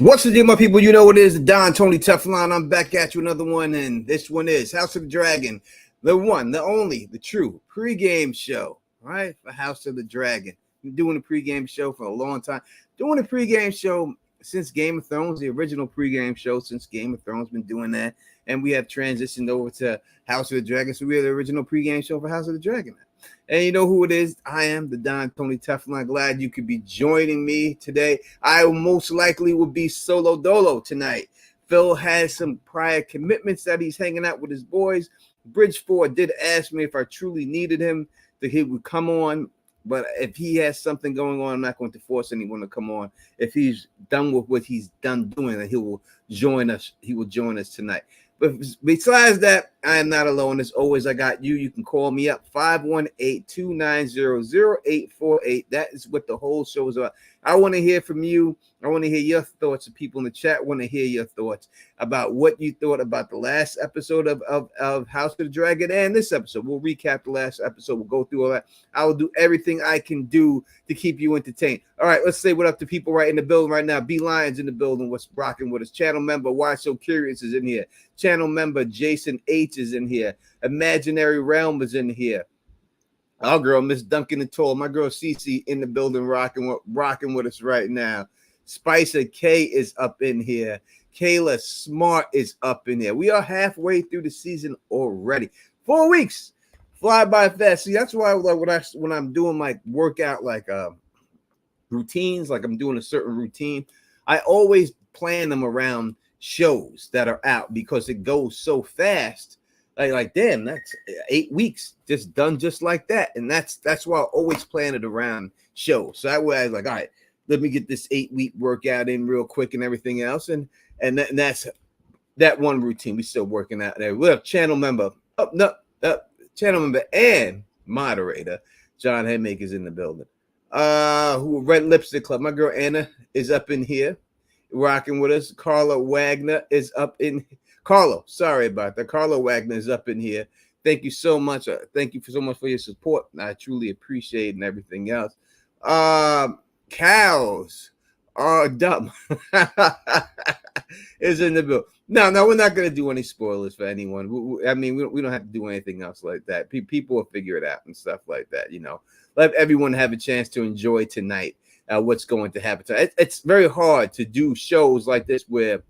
What's the deal, my people? You know what it is, the Don Tony Teflon. I'm back at you, another one, and this one is House of the Dragon, the one, the only, the true pregame show, right? For House of the Dragon. Been doing a pregame show for a long time. Doing a pregame show since Game of Thrones, the original pregame show since Game of Thrones. Been doing that, and we have transitioned over to House of the Dragon. So we are the original pregame show for House of the Dragon. And you know who it is? I am the Don Tony Teflon. Glad you could be joining me today. I most likely will be solo dolo tonight. Phil has some prior commitments that he's hanging out with his boys. Bridgeford did ask me if I truly needed him, that he would come on. But if he has something going on, I'm not going to force anyone to come on. If he's done with what he's done doing, then he will join us. He will join us tonight. But besides that, I am not alone. As always, I got you. You can call me up, 518-290-0848. That is what the whole show is about. I want to hear from you. I want to hear your thoughts. The people in the chat want to hear your thoughts about what you thought about the last episode of House of the Dragon and this episode. We'll recap the last episode. We'll go through all that. I will do everything I can do to keep you entertained. All right, let's say what up to people right in the building right now. B Lions in the building. What's rocking with us? Channel member Why So Curious is in here. Channel member Jason H is in here. Imaginary Realm is in here. Our girl, Miss Duncan and Toll. My girl Cece in the building rocking with us right now. Spicer K is up in here. Kayla Smart is up in here. We are halfway through the season already. 4 weeks fly by fast. See, that's why when I'm doing like workout routines, like I'm doing a certain routine, I always plan them around shows that are out because it goes so fast. Like damn, that's 8 weeks just done just like that. And that's why I always plan it around shows. So that way I was like, all right, let me get this 8-week workout in real quick and everything else. And that's that one routine. We still working out there. We have channel member channel member and moderator John Headmaker's in the building. Who Red Lipstick Club. My girl Anna is up in here rocking with us. Carla Wagner is up in Carlo, sorry about that. Carlo Wagner is up in here. Thank you so much. Thank you so much for your support. I truly appreciate it and everything else. Cows are dumb is in the bill. No, we're not going to do any spoilers for anyone. We don't have to do anything else like that. People will figure it out and stuff like that. You know, let everyone have a chance to enjoy tonight. What's going to happen tonight. It's very hard to do shows like this where.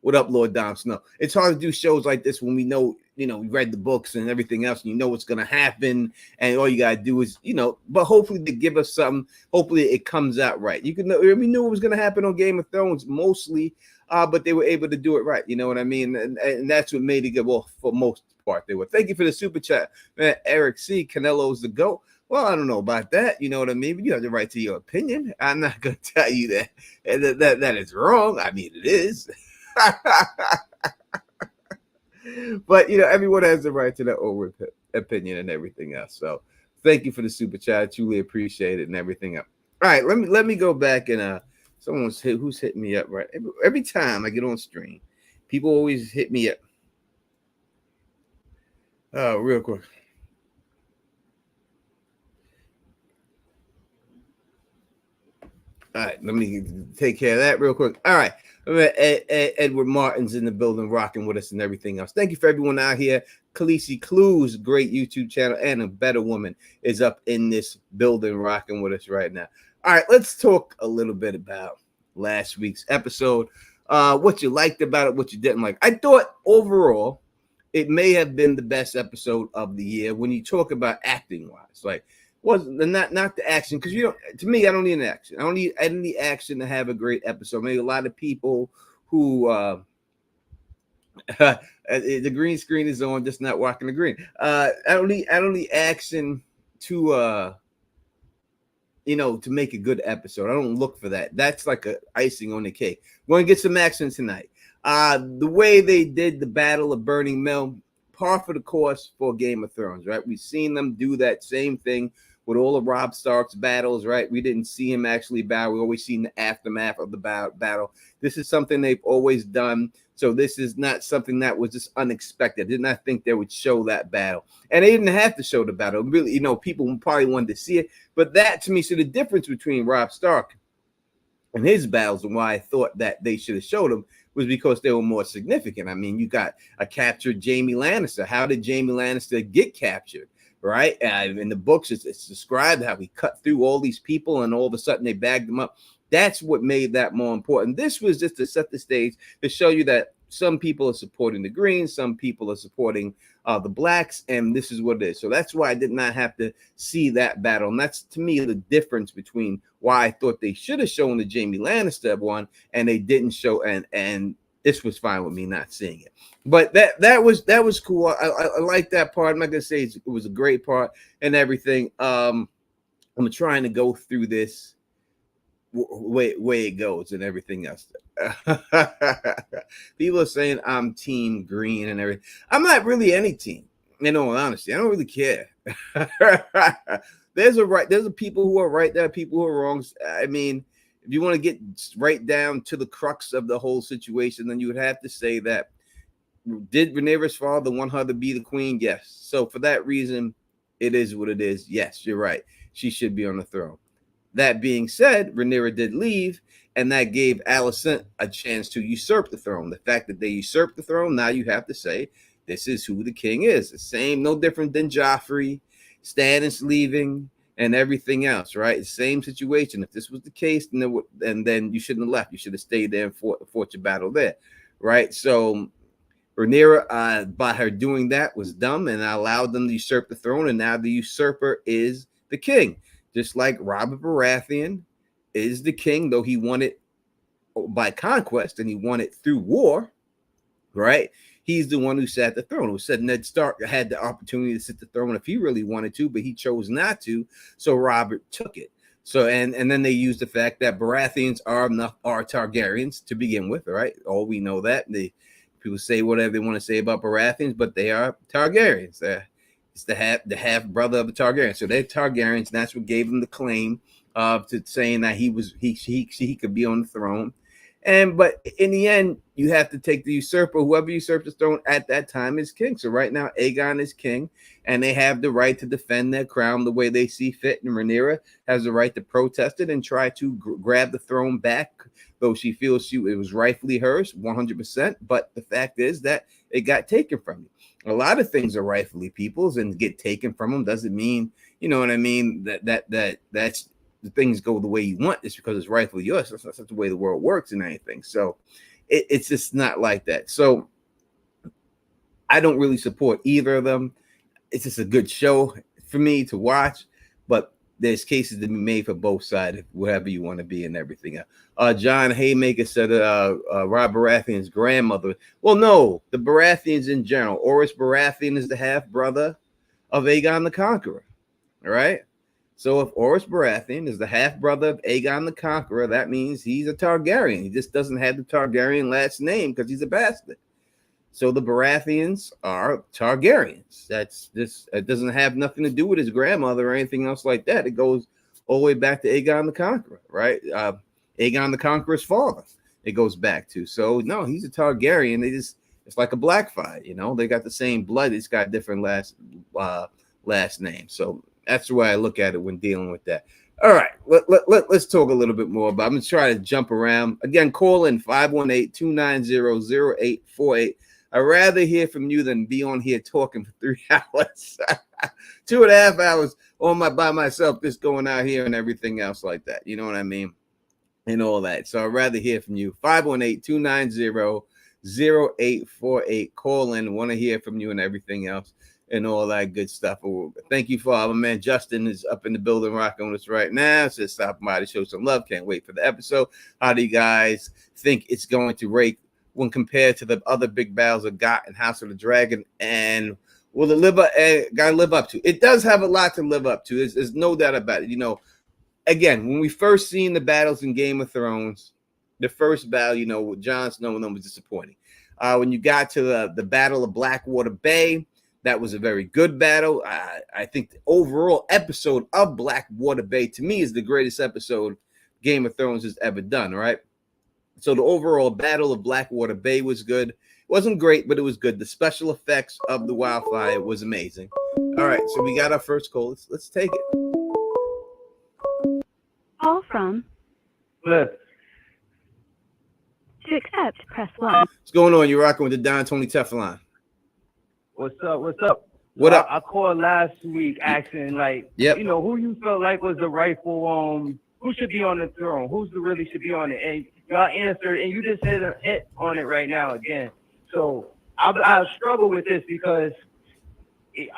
What up, Lord Dom Snow? It's hard to do shows like this when we know, we read the books and everything else, and you know what's going to happen, and all you got to do is, but hopefully they give us something. Hopefully it comes out right. We knew it was going to happen on Game of Thrones mostly, but they were able to do it right. You know what I mean? And that's what made it good. Well, for most part, they were. Thank you for the super chat, man. Eric C. Canelo's the GOAT. Well, I don't know about that. You know what I mean? But you have the right to your opinion. I'm not going to tell you that is wrong. I mean, it is. But everyone has the right to their own opinion and everything else. So thank you for the super chat. I truly appreciate it and everything else. All right, let me go back and who's hitting me up right every time I get on stream. People always hit me up. Oh, real quick. All right, let me take care of that real quick. All right. Edward Martin's in the building rocking with us and everything else. Thank you for everyone out here. Khaleesi Clues, great YouTube channel, and A Better Woman is up in this building rocking with us right now. All right, let's talk a little bit about last week's episode. What you liked about it, what you didn't like. I thought overall it may have been the best episode of the year when you talk about acting wise. Like, not the action, because to me, I don't need an action. I don't need any action to have a great episode. Maybe a lot of people who the green screen is on, just not walking the green. I don't need action to to make a good episode. I don't look for that. That's like a icing on the cake. We're gonna get some action tonight. The way they did the Battle of Burning Mill, par for the course for Game of Thrones, right? We've seen them do that same thing with all of Robb Stark's battles, right? We didn't see him actually battle. We always seen the aftermath of the battle. This is something they've always done. So this is not something that was just unexpected. I did not think they would show that battle. And they didn't have to show the battle. Really, people probably wanted to see it. But that, to me, so the difference between Robb Stark in his battles, and why I thought that they should have showed them was because they were more significant. I mean, you got a captured Jaime Lannister. How did Jaime Lannister get captured? Right? In the books, it's described how he cut through all these people and all of a sudden they bagged him up. That's what made that more important. This was just to set the stage to show you that some people are supporting the Greens, some people are supporting the Blacks, and this is what it is. So that's why I did not have to see that battle. And that's, to me, the difference between why I thought they should have shown the Jaime Lannister one and they didn't show, and this was fine with me not seeing it. But that was cool. I like that part. I'm not gonna say it was a great part and everything. I'm trying to go through this way it goes and everything else. People are saying I'm team green and everything. I'm not really any team. In all honesty, I don't really care. There's a people who are right, there are people who are wrong. I mean, if you want to get right down to the crux of the whole situation, then you would have to say that, did Rhaenyra's father want her to be the queen? Yes. So for that reason, it is what it is. Yes, you're right. She should be on the throne. That being said, Rhaenyra did leave, and that gave Alicent a chance to usurp the throne. The fact that they usurped the throne, now you have to say, this is who the king is. The same, no different than Joffrey, Stannis leaving, and everything else, right? Same situation. If this was the case, then you shouldn't have left. You should have stayed there and fought your battle there, right? So Rhaenyra, by her doing that, was dumb and allowed them to usurp the throne, and now the usurper is the king. Just like Robert Baratheon is the king, though he won it by conquest and he won it through war, right? He's the one who sat the throne. Who said Ned Stark had the opportunity to sit the throne if he really wanted to, but he chose not to, so Robert took it. So and then they used the fact that Baratheons are Targaryens to begin with, right? All we know that people say whatever they want to say about Baratheons, but they are Targaryens. It's the half brother of the Targaryens. So they're Targaryens, and that's what gave them the claim to saying that he could be on the throne. But in the end, you have to take the usurper. Whoever usurps the throne at that time is king. So right now, Aegon is king, and they have the right to defend their crown the way they see fit. And Rhaenyra has the right to protest it and try to grab the throne back, though she feels it was rightfully hers, 100%. But the fact is that it got taken from you. A lot of things are rightfully people's, and get taken from them doesn't mean, you know what I mean, that's the things go the way you want. It's because it's rightfully yours. That's not the way the world works and anything. So it's just not like that. So I don't really support either of them. It's just a good show for me to watch, but there's cases to be made for both sides, whatever you want to be and everything else. John Haymaker said Rob Baratheon's grandmother. Well, no, the Baratheons in general. Oris Baratheon is the half brother of Aegon the Conqueror. All right. So if Oris Baratheon is the half brother of Aegon the Conqueror, that means he's a Targaryen. He just doesn't have the Targaryen last name because he's a bastard. So the Baratheons are Targaryens. That's this. It doesn't have nothing to do with his grandmother or anything else like that. It goes all the way back to Aegon the Conqueror, right? Aegon the Conqueror's father. It goes back to. So no, he's a Targaryen. It's like a Blackfire, you know. They got the same blood. It's got different last name. So that's the way I look at it when dealing with that. All right, let's talk a little bit more about. I'm going to try to jump around. Again, call in 518-290-0848. I'd rather hear from you than be on here talking for 3 hours. 2.5 hours by myself, just going out here and everything else like that. You know what I mean? And all that. So I'd rather hear from you. 518-290-0848. Call in. Want to hear from you and everything else. And all that good stuff. Thank you for our man Justin is up in the building rocking with us right now. Says stop by to show some love. Can't wait for the episode. How do you guys think it's going to rate when compared to the other big battles of GOT and House of the Dragon? And will it live up to? It does have a lot to live up to. There's no doubt about it. You know, again, when we first seen the battles in Game of Thrones, the first battle, you know, with Jon Snow and them was disappointing. When you got to the Battle of Blackwater Bay, that was a very good battle. I think the overall episode of Blackwater Bay, to me, is the greatest episode Game of Thrones has ever done, right? So the overall battle of Blackwater Bay was good. It wasn't great, but it was good. The special effects of the wildfire was amazing. All right, so we got our first call. Let's take it. Call from. Good. Press 1. What's going on? You're rocking with the Don Tony Teflon. What's up? What up? I called last week asking, like, Yep. you know, who you felt like was the rightful, who should be on the throne, really should be on it, and y'all answered, and you just hit a hit on it right now again. So I struggle with this because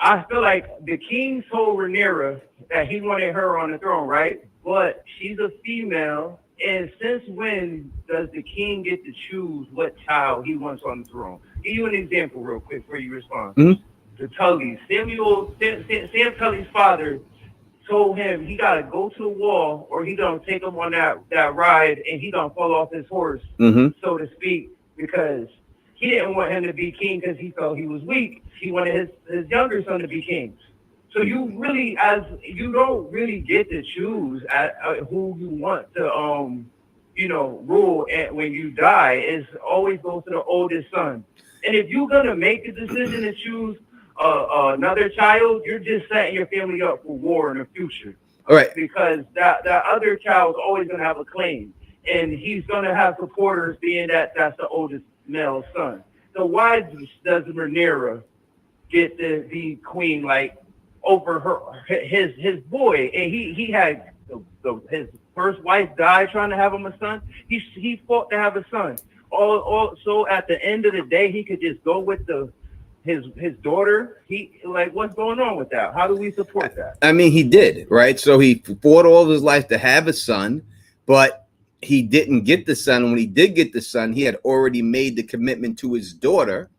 I feel like the king told Rhaenyra that he wanted her on the throne, right? But she's a female, and since when does the king get to choose what child he wants on the throne? Give you an example real quick before you respond. Mm-hmm. The Tullys, Sam Tully's father told him he got to go to the wall or he going to take him on that ride and he going to fall off his horse, so to speak, because he didn't want him to be king because he felt he was weak. He wanted his younger son to be king. So you don't really get to choose who you want to rule when you die. It always goes to the oldest son. And if you're gonna make a decision to choose another child, you're just setting your family up for war in the future. All right. Because that other child is always gonna have a claim, and he's gonna have supporters, being that's the oldest male son. So why does Rhaenyra get to be queen, like, over his boy? And he had his first wife died trying to have him a son. He fought to have a son. So at the end of the day, he could just go with his daughter. What's going on with that? How do we support that? I mean, he did, right? So he fought all of his life to have a son, but he didn't get the son. When he did get the son, he had already made the commitment to his daughter,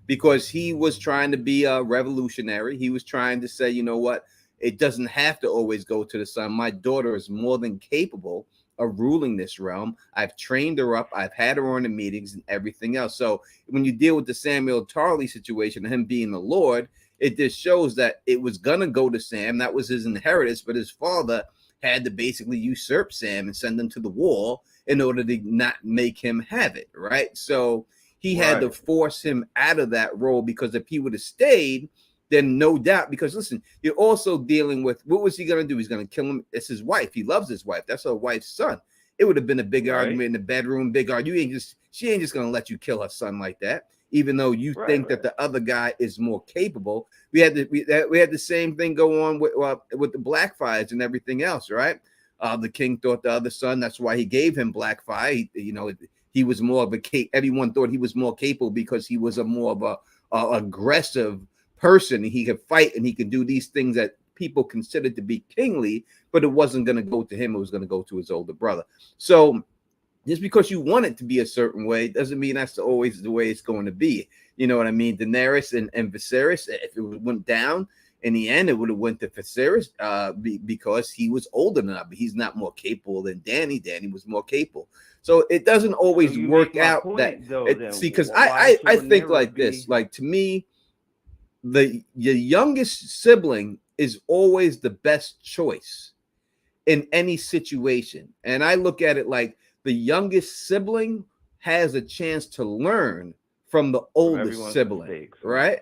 because he was trying to be a revolutionary. He was trying to say, you know what? It doesn't have to always go to the son. My daughter is more than capable of ruling this realm. I've trained her up. I've had her on the meetings and everything else. So when you deal with the Samuel Tarly situation, him being the Lord, it just shows that it was going to go to Sam. That was his inheritance, but his father had to basically usurp Sam and send him to the wall in order to not make him have it, right? So he had to force him out of that role, because if he would have stayed, then no doubt, because listen, you're also dealing with, what was he going to do? He's going to kill him. It's his wife. He loves his wife. That's her wife's son. It would have been a big argument in the bedroom, big argument. She ain't just going to let you kill her son like that, even though you think that the other guy is more capable. We had the same thing go on with the Blackfires and everything else, right? The king thought the other son, that's why he gave him Blackfire. He was more of everyone thought he was more capable because he was more of a aggressive person. He could fight and he could do these things that people considered to be kingly, but it wasn't going to go to him. It was going to go to his older brother. So just because you want it to be a certain way doesn't mean that's always the way it's going to be. You know what I mean? Daenerys and Viserys, if it went down in the end, it would have went to Viserys because he was old enough. He's not more capable than Dany. Dany was more capable. So it doesn't always work out because I think like this, like, to me, your youngest sibling is always the best choice in any situation. And I look at it like the youngest sibling has a chance to learn from the oldest sibling, mistakes, right?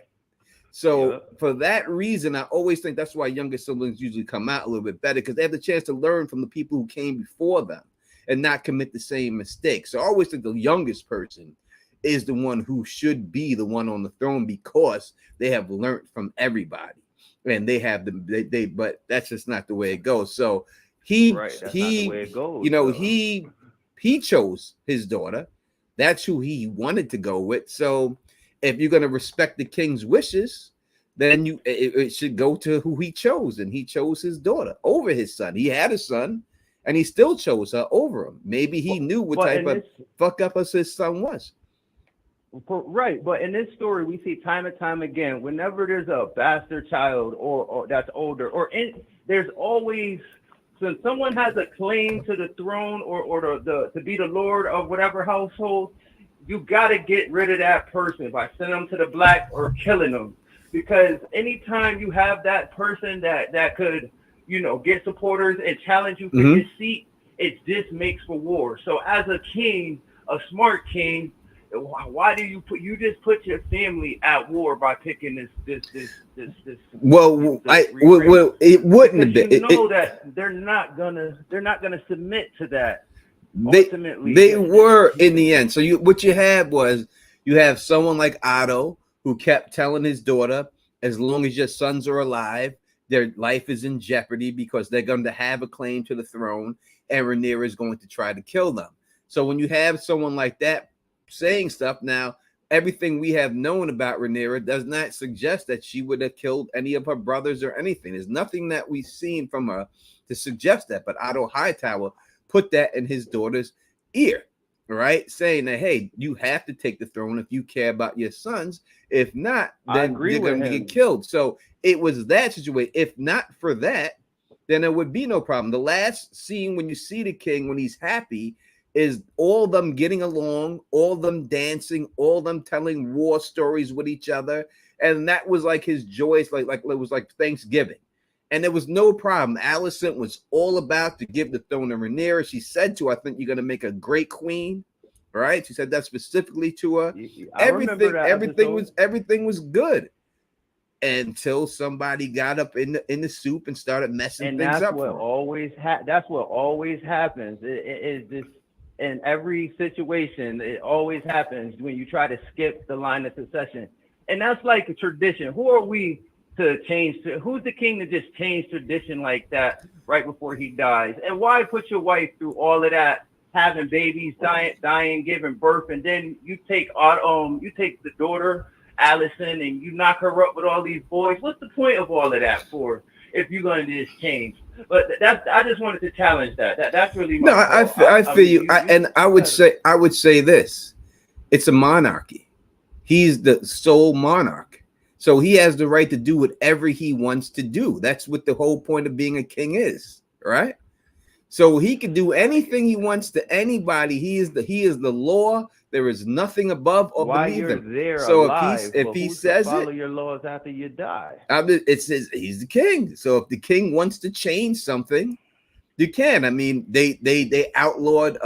So for that reason, I always think that's why younger siblings usually come out a little bit better, because they have the chance to learn from the people who came before them and not commit the same mistakes. So I always think the youngest person is the one who should be the one on the throne, because they have learned from everybody, and they have but that's just not the way it goes. So he chose his daughter. That's who he wanted to go with. So if you're going to respect the king's wishes, then it should go to who he chose, and he chose his daughter over his son. He had a son, and he still chose her over him. Maybe he knew what type of fuck up as his son was. Right, but in this story, we see time and time again, whenever there's a bastard child or that's older, there's always, since someone has a claim to the throne or to be the lord of whatever household, you got to get rid of that person by sending them to the black or killing them. Because anytime you have that person that could, get supporters and challenge you for your seat, it just makes for war. So as a king, a smart king, why do you put your family at war by picking this? Well, it wouldn't have been. You know that they're not gonna submit to that. ultimately they were in the end. So what you had was you have someone like Otto who kept telling his daughter, as long as your sons are alive, their life is in jeopardy because they're going to have a claim to the throne, and Rhaenyra is going to try to kill them. So when you have someone like that saying stuff, now everything we have known about Rhaenyra does not suggest that she would have killed any of her brothers or anything. There's nothing that we've seen from her to suggest that. But Otto Hightower put that in his daughter's ear, right? Saying that, hey, you have to take the throne if you care about your sons. If not, then you're going to get killed. So it was that situation. If not for that, then there would be no problem. The last scene when you see the king, when he's happy, is all them getting along, all them dancing, all them telling war stories with each other. And that was like his joyous, like it was like Thanksgiving. And there was no problem. Alicent was all about to give the throne to Rhaenyra. She said to her, I think you're going to make a great queen. Right? She said that specifically to her. Everything was good until somebody got up in the soup and started messing things up. That's what always happens. It is this in every situation. It always happens when you try to skip the line of succession, and that's like a tradition. Who are we to change? Who's the king to just change tradition like that right before he dies? And why put your wife through all of that? Having babies, dying, giving birth, and then you take the daughter Alicent and you knock her up with all these boys. What's the point of all of that for if you're going to just change? But I just wanted to challenge that. That's really my I feel you. I would say this: it's a monarchy. He's the sole monarch, so he has the right to do whatever he wants to do. That's what the whole point of being a king is, right? So he can do anything he wants to anybody. He is the law. There is nothing above or beneath him. There so alive, if he says follow your laws after you die. It says he's the king. So if the king wants to change something, you can. I mean, they outlawed.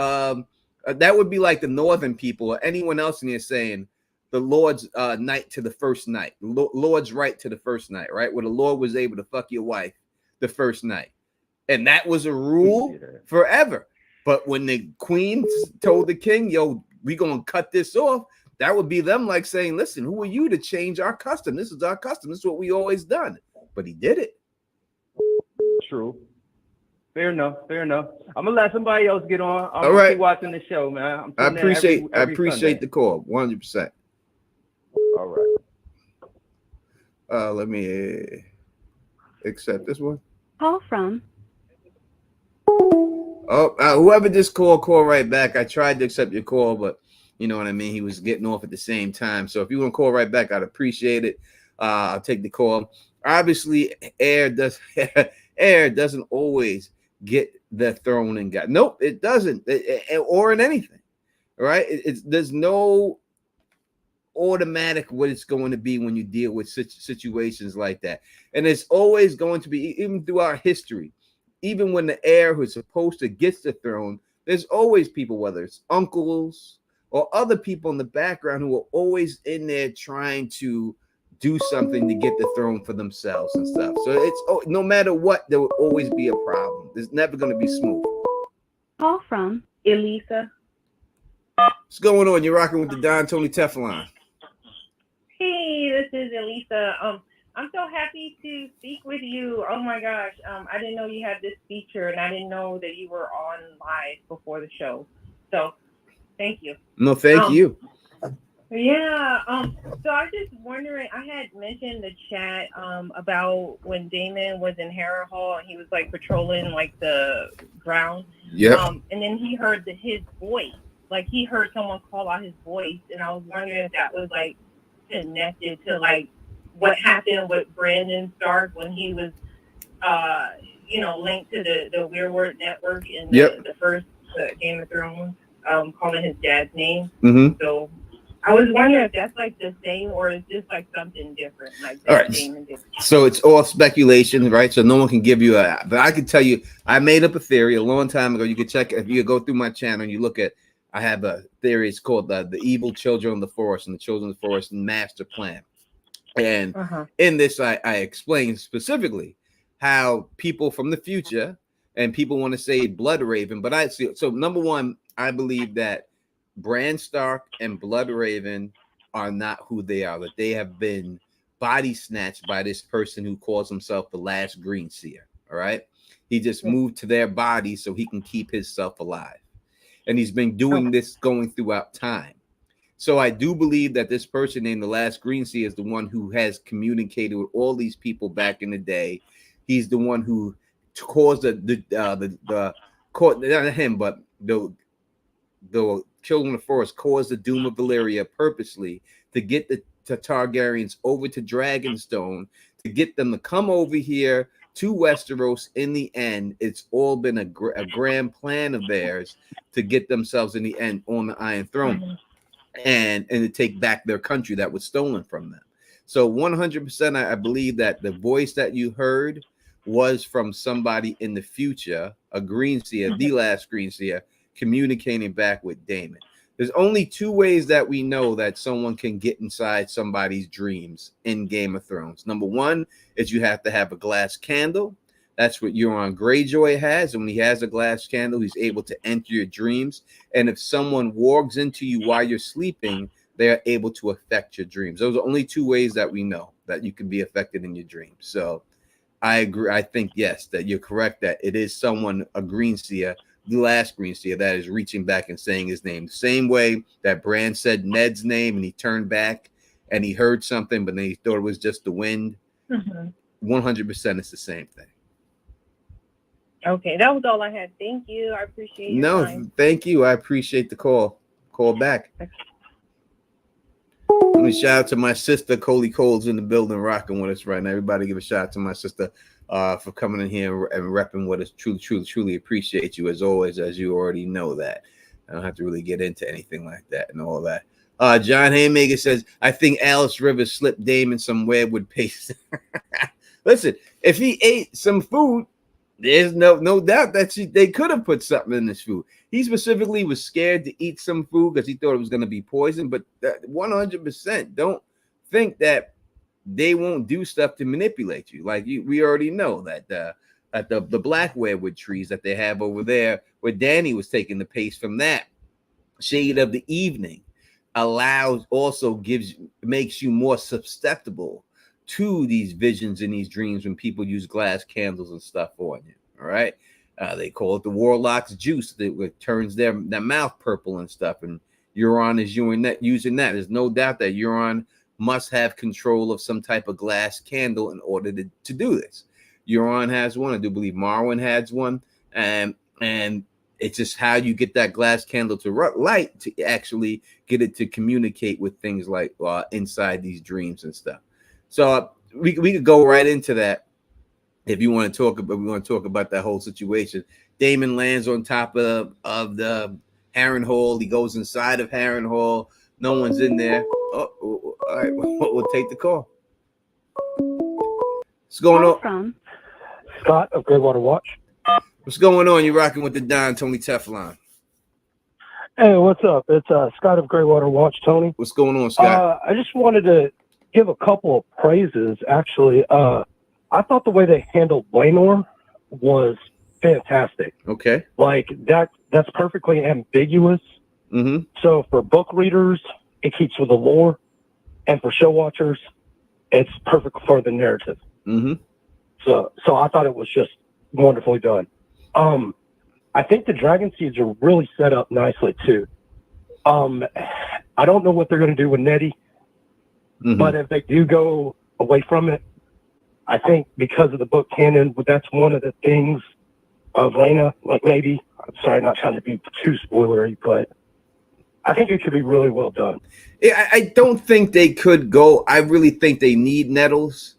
That would be like the northern people or anyone else in here saying the Lord's night to the first night, Lord's right to the first night, right? Where the Lord was able to fuck your wife the first night. And that was a rule forever. But when the queen told the king, yo, we're going to cut this off, that would be them like saying, listen, who are you to change our custom? This is our custom. This is what we always done. But he did it. True. Fair enough. I'm going to let somebody else get on. All right. Keep watching the show, man. I appreciate the call. 100%. All right. Let me accept this one. Call from. Oh, whoever just call right back. I tried to accept your call, but you know what I mean? He was getting off at the same time. So if you want to call right back, I'd appreciate it. I'll take the call. Obviously, heir doesn't always get the throne and God. Nope, it doesn't. Or in anything, right? There's no automatic what it's going to be when you deal with situations like that. And it's always going to be, even throughout history, even when the heir who's supposed to get the throne, there's always people, whether it's uncles or other people in the background, who are always in there trying to do something to get the throne for themselves and stuff. So it's no matter what, there will always be a problem. There's never going to be smooth. Call from Elisa. What's going on? You're rocking with the Don Tony Teflon. Hey, this is Elisa. I'm so happy to speak with you. Oh my gosh. I didn't know you had this feature, and I didn't know that you were on live before the show. So thank you. No, thank you. Yeah. So I was just wondering, I had mentioned the chat about when Damon was in Harrenhal and he was like patrolling like the ground. Yeah. And then he heard his voice. Like he heard someone call out his voice, and I was wondering if that was like connected to like what happened with Brandon Stark when he was, linked to the Weirwood Network in the first Game of Thrones, calling his dad's name. Mm-hmm. So I was wondering if that's like the same, or is this like something different? Like all right. So it's all speculation, right? So no one can give you but I can tell you, I made up a theory a long time ago. You can check if you go through my channel and you look at, I have a theory. It's called the Evil Children of the Forest and the Children of the Forest Master Plan. And in this, I explain specifically how people from the future and people want to say Blood Raven, but I see. So number one, I believe that Bran Stark and Bloodraven are not who they are, that they have been body snatched by this person who calls himself the last Green Seer. All right. He just moved to their body so he can keep himself alive. And he's been doing this going throughout time. So I do believe that this person named the last Green Sea is the one who has communicated with all these people back in the day. He's the one who caused the not him, but the Children of the Forest caused the doom of Valyria purposely to get the Targaryens over to Dragonstone, to get them to come over here to Westeros. In the end, it's all been a grand plan of theirs to get themselves in the end on the Iron Throne and to take back their country that was stolen from them. So 100% I believe that the voice that you heard was from somebody in the future, a Green Seer, the last Green Seer, communicating back with Damon. There's only two ways that we know that someone can get inside somebody's dreams in Game of Thrones. Number one is you have to have a glass candle. That's what Euron Greyjoy has. And when he has a glass candle, he's able to enter your dreams. And if someone wargs into you while you're sleeping, they're able to affect your dreams. Those are only two ways that we know that you can be affected in your dreams. So I agree. I think, yes, that you're correct, that it is someone, a Green Seer, the last Green Seer, that is reaching back and saying his name. The same way that Bran said Ned's name and he turned back and he heard something, but then he thought it was just the wind. 100% it's the same thing. Okay, that was all I had. Thank you. I appreciate your time. Thank you. I appreciate the call. Call back. Let me shout out to my sister, Coley Cole's in the building rocking with us right now. Everybody give a shout out to my sister for coming in here and repping with us. Truly appreciate you as always, as you already know that. I don't have to really get into anything like that and all that. John Haymaker says, I think Alys Rivers slipped Damon some weirwood paste. Listen, if he ate some food, there's no doubt that they could have put something in this food. He specifically was scared to eat some food because he thought it was going to be poison. But 100% don't think that they won't do stuff to manipulate you. Like we already know that the black weirwood trees that they have over there, where Dany was taking the paste from that shade of the evening, makes you more susceptible to these visions and these dreams when people use glass candles and stuff on you. All right. They call it the warlock's juice that turns their mouth purple and stuff. And Euron is using that. There's no doubt that Euron must have control of some type of glass candle in order to do this. Euron has one. I do believe Marwyn has one. And it's just how you get that glass candle to light to actually get it to communicate with things like inside these dreams and stuff. So we could go right into that if you want to talk about. We want to talk about that whole situation. Damon lands on top of the Harrenhal. He goes inside of Harrenhal. No one's in there. Oh, all right. We'll take the call. What's going on? From Scott of Greywater Watch. What's going on? You're rocking with the Don Tony Teflon. Hey, what's up? It's Scott of Greywater Watch, Tony. What's going on, Scott? I just wanted to give a couple of praises, actually. I thought the way they handled Rhaenyra was fantastic. Okay. Like, that's perfectly ambiguous. Mm-hmm. So for book readers, it keeps with the lore. And for show watchers, it's perfect for the narrative. Mm-hmm. So I thought it was just wonderfully done. I think the dragon seeds are really set up nicely, too. I don't know what they're going to do with Nettie. Mm-hmm. But if they do go away from it, I think because of the book canon, that's one of the things of Rhaenyra, like maybe, I'm sorry, not trying to be too spoilery, but I think it could be really well done. I don't think they could go. I really think they need Nettles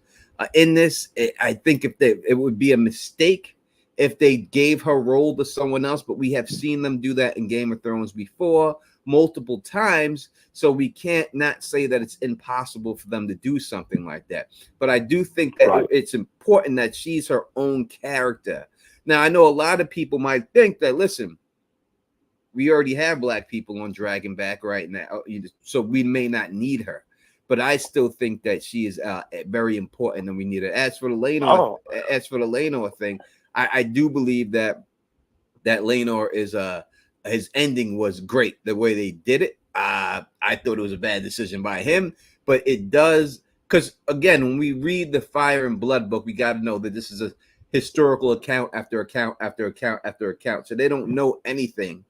in this. I think it would be a mistake if they gave her role to someone else, but we have seen them do that in Game of Thrones before multiple times. So we can't not say that it's impossible for them to do something like that. But I do think that it's important that she's her own character. Now, I know a lot of people might think that, listen, we already have black people on Dragonback right now, so we may not need her. But I still think that she is very important and we need her. As for the Laenor thing, I do believe that Laenor is his ending was great. The way they did it, I thought it was a bad decision by him, but it does, because again, when we read the Fire and Blood book, we got to know that this is a historical account after account after account after account. So they don't know anything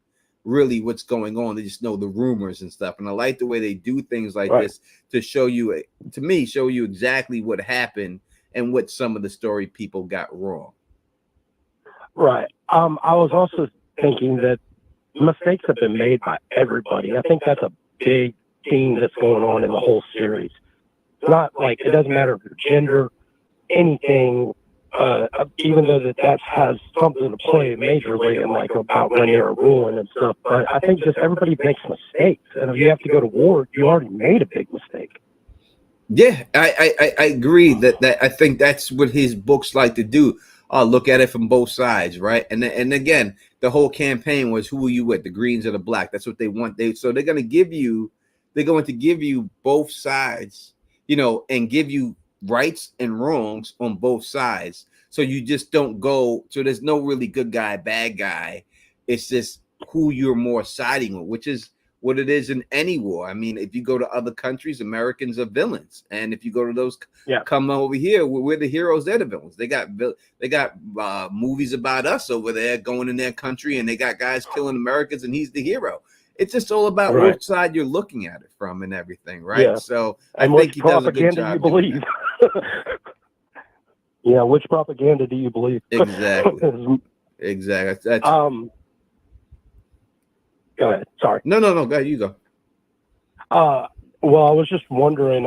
really what's going on. They just know the rumors and stuff. And I like the way they do things like this to show you, to me, show you exactly what happened and what some of the story people got wrong. Right. I was also thinking that mistakes have been made by everybody. I think that's a big theme that's going on in the whole series. It's not like, it doesn't matter if your gender, anything, even though that has something to play majorly in like about Rhaenyra ruling and stuff. But I think just everybody makes mistakes, and if you have to go to war, you already made a big mistake. Yeah, I agree that I think that's what his books like to do. Look at it from both sides, right? And again, the whole campaign was, who are you with, the Greens or the Black? That's what they want. So they're going to give you both sides, and give you rights and wrongs on both sides. So you just don't go. So there's no really good guy, bad guy. It's just who you're more siding with, which is what it is in any war. I mean, if you go to other countries, Americans are villains, and if you go to those, come over here, we're the heroes. They're the villains. They got movies about us over there going in their country, and they got guys killing Americans, and he's the hero. It's just all about which side you're looking at it from and everything, right? Yeah. So and I think he does a good job. You believe? Yeah, which propaganda do you believe? Exactly. Exactly. That's, go ahead. Sorry. No. Go ahead. You go. Well, I was just wondering,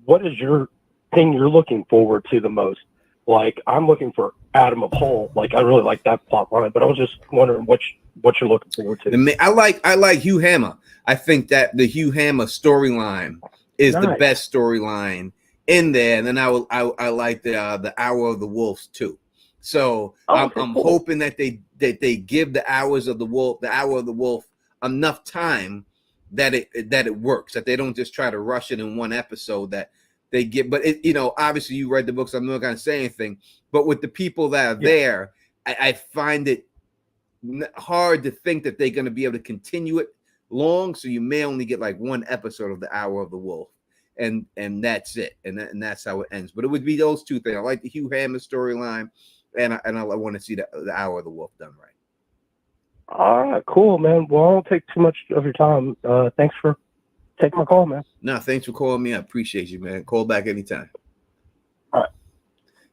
what is your thing you're looking forward to the most? Like, I'm looking for Adam of Hull. Like, I really like that plot line, but I was just wondering what you're looking forward to. I like Hugh Hammer. I think that the Hugh Hammer storyline is the best storyline in there. And then I like the Hour of the Wolves too. So I'm hoping that they give the Hour of the Wolf enough time that it works, that they don't just try to rush it in one episode, that they get, but obviously you read the books, I'm not going to say anything, but with the people that are there, I find it hard to think that they're going to be able to continue it long. So you may only get like one episode of the Hour of the Wolf, and that's it. And that's how it ends. But it would be those two things. I like the Hugh Hammer storyline, and I want to see the Hour of the Wolf done right. All right, cool, man. Well, I won't take too much of your time. Thanks for taking my call, man. No, thanks for calling me. I appreciate you, man. Call back anytime. All right.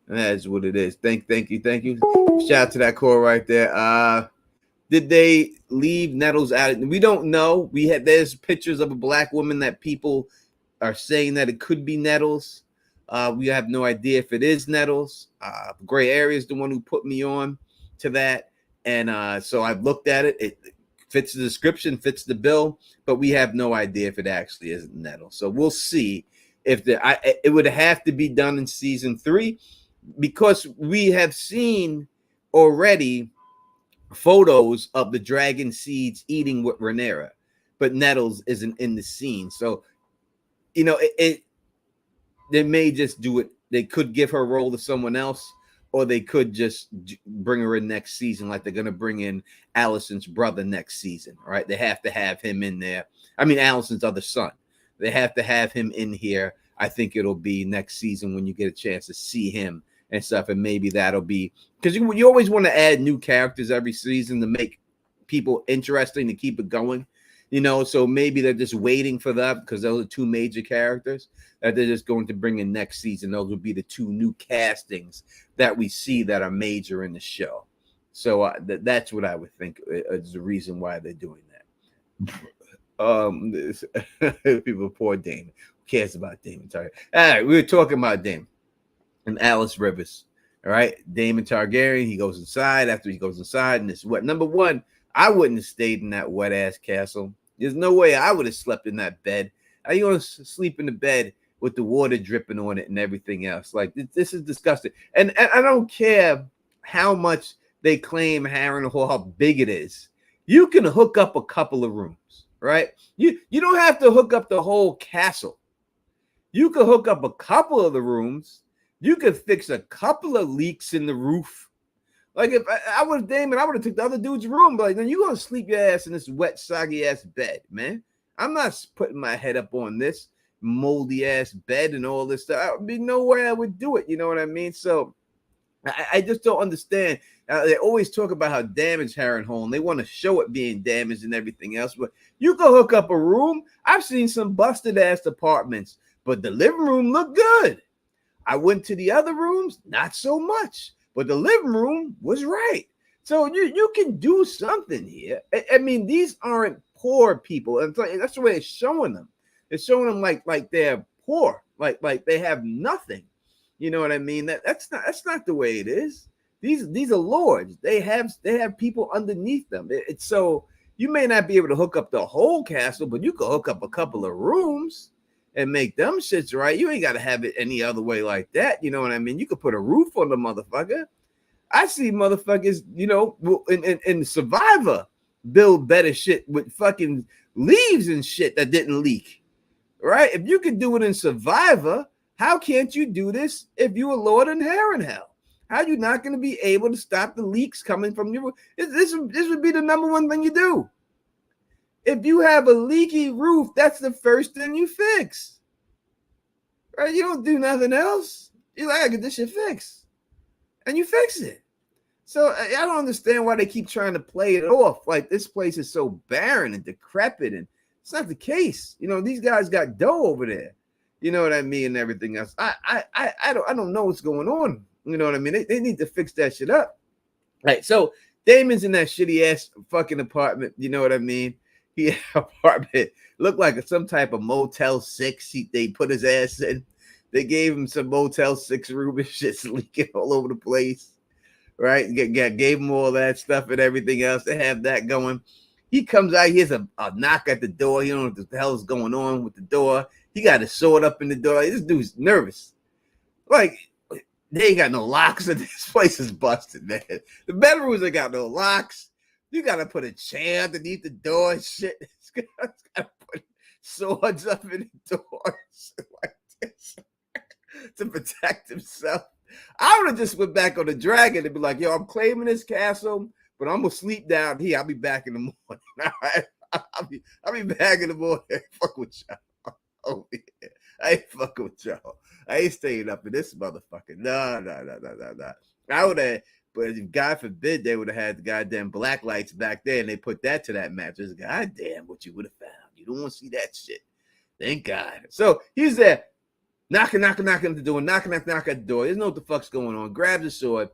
And that's what it is. Thank you. Shout out to that call right there. Did they leave Nettles out? We don't know. There's pictures of a black woman that people are saying that it could be Nettles. We have no idea if it is Nettles. Gray Area is the one who put me on to that. And so I've looked at it. It fits the description, fits the bill, but we have no idea if it actually is Nettles. So we'll see if it would have to be done in season 3, because we have seen already photos of the dragon seeds eating with Rhaenyra, but Nettles isn't in the scene. So, they may just do it. They could give her role to someone else, or they could just bring her in next season, like they're going to bring in Alicent's brother next season. All right. They have to have him in there. I mean, Alicent's other son. They have to have him in here. I think it'll be next season when you get a chance to see him and stuff. And maybe that'll be, because you always want to add new characters every season to make people interesting, to keep it going, so maybe they're just waiting for that, because those are 2 major characters that they're just going to bring in next season. Those will be the 2 new castings that we see that are major in the show. So that's what I would think is the reason why they're doing that. People, poor Damon. Who cares about Damon Targaryen? All right, we were talking about Damon and Alys Rivers. All right, Damon Targaryen, he goes inside. After he goes inside, and this is what, number one, I wouldn't have stayed in that wet ass castle. There's no way I would have slept in that bed. How you gonna sleep in the bed with the water dripping on it and everything else? Like, this is disgusting. And I don't care how much they claim Harrenhal, how big it is. You can hook up a couple of rooms, right? You don't have to hook up the whole castle. You can hook up a couple of the rooms. You could fix a couple of leaks in the roof. Like if I would have Damon, I would have took the other dude's room. But like, then you gonna sleep your ass in this wet, soggy ass bed, man. I'm not putting my head up on this moldy ass bed and all this stuff. There'd be no way I would do it. You know what I mean? So I just don't understand. They always talk about how damaged Harrenhal, and they want to show it being damaged and everything else. But you can hook up a room. I've seen some busted ass apartments, but the living room looked good. I went to the other rooms, not so much, but the living room was right. So you can do something here. I mean, these aren't poor people, and that's the way it's showing them. It's showing them like they're poor, like they have nothing. You know what I mean? That's not the way it is. These are lords. They have people underneath them. It's so you may not be able to hook up the whole castle, but you can hook up a couple of rooms and make them shits right. You ain't got to have it any other way like that. You know what I mean? You could put a roof on the motherfucker. I see motherfuckers, you know, in Survivor build better shit with fucking leaves and shit that didn't leak. Right? If you could do it in Survivor, how can't you do this if you were Lord in Harrenhal? How are you not going to be able to stop the leaks coming from your? This would be the number one thing you do. If you have a leaky roof, that's the first thing you fix. Right? You don't do nothing else. You're like, I get this shit fixed. And you fix it. So I don't understand why they keep trying to play it off. Like this place is so barren and decrepit, and it's not the case. You know, these guys got dough over there. You know what I mean, and everything else. I don't know what's going on. You know what I mean? They need to fix that shit up. Right. So Damon's in that shitty ass fucking apartment. You know what I mean? He apartment looked like some type of Motel 6. They put his ass in. They gave him some Motel 6 room and shit's leaking all over the place. Right? Gave him all that stuff and everything else. They have that going. He comes out, he hears a knock at the door. You don't know what the hell is going on with the door. He got his sword up in the door. This dude's nervous. Like, they ain't got no locks, and this place is busted, man. The bedrooms ain't got no locks. You got to put a chair underneath the door and shit. It's got to put swords up in the doors like this to protect himself. I would have just went back on the dragon and be like, yo, I'm claiming this castle, but I'm going to sleep down here. I'll be back in the morning. All right? I'll be back in the morning. Fuck with y'all. Oh, yeah. I ain't fucking with y'all. I ain't staying up in this motherfucker. No. I would have, but God forbid they would have had the goddamn black lights back there and they put that to that mattress. Goddamn, what you would have found. You don't want to see that shit. Thank God. So he's there, knocking at the door, knocking at the door. He doesn't know what the fuck's going on. Grabs his sword.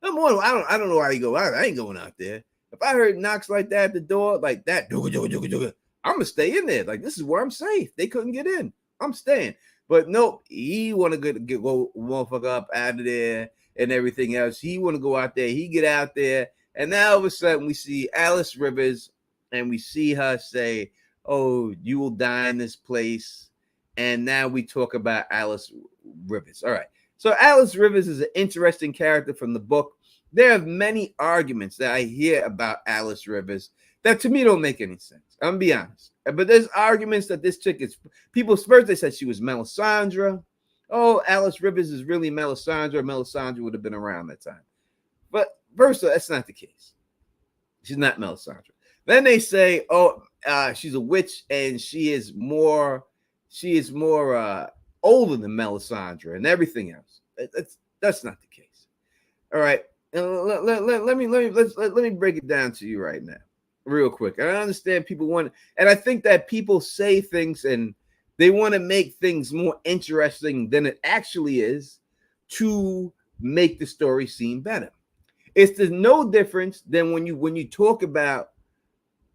Number one, I don't know why he go. I ain't going out there. If I heard knocks like that at the door, like that, I'm gonna stay in there. Like this is where I'm safe. They couldn't get in. I'm staying. But nope, he want to go motherfucker up out of there and everything else. He want to go out there. He get out there, and now all of a sudden we see Alys Rivers, and we see her say, "Oh, you will die in this place." And now we talk about Alys Rivers. All right. So Alys Rivers is an interesting character from the book. There are many arguments that I hear about Alys Rivers that to me don't make any sense. I'm gonna be honest. But there's arguments that this chick is people first they said she was Melisandre. Oh, Alys Rivers is really Melisandre. Melisandre would have been around that time. But first of all, that's not the case. She's not Melisandre. Then they say, oh, she's a witch and she is more older than Melisandre and everything else. That's not the case. All right. Let me break it down to you right now, real quick. I understand people want, and I think that people say things and they want to make things more interesting than it actually is to make the story seem better. It's no difference than when you talk about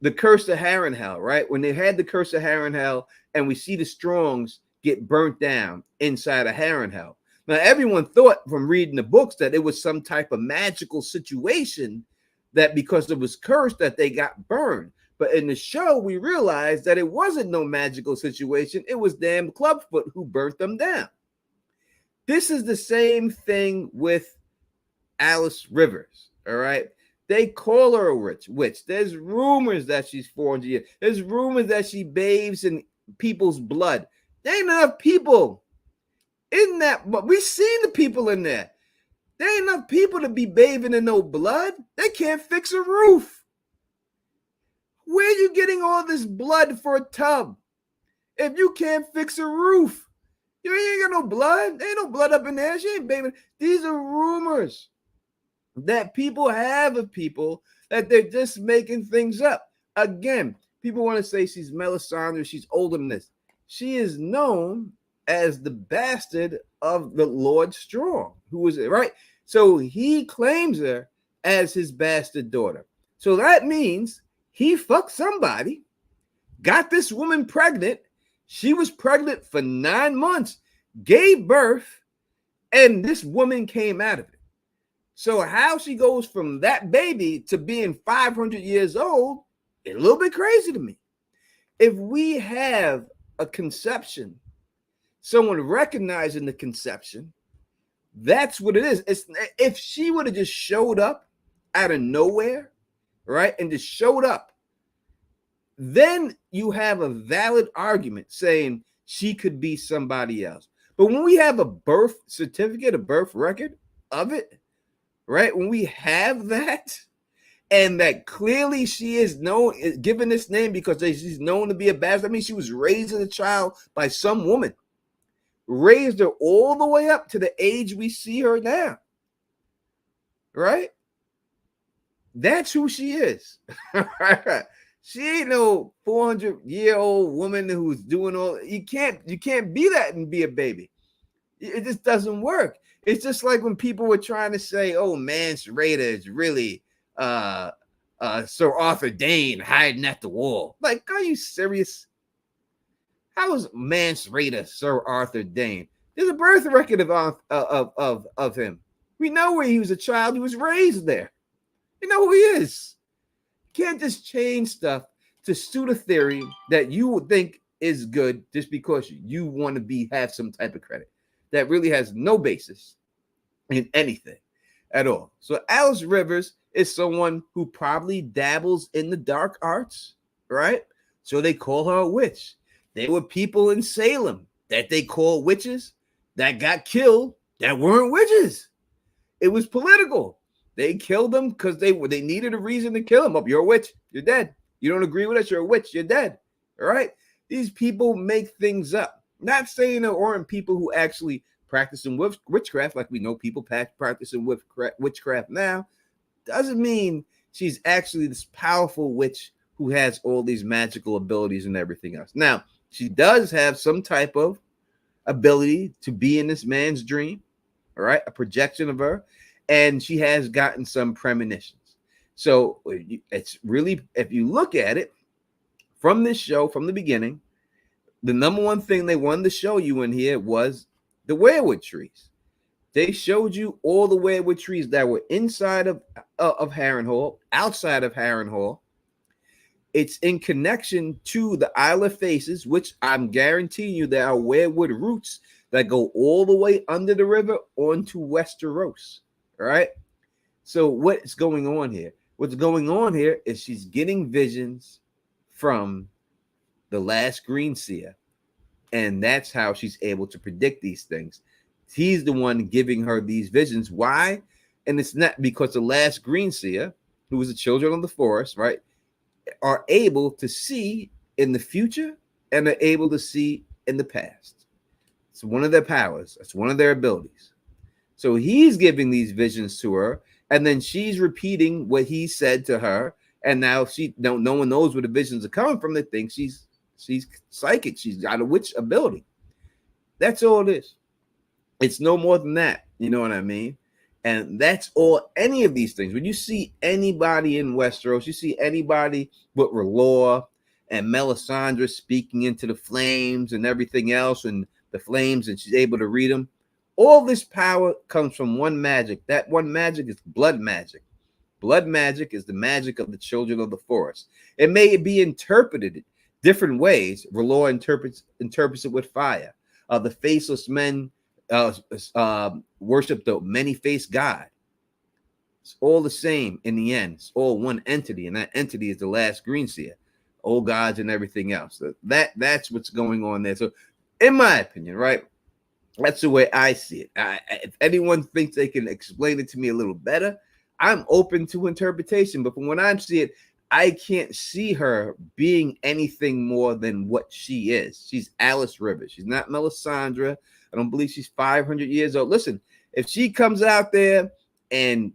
the curse of Harrenhal, right? When they had the curse of Harrenhal and we see the Strongs get burnt down inside of Harrenhal. Now, everyone thought from reading the books that it was some type of magical situation that because it was cursed that they got burned. But in the show, we realized that it wasn't no magical situation. It was damn Clubfoot who burnt them down. This is the same thing with Alys Rivers, all right? They call her a witch. There's rumors that she's 400 years. There's rumors that she bathes in people's blood. There ain't enough people in that, but we've seen the people in there. There ain't enough people to be bathing in no blood. They can't fix a roof. Where you getting all this blood for a tub? If you can't fix a roof, you ain't got no blood. There ain't no blood up in there. She ain't bathing. These are rumors that people have of people that they're just making things up. Again, people want to say she's Melisandre, she's older than this. She is known as the bastard of the Lord Strong, who was it, right? So he claims her as his bastard daughter. So that means he fucked somebody, got this woman pregnant. She was pregnant for 9 months, gave birth, and this woman came out of it. So how she goes from that baby to being 500 years old is a little bit crazy to me. If we have a conception, someone recognizing the conception, that's what it is. It's, if she would have just showed up out of nowhere, right, and just showed up, then you have a valid argument saying she could be somebody else. But when we have a birth certificate, a birth record of it, right, when we have that, and that clearly she is known, given this name because she's known to be a bastard. I mean, she was raised as a child by some woman, raised her all the way up to the age we see her now, right? That's who she is. She ain't no 400-year-old woman who's doing all. You can't be that and be a baby. It just doesn't work. It's just like when people were trying to say, "Oh, Mance Rayder is really Sir Arthur Dane hiding at the wall." Like, are you serious? How is Mance Rayder Sir Arthur Dane? There's a birth record of him. We know where he was a child. He was raised there. You know who he is. You can't just change stuff to suit a theory that you would think is good just because you want to have some type of credit that really has no basis in anything at all. So Alys Rivers is someone who probably dabbles in the dark arts, right? So they call her a witch. There were people in Salem that they call witches that got killed that weren't witches. It was political. They killed them because they needed a reason to kill them. Oh, you're a witch. You're dead. You don't agree with us. You're a witch. You're dead. All right. These people make things up. Not saying there aren't people who actually practicing witchcraft, like we know people practicing witchcraft now. Doesn't mean she's actually this powerful witch who has all these magical abilities and everything else. Now, she does have some type of ability to be in this man's dream, all right, a projection of her, and she has gotten some premonitions. So it's really, if you look at it from this show, from the beginning, the number one thing they wanted to show you in here was the weirwood trees. They showed you all the weirwood trees that were inside of Harrenhal, outside of Harrenhal. It's in connection to the Isle of Faces, which I'm guaranteeing you there are weirwood roots that go all the way under the river onto Westeros. All right. So what's going on here? What's going on here is she's getting visions from the last Green Seer, and that's how she's able to predict these things. He's the one giving her these visions. Why? And it's not because the last Green Seer, who was the children of the forest, right, are able to see in the future and are able to see in the past. It's one of their powers. It's one of their abilities. So he's giving these visions to her, and then she's repeating what he said to her. And now no one knows where the visions are coming from. They think she's psychic. She's got a witch ability. That's all it is. It's no more than that. You know what I mean? And that's all any of these things. When you see anybody in Westeros, you see anybody with Rhaenyra and Melisandre speaking into the flames and everything else, and the flames, and she's able to read them. All this power comes from one magic. That one magic is blood magic. Blood magic is the magic of the children of the forest. It may be interpreted different ways. Rhaenyra interprets it with fire. The faceless men worship the many-faced God. It's all the same in the end. It's all one entity, and that entity is the last Green Seer, old gods and everything else. That's what's going on there. So, in my opinion, right, That's the way I see it. If anyone thinks they can explain it to me a little better, I'm open to interpretation. But from when I see it, I can't see her being anything more than what she is. She's Alys Rivers. She's not Melisandre. I don't believe she's 500 years old. Listen, if she comes out there and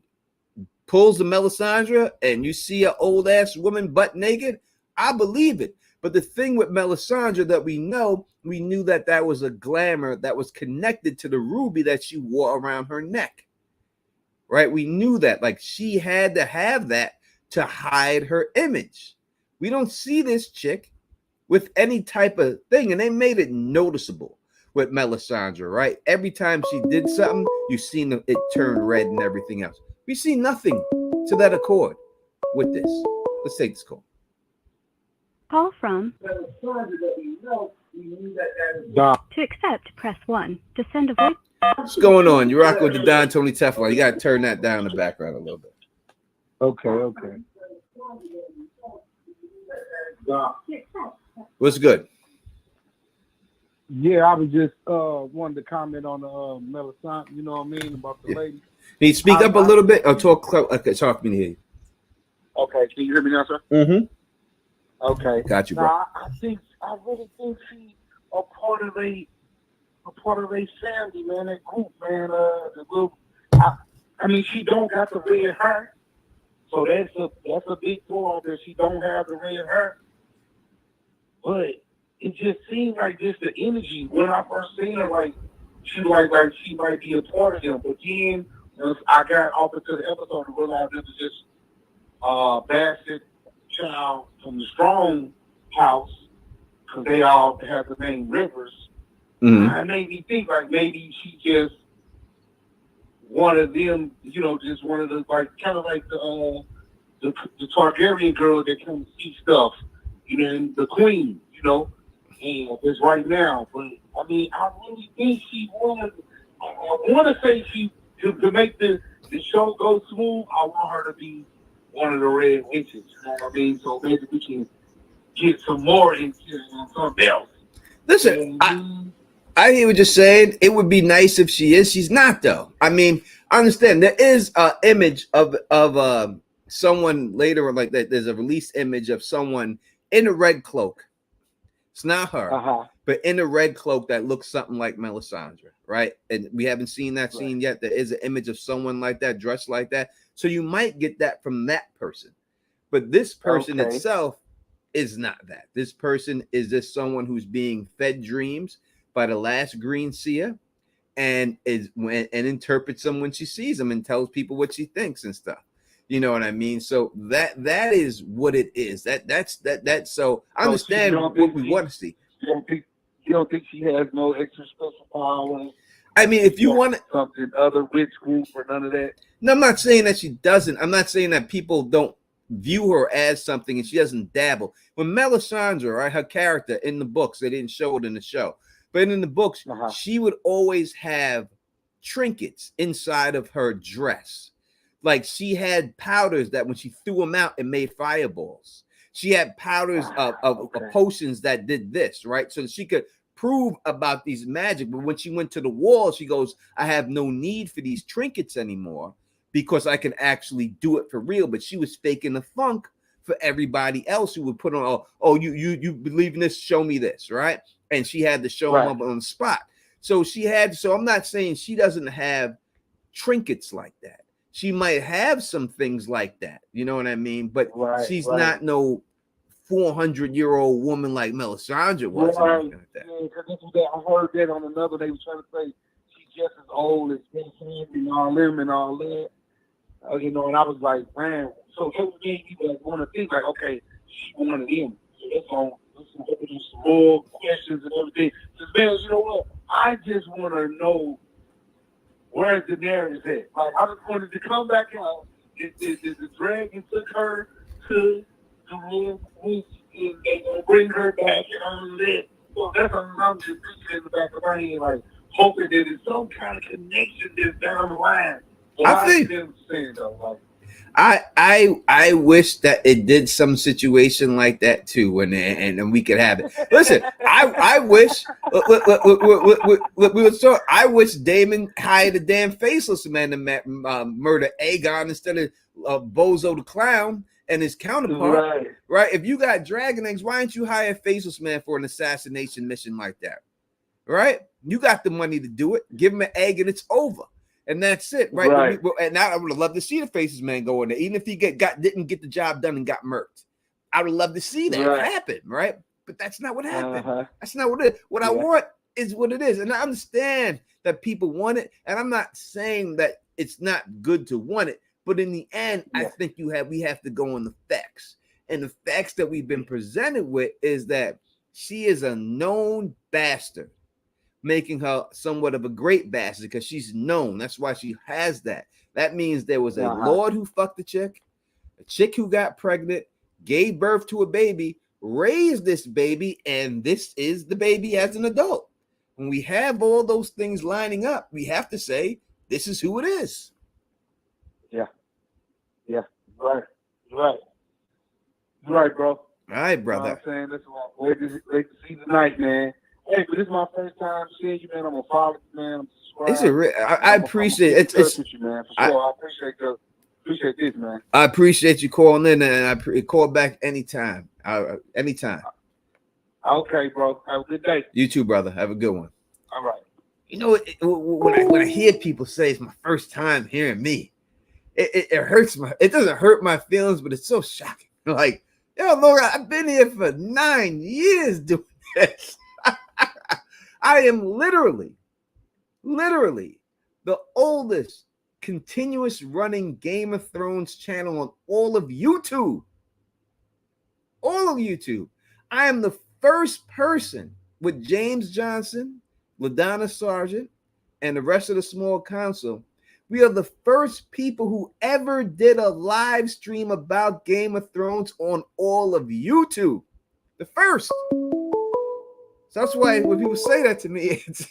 pulls the Melisandre and you see an old ass woman butt naked, I believe it. But the thing with Melisandre that we knew that was a glamour that was connected to the ruby that she wore around her neck, right? We knew that, like, she had to have that to hide her image. We don't see this chick with any type of thing, and they made it noticeable with Melisandre, right? Every time she did something, you seen it turn red and everything else. We see nothing to that accord with this. Let's take this call. Call from. Dom. To accept, press 1. To send a voice. What's going on? You're rocking with the Don Tony Teflon. You got to turn that down in the background a little bit. Okay. Dom. What's good? Yeah, I was just wanted to comment on Melisandre, you know what I mean, about the lady. Can you speak up a little bit or talk? Okay, talk to me to hear you. Okay, can you hear me now, sir? Mm-hmm. Okay. Got you, bro. Now, I really think she a part of a family, man, that group, man. I mean, she don't got the red hair, so that's a big flaw that she don't have the red hair. But it just seemed like just the energy when I first seen her, like she might be a part of them. But then I got off into the episode and realized it was just bastard child from the strong house because they all have the name Rivers. Mm-hmm. And it made me think like maybe she just one of them, just one of the like kind of like the Targaryen girl that can see stuff, and the queen, and just right now. But I mean, I really think she wanted. I want to say she to make the show go smooth. I want her to be one of the red witches. You know what I mean? So maybe we can get some more into something else. Listen, I hear what you're saying. It would be nice if she is. She's not, though. I mean, I understand there is an image of someone later, like that. There's a released image of someone in a red cloak. It's not her, but in a red cloak that looks something like Melisandre, right? And we haven't seen that scene yet. There is an image of someone like that, dressed like that. So you might get that from that person. But this person itself is not that. This person is just someone who's being fed dreams by the last green seer and interprets them when she sees them and tells people what she thinks and stuff. You know what I mean? So that is what it is. That's so I understand what we want to see. You don't think she has no extra special powers? I mean, if you want something other witch group or none of that. No, I'm not saying that she doesn't. I'm not saying that people don't view her as something and she doesn't dabble. When Melisandre, right, her character in the books, they didn't show it in the show, but in the books, she would always have trinkets inside of her dress. Like she had powders that when she threw them out, it made fireballs. She had powders of potions that did this, right? So she could prove about these magic. But when she went to the wall, she goes, I have no need for these trinkets anymore because I can actually do it for real. But she was faking the funk for everybody else who would put on, you believe in this? Show me this, right? And she had to show them up on the spot. So I'm not saying she doesn't have trinkets like that. She might have some things like that, you know what I mean? But she's not no 400-year-old woman like Melisandre was. I heard that on another. They were trying to say she's just as old as Ben and all them and all that. And I was like, man. So it made me want to think like, okay, she one of them. So let's open some more questions and everything. Because man, you know what? I just want to know. Where's Daenerys at? Like, I just wanted to come back out. The dragon took her to the room and they gonna bring her back and all that. So that's what I'm just thinking in the back of my head, like hoping that there's some kind of connection that's down the line. But I think saying though, like I wish that it did some situation like that too, and we could have it. Listen, I wish I wish Damon hired a damn faceless man to murder Aegon instead of Bozo the clown and his counterpart. Right? If you got dragon eggs, why don't you hire a faceless man for an assassination mission like that? Right? You got the money to do it. Give him an egg and it's over. And that's it, right? And now I would have loved to see the faces man go in there, even if he didn't get the job done and got murked. I would love to see that happen, right? But that's not what happened. That's not what it is. What I want is what it is, and I understand that people want it, and I'm not saying that it's not good to want it, but in the end, I think we have to go on the facts, and the facts that we've been presented with is that she is a known bastard, making her somewhat of a great bastard because she's known. That's why she has that. That means there was a lord who fucked the chick, a chick who got pregnant, gave birth to a baby, raised this baby, and this is the baby as an adult. When we have all those things lining up, we have to say this is who it is. Right, bro. All right, brother. You know what I'm saying? That's what I wait to see tonight, man. Hey, but this is my first time seeing you, man. I'm gonna follow you, man. I'm subscribed. I appreciate it. It's you, man. For sure. I appreciate this, man. I appreciate you calling in, and I call back anytime. Anytime. Okay, bro. Have a good day. You too, brother. Have a good one. All right. You know, when I hear people say it's my first time hearing me, it hurts it doesn't hurt my feelings, but it's so shocking. Like, yo, Laura, I've been here for 9 years doing this. I am literally the oldest continuous running Game of Thrones channel on all of YouTube. All of YouTube. I am the first person with James Johnson, LaDonna Sargent, and the rest of the small council. We are the first people who ever did a live stream about Game of Thrones on all of YouTube. The first. So that's why when people say that to me, it's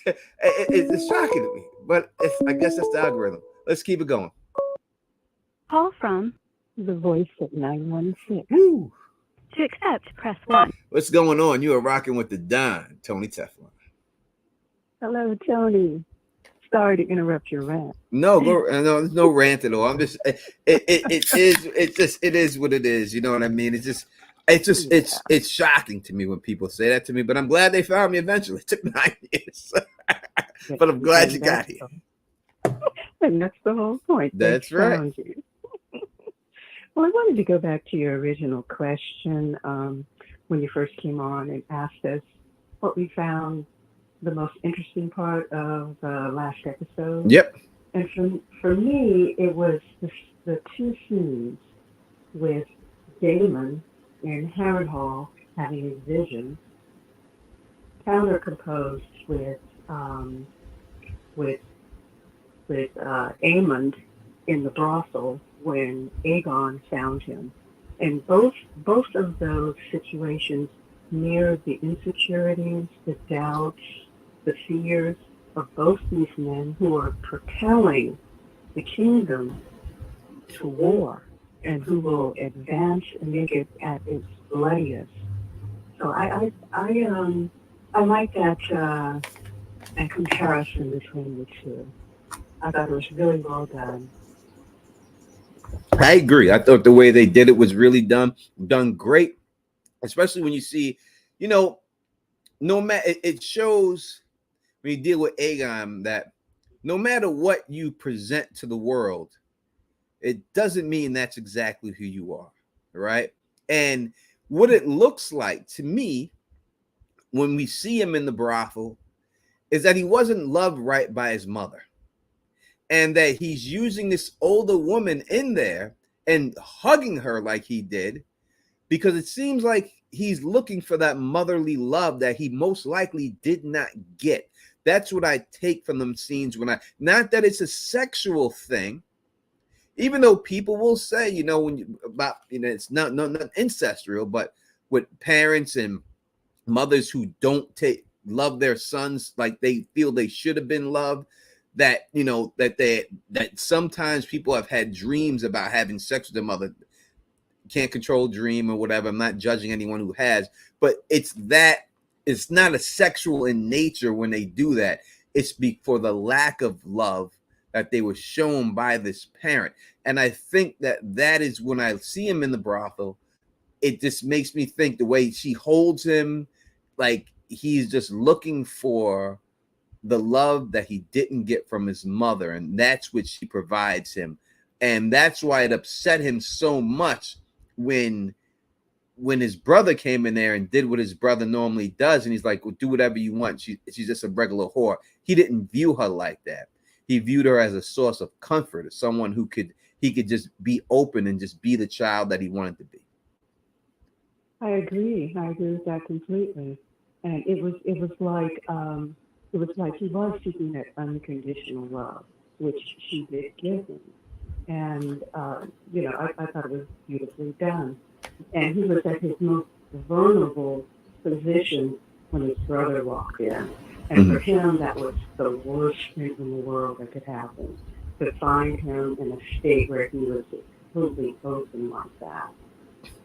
shocking to me. But I guess that's the algorithm. Let's keep it going. Call from the voice of 916. Woo. To accept, press 1. What's going on? You are rocking with the Don, Tony Teflon. Hello, Tony. Sorry to interrupt your rant. No, there's no rant at all. I'm just it is what it is. You know what I mean? It's shocking to me when people say that to me, but I'm glad they found me eventually. It took 9 years. But I'm glad you got here. And that's the whole point. That's right. Well, I wanted to go back to your original question when you first came on and asked us what we found the most interesting part of the last episode. Yep. And for me, it was the two scenes with Damon in Harrenhal having his vision, countercomposed with Aemond in the brothel when Aegon found him. And both of those situations mirrored the insecurities, the doubts, the fears of both these men who are propelling the kingdom to war and who will advance and make it at its bloodiest. So I like that comparison between the two. I thought it was really well done. I agree. I thought the way they did it was really done great, especially when you see, no matter it shows when you deal with Aegon that no matter what you present to the world, it doesn't mean that's exactly who you are, right? And what it looks like to me when we see him in the brothel is that he wasn't loved right by his mother, and that he's using this older woman in there and hugging her like he did because it seems like he's looking for that motherly love that he most likely did not get. That's what I take from them scenes not that it's a sexual thing, even though people will say, it's not ancestral, but with parents and mothers who don't love their sons like they feel they should have been loved, that, you know, that sometimes people have had dreams about having sex with their mother. Can't control dream or whatever. I'm not judging anyone who has, but it's not a sexual in nature when they do that. It's for the lack of love that they were shown by this parent. And I think that is when I see him in the brothel, it just makes me think the way she holds him, like he's just looking for the love that he didn't get from his mother, and that's what she provides him. And that's why it upset him so much when his brother came in there and did what his brother normally does, and he's like, well, do whatever you want, she's just a regular whore. He didn't view her like that. He viewed her as a source of comfort, as someone who he could just be open and just be the child that he wanted to be. I agree with that completely. And it was like he was seeking that unconditional love, which she did give him. And I thought it was beautifully done. And he was at his most vulnerable position when his brother walked in. And for him, that was the worst thing in the world that could happen, to find him in a state where he was completely open like that.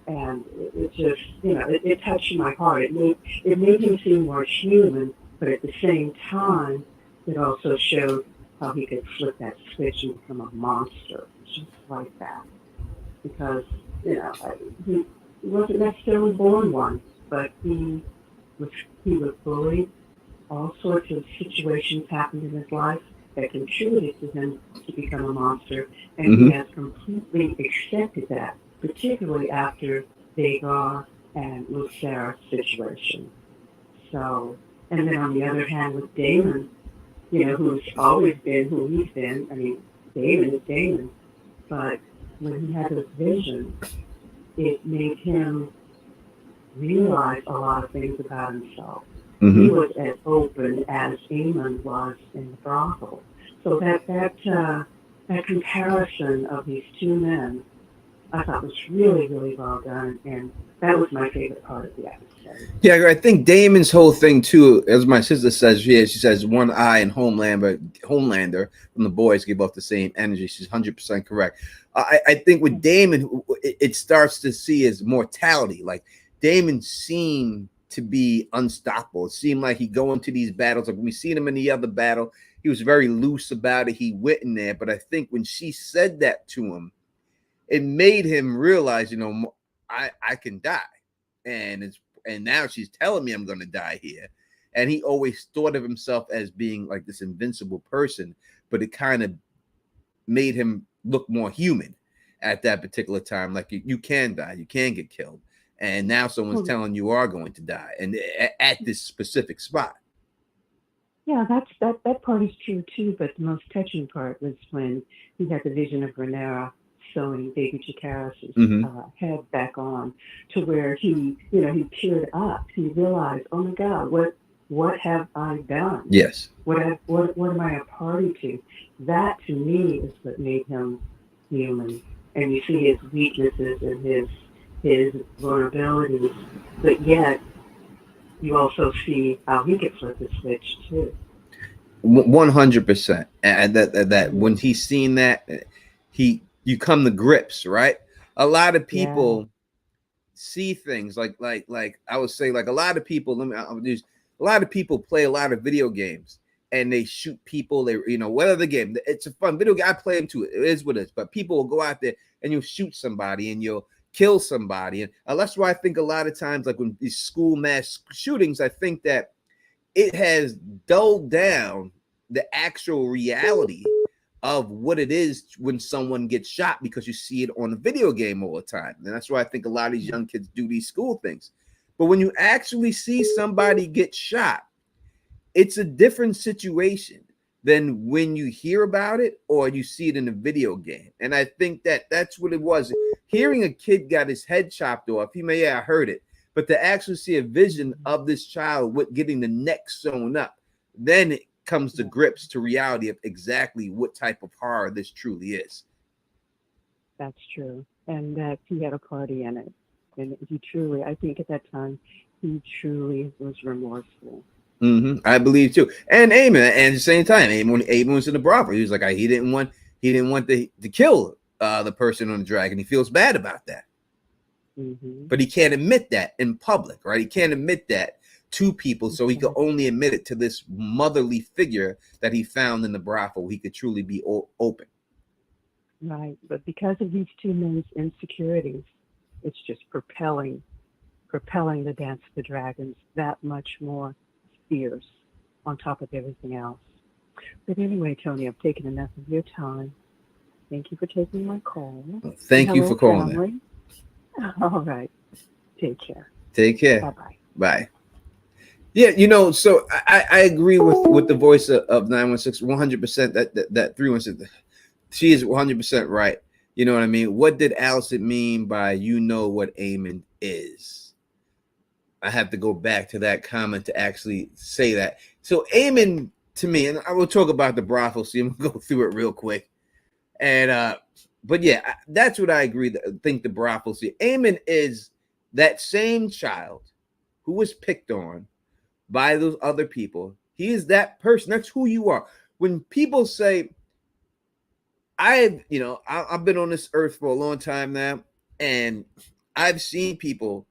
And it just, it touched my heart. It made him seem more human, but at the same time, it also showed how he could flip that switch and become a monster, just like that. Because, he wasn't necessarily born one, but he was bullied. All sorts of situations happened in his life that contributed to him to become a monster, and he has completely accepted that, particularly after Vagar and Lucera's situation. So, and then on the other hand, with Damon, who's always been who he's been. I mean, Damon is Damon, but when he had this vision, it made him realize a lot of things about himself. He was as open as Damon was in the brothel. So that comparison of these two men, I thought was really, really well done, and that was my favorite part of the episode. Yeah, I think Damon's whole thing too, as my sister says, she says one eye and Homelander from The Boys gave off the same energy. She's 100% correct. I think with Damon, it starts to see his mortality. Like Damon seemed to be unstoppable. It seemed like he'd go into these battles. Like when we seen him in the other battle, he was very loose about it. He went in there, but I think when she said that to him, it made him realize, I can die, and now she's telling me I'm going to die here. And he always thought of himself as being like this invincible person, but it kind of made him look more human at that particular time. Like you can die, you can get killed, and now someone's telling you are going to die, and at this specific spot. Yeah, that part is true too. But the most touching part was when he had the vision of Rhaenyra sewing baby Jacaerys' head back on, to where he teared up. He realized, oh my God, what have I done? Yes. What am I a party to? That to me is what made him human. And you see his weaknesses and his vulnerabilities, but yet you also see how he could flip the switch too. 100%. And that when he's seen that, you come to grips, right? A lot of people see things like I would say, like a lot of people. A lot of people play a lot of video games and they shoot people. They whether the game, it's a fun video game. I play them too. It is what it is. But people will go out there and you'll shoot somebody and you'll kill somebody, and that's why I think a lot of times, like when these school mass shootings, I think that it has dulled down the actual reality of what it is when someone gets shot, because you see it on a video game all the time. And that's why I think a lot of these young kids do these school things. But when you actually see somebody get shot, it's a different situation than when you hear about it or you see it in a video game. And I think that's what it was. Hearing a kid got his head chopped off, I heard it. But to actually see a vision of this child with getting the neck sewn up, then it comes to grips to reality of exactly what type of horror this truly is. That's true. And that he had a party in it. And he truly, I think at that time, he truly was remorseful. I believe too. And Aemon, and at the same time, Aemon was in the brothel. He was like, he didn't want to kill the person on the dragon. He feels bad about that. But he can't admit that in public, right? He can't admit that to people, so he could only admit it to this motherly figure that he found in the brothel. He could truly be open. Right, but because of these two men's insecurities, it's just propelling the Dance of the Dragons that much more fierce on top of everything else. But anyway, Tony, I've taken enough of your time. Thank you for taking my call. Thank you for calling. All right. Take care. Take care. Bye-bye. Bye. Yeah, so I agree with the voice of 916 100%. That 316, she is 100% right. You know what I mean? What did Alicent mean by what Aemon is? I have to go back to that comment to actually say that. So Aemon, to me, and I will talk about the brothel, so I'm gonna go through it real quick. And but yeah, that's what I agree. Think the brothel. See, Aemon is that same child who was picked on by those other people. He is that person. That's who you are. When people say, I've been on this earth for a long time now, and I've seen people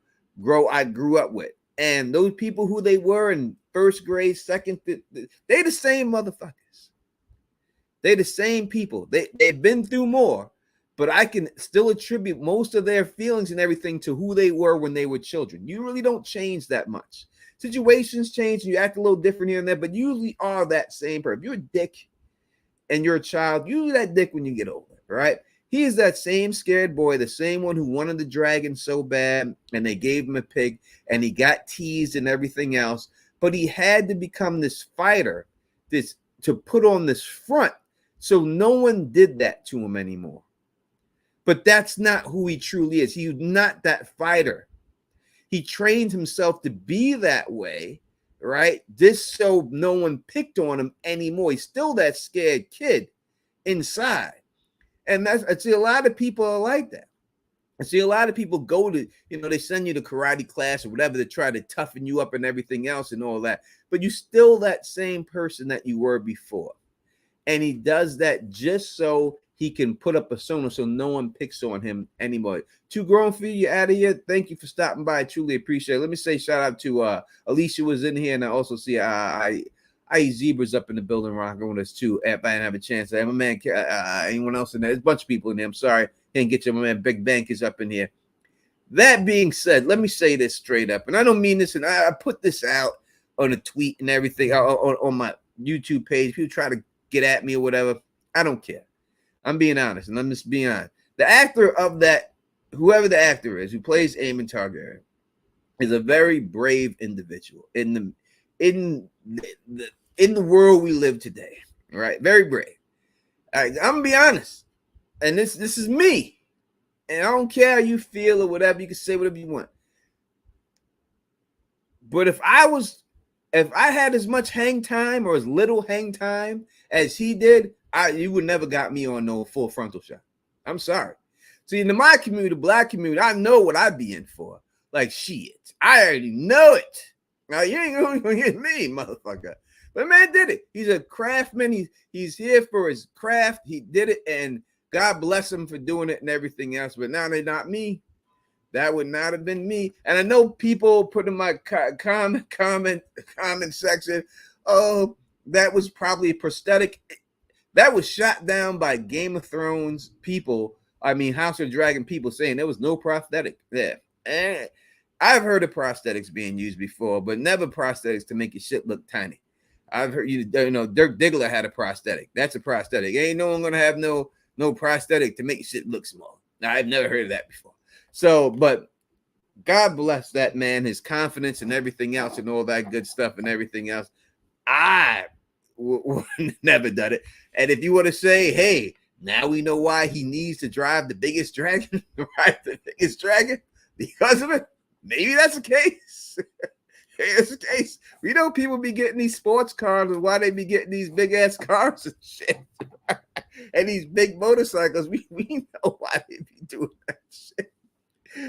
I grew up with, and those people who they were in first grade, second, they the same motherfuckers. They the same people. They've been through more, but I can still attribute most of their feelings and everything to who they were when they were children. You really don't change that much. Situations change, you act a little different here and there, but you usually are that same person. If you're a dick and you're a child, you're that dick when you get older, right? He is that same scared boy, the same one who wanted the dragon so bad, and they gave him a pig, and he got teased and everything else, but he had to become this fighter, to put on this front, so no one did that to him anymore. But that's not who he truly is. He's not that fighter. He trained himself to be that way, right? Just so no one picked on him anymore. He's still that scared kid inside. And I see a lot of people are like that. I see a lot of people go to, they send you to karate class or whatever to try to toughen you up and everything else and all that. But you're still that same person that you were before. And he does that just so he can put up a persona so no one picks on him anymore. Too grown for you, you're out of here. Thank you for stopping by. I truly appreciate it. Let me say shout out to Alicia was in here, and I also see I Zebra's up in the building rocking with us too. If I didn't have a chance, I have a man, anyone else in there? There's a bunch of people in there. I'm sorry, can't get you. My man Big Bank is up in here. That being said, let me say this straight up, and I don't mean this, and I put this out on a tweet and everything on my YouTube page. People try to get at me or whatever. I don't care. I'm being honest, and I'm just being honest. The actor of that, whoever the actor is who plays Aemon Targaryen, is a very brave individual in the world we live today. Right, very brave. I'm gonna be honest, and this is me, and I don't care how you feel or whatever. You can say whatever you want. But if I had as much hang time or as little hang time as he did, you would never got me on no full frontal shot. I'm sorry. See, in my community, the black community, I know what I'd be in for. Like, shit, I already know it. Now, you ain't gonna get me, motherfucker. But man did it. He's a craftsman. He's here for his craft. He did it, and God bless him for doing it and everything else. But now they're not me. That would not have been me. And I know people put in my comment section, oh, that was probably a prosthetic. That was shot down by Game of Thrones people. I mean, House of Dragon people saying there was no prosthetic there. And I've heard of prosthetics being used before, but never prosthetics to make your shit look tiny. I've heard, Dirk Diggler had a prosthetic. That's a prosthetic. Ain't no one gonna have no prosthetic to make your shit look small. Now, I've never heard of that before. So, but God bless that man, his confidence and everything else and all that good stuff and everything else. I would never done it. And if you want to say, hey, now we know why he needs to drive the biggest dragon, right? The biggest dragon because of it. Maybe that's the case. Maybe that's the case. We know people be getting these sports cars and why they be getting these big ass cars and shit. And these big motorcycles. We know why they be doing that shit.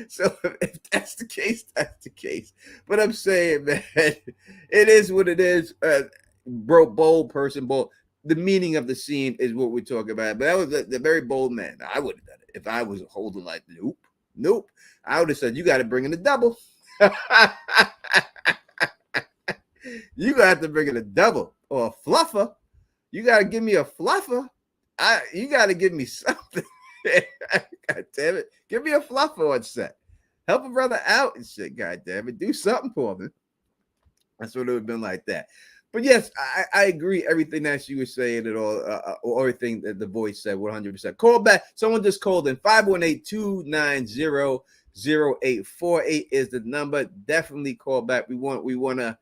So if that's the case, that's the case. But I'm saying, man, It is what it is. Bold person, bold. The meaning of the scene is what we're talking about. But that was the very bold man. I would have done it if I was holding like nope. I would have said, you got to bring in a double. You got to bring in a double or a fluffer. You got to give me a fluffer. You got to give me something. God damn it. Give me a fluffer on set. Help a brother out and shit. God damn it. Do something for me. That's what it would have been like that. But yes, I agree everything that you were saying at all, or everything that the voice said 100%. Call back. Someone just called in. 518-290-0848 is the number. Definitely call back. We want to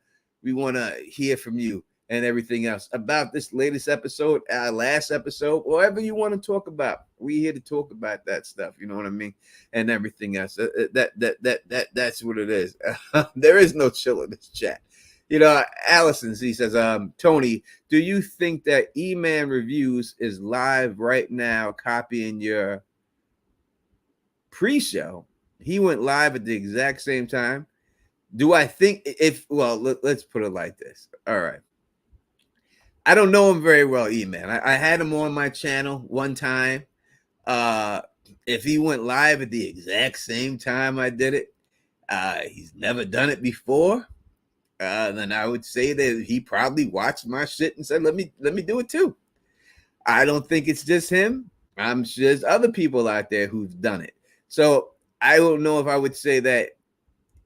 hear from you and everything else about this latest episode, our last episode, whatever you want to talk about. We here to talk about that stuff. You know what I mean? And everything else. That's what it is. There is no chill in this chat. You know, Allison, he says, Tony, do you think that E-Man Reviews is live right now copying your pre-show? He went live at the exact same time. Do I think let's put it like this. All right. I don't know him very well, E-Man. I had him on my channel one time. If he went live at the exact same time I did it, he's never done it before. Then I would say that he probably watched my shit and said, let me do it too. I don't think it's just him. I'm sure there's other people out there who've done it. So I don't know if I would say that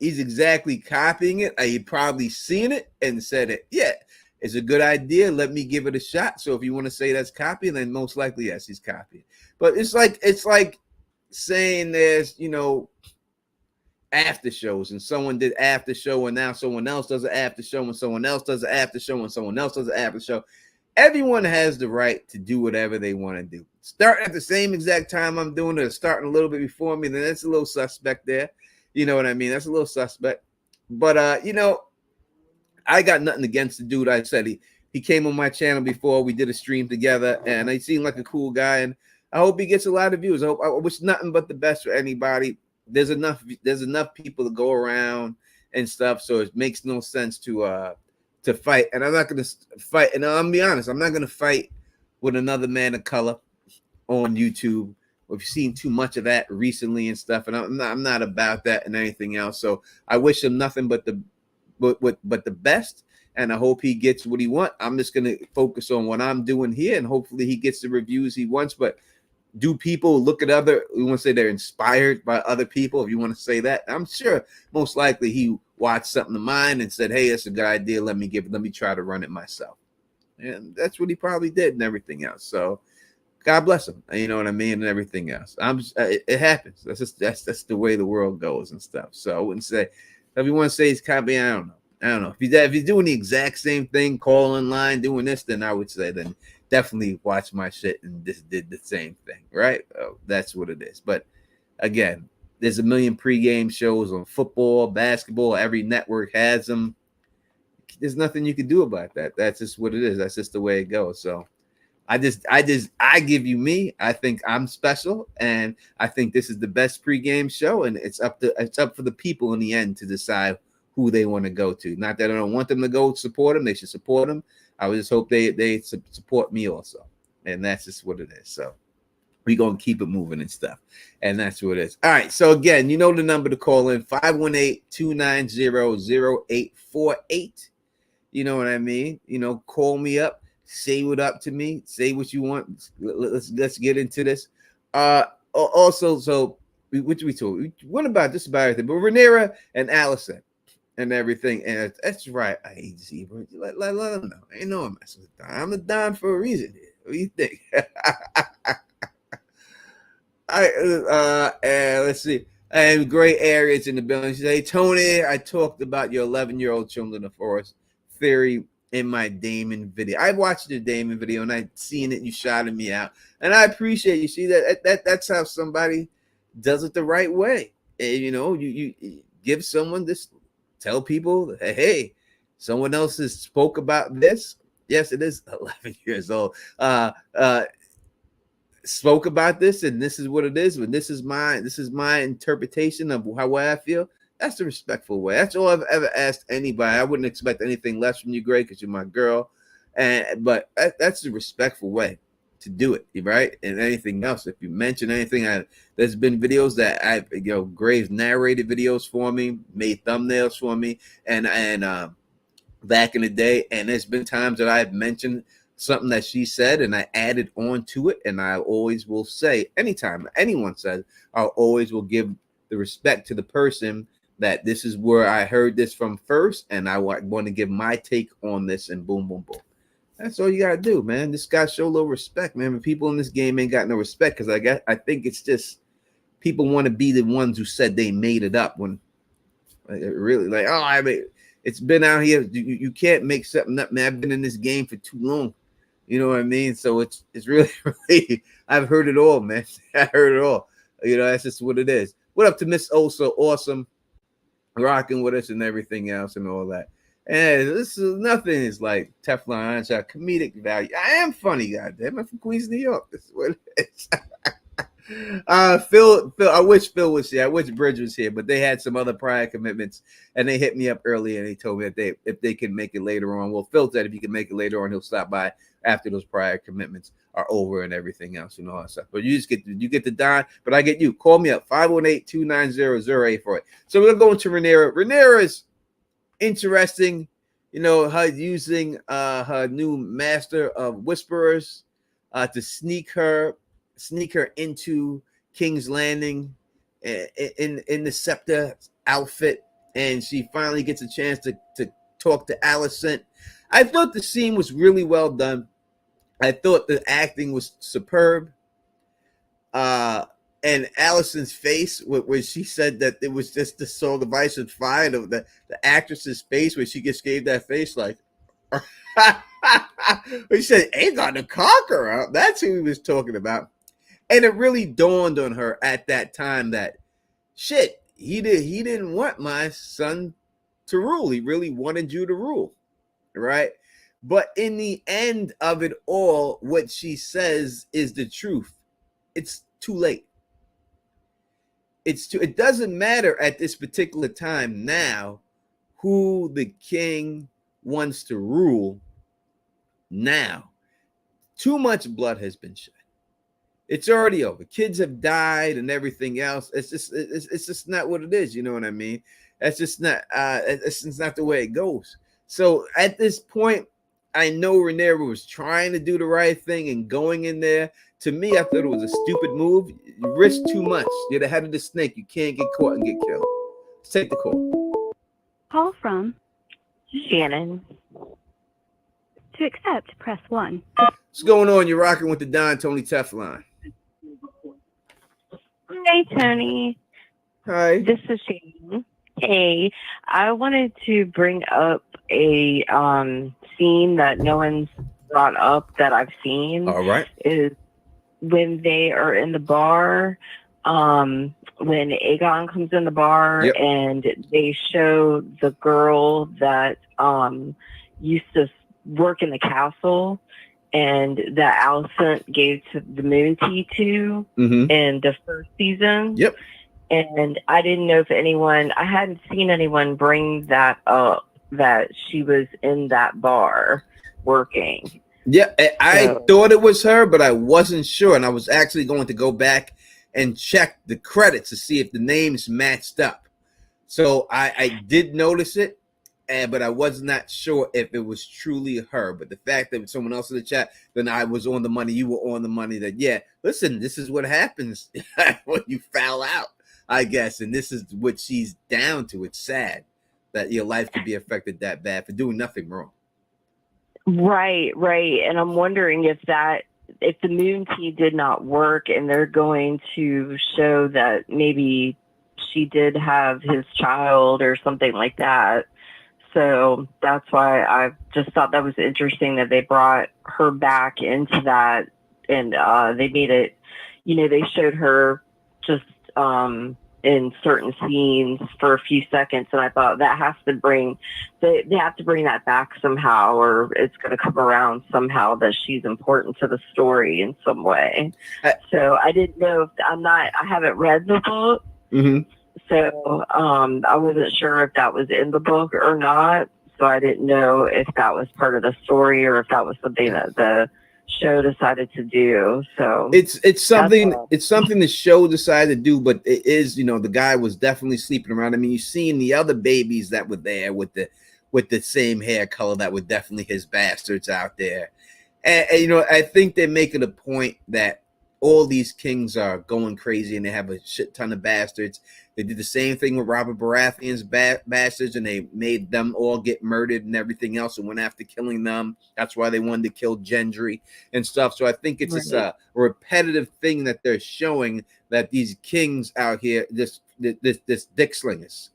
he's exactly copying it. He'd probably seen it and said it. Yeah, it's a good idea. Let me give it a shot. So if you want to say that's copying, then most likely, yes, he's copying. But it's like saying there's, after shows and someone did after show and now someone else does an after show and someone else does an after show and someone else does an after show. Everyone has the right to do whatever they want to do. Starting at the same exact time I'm doing it, or starting a little bit before me, then that's a little suspect there. You know what I mean? That's a little suspect. But I got nothing against the dude. I said he came on my channel before. We did a stream together, and he seemed like a cool guy. And I hope he gets a lot of views. I wish nothing but the best for anybody. There's enough people to go around and stuff, so it makes no sense to fight. And I'm not going to fight. And I'm gonna be honest, I'm not going to fight with another man of color on YouTube. We've seen too much of that recently and stuff, and I'm not about that and anything else. So I wish him nothing but the best, and I hope he gets what he wants. I'm just going to focus on what I'm doing here, and hopefully he gets the reviews he wants. But do people look at we want to say they're inspired by other people, if you want to say that? I'm sure most likely he watched something of mine and said, hey, that's a good idea. Let me try to run it myself. And that's what he probably did and everything else. So God bless him. You know what I mean? And everything else. It happens. That's the way the world goes and stuff. So I wouldn't say, if you want to say he's copying, I don't know. If he's doing the exact same thing, call in line, doing this, then I would say then definitely watch my shit and just did the same thing, right? That's what it is. But again, there's a million pregame shows on football, basketball. Every network has them. There's nothing you can do about that. That's just what it is. That's just the way it goes. So I give you me. I think I'm special, and I think this is the best pregame show, and it's up for the people in the end to decide who they want to go to. Not that I don't want them to go support them. They should support them. I would just hope they support me also. And that's just what it is. So we're going to keep it moving and stuff. And that's what it is. All right. So again, you know the number to call in, 518-290-0848. You know what I mean? Call me up, say what up to me, say what you want. Let's get into this. Also, so what we told? What about just about everything? But Rhaenyra and Alicent and everything, and that's right. I hate Zebra. Let them know. I ain't no I'm messing with Don. I'm a Don for a reason here. What do you think? Let's see. And gray areas in the building. She said, hey, Tony, I talked about your 11-year-old Children of the Forest theory in my Damon video. I watched your Damon video and I seen it. You shouted me out, and I appreciate you. See that's how somebody does it the right way. And, you give someone this. Tell people, hey, someone else has spoke about this. Yes, it is 11 years old. Spoke about this, and this is what it is. When this is my interpretation of how I feel. That's the respectful way. That's all I've ever asked anybody. I wouldn't expect anything less from you, Greg, because you're my girl. But that's the respectful way to do it, right? And anything else, if you mention anything, there's been videos that Graves narrated videos for me, made thumbnails for me, and back in the day, and there's been times that I've mentioned something that she said and I added on to it, and I always will say, anytime anyone says, I always will give the respect to the person that this is where I heard this from first, and I want to give my take on this, and boom, boom, boom. That's all you gotta do, man. Just gotta show a little respect, man. And people in this game ain't got no respect, because I think it's just people want to be the ones who said they made it up when really it's been out here. You can't make something up, man. I've been in this game for too long. You know what I mean? So it's really, really, I've heard it all, man. I heard it all. That's just what it is. What up to Miss Oh So Awesome, rocking with us and everything else and all that. And this is nothing. It's like Teflon, comedic value. I am funny, goddamn. I'm from Queens, New York. This is what it is. Phil, I wish Phil was here. I wish Bridge was here, but they had some other prior commitments, and they hit me up early, and they told me that if they can make it later on. Well, Phil said if he can make it later on, he'll stop by after those prior commitments are over and everything else and all that stuff. But you get the Don, but I get you. Call me up 518-290-0848. So we're going to Rhaenyra. Rhaenyra is interesting, her using her new master of whisperers to sneak her into King's Landing in the scepter outfit, and she finally gets a chance to talk to Alicent. I thought the scene was really well done. I thought the acting was superb. And Alicent's face, where she said that it was just the soul device was fired, of the actress's face, where she just gave that face like, he said, Aegon the Conqueror. That's who he was talking about. And it really dawned on her at that time that shit, he didn't want my son to rule. He really wanted you to rule, right? But in the end of it all, what she says is the truth. It's too late. It doesn't matter at this particular time now who the king wants to rule now. Too much blood has been shed. It's already over. Kids have died and everything else. It's just not what it is. You know what I mean? That's just not. It's not the way it goes. So at this point, I know Rhaenyra was trying to do the right thing and going in there. To me, I thought it was a stupid move. You risk too much. You're the head of the snake. You can't get caught and get killed. Let's take the call. Call from Shannon. to accept, press 1. What's going on? You're rocking with the Don Tony Teflon. Hey, Tony. Hi. This is Shannon. Hey, I wanted to bring up a scene that no one's brought up that I've seen. All right. Is when they are in the bar, when Aegon comes in the bar, Yep. and they show the girl that used to work in the castle and that Alicent gave to the Moon Tea to in the first season. Yep. And I didn't know if I hadn't seen anyone bring that up, that she was in that bar working. Yeah, I thought it was her, but I wasn't sure. And I was actually going to go back and check the credits to see if the names matched up. So I did notice it, but I was not sure if it was truly her. But the fact that it was someone else in the chat, then I was on the money. You were on the money that, yeah, listen, this is what happens when you foul out, I guess. And this is what she's down to. It's sad that your life could be affected that bad for doing nothing wrong. Right. And I'm wondering if the Moon Tea did not work and they're going to show that maybe she did have his child or something like that. So that's why I just thought that was interesting that they brought her back into that, and they made it, they showed her just in certain scenes for a few seconds, and I thought that has to they have to bring that back somehow, or it's going to come around somehow that she's important to the story in some way. So I didn't know if I haven't read the book, So I wasn't sure if that was in the book or not. So I didn't know if that was part of the story or if that was something that the show decided to do. So it's something the show decided to do, but it is, you know, the guy was definitely sleeping around. I mean, you've seen the other babies that were there with the same hair color that were definitely his bastards out there. And you know, I think they're making a point that all these kings are going crazy and they have a shit ton of bastards. They did the same thing with Robert Baratheon's bastards, and they made them all get murdered and everything else and went after killing them. That's why they wanted to kill Gendry and stuff. So I think it's just a repetitive thing that they're showing, that these kings out here, this dick slingers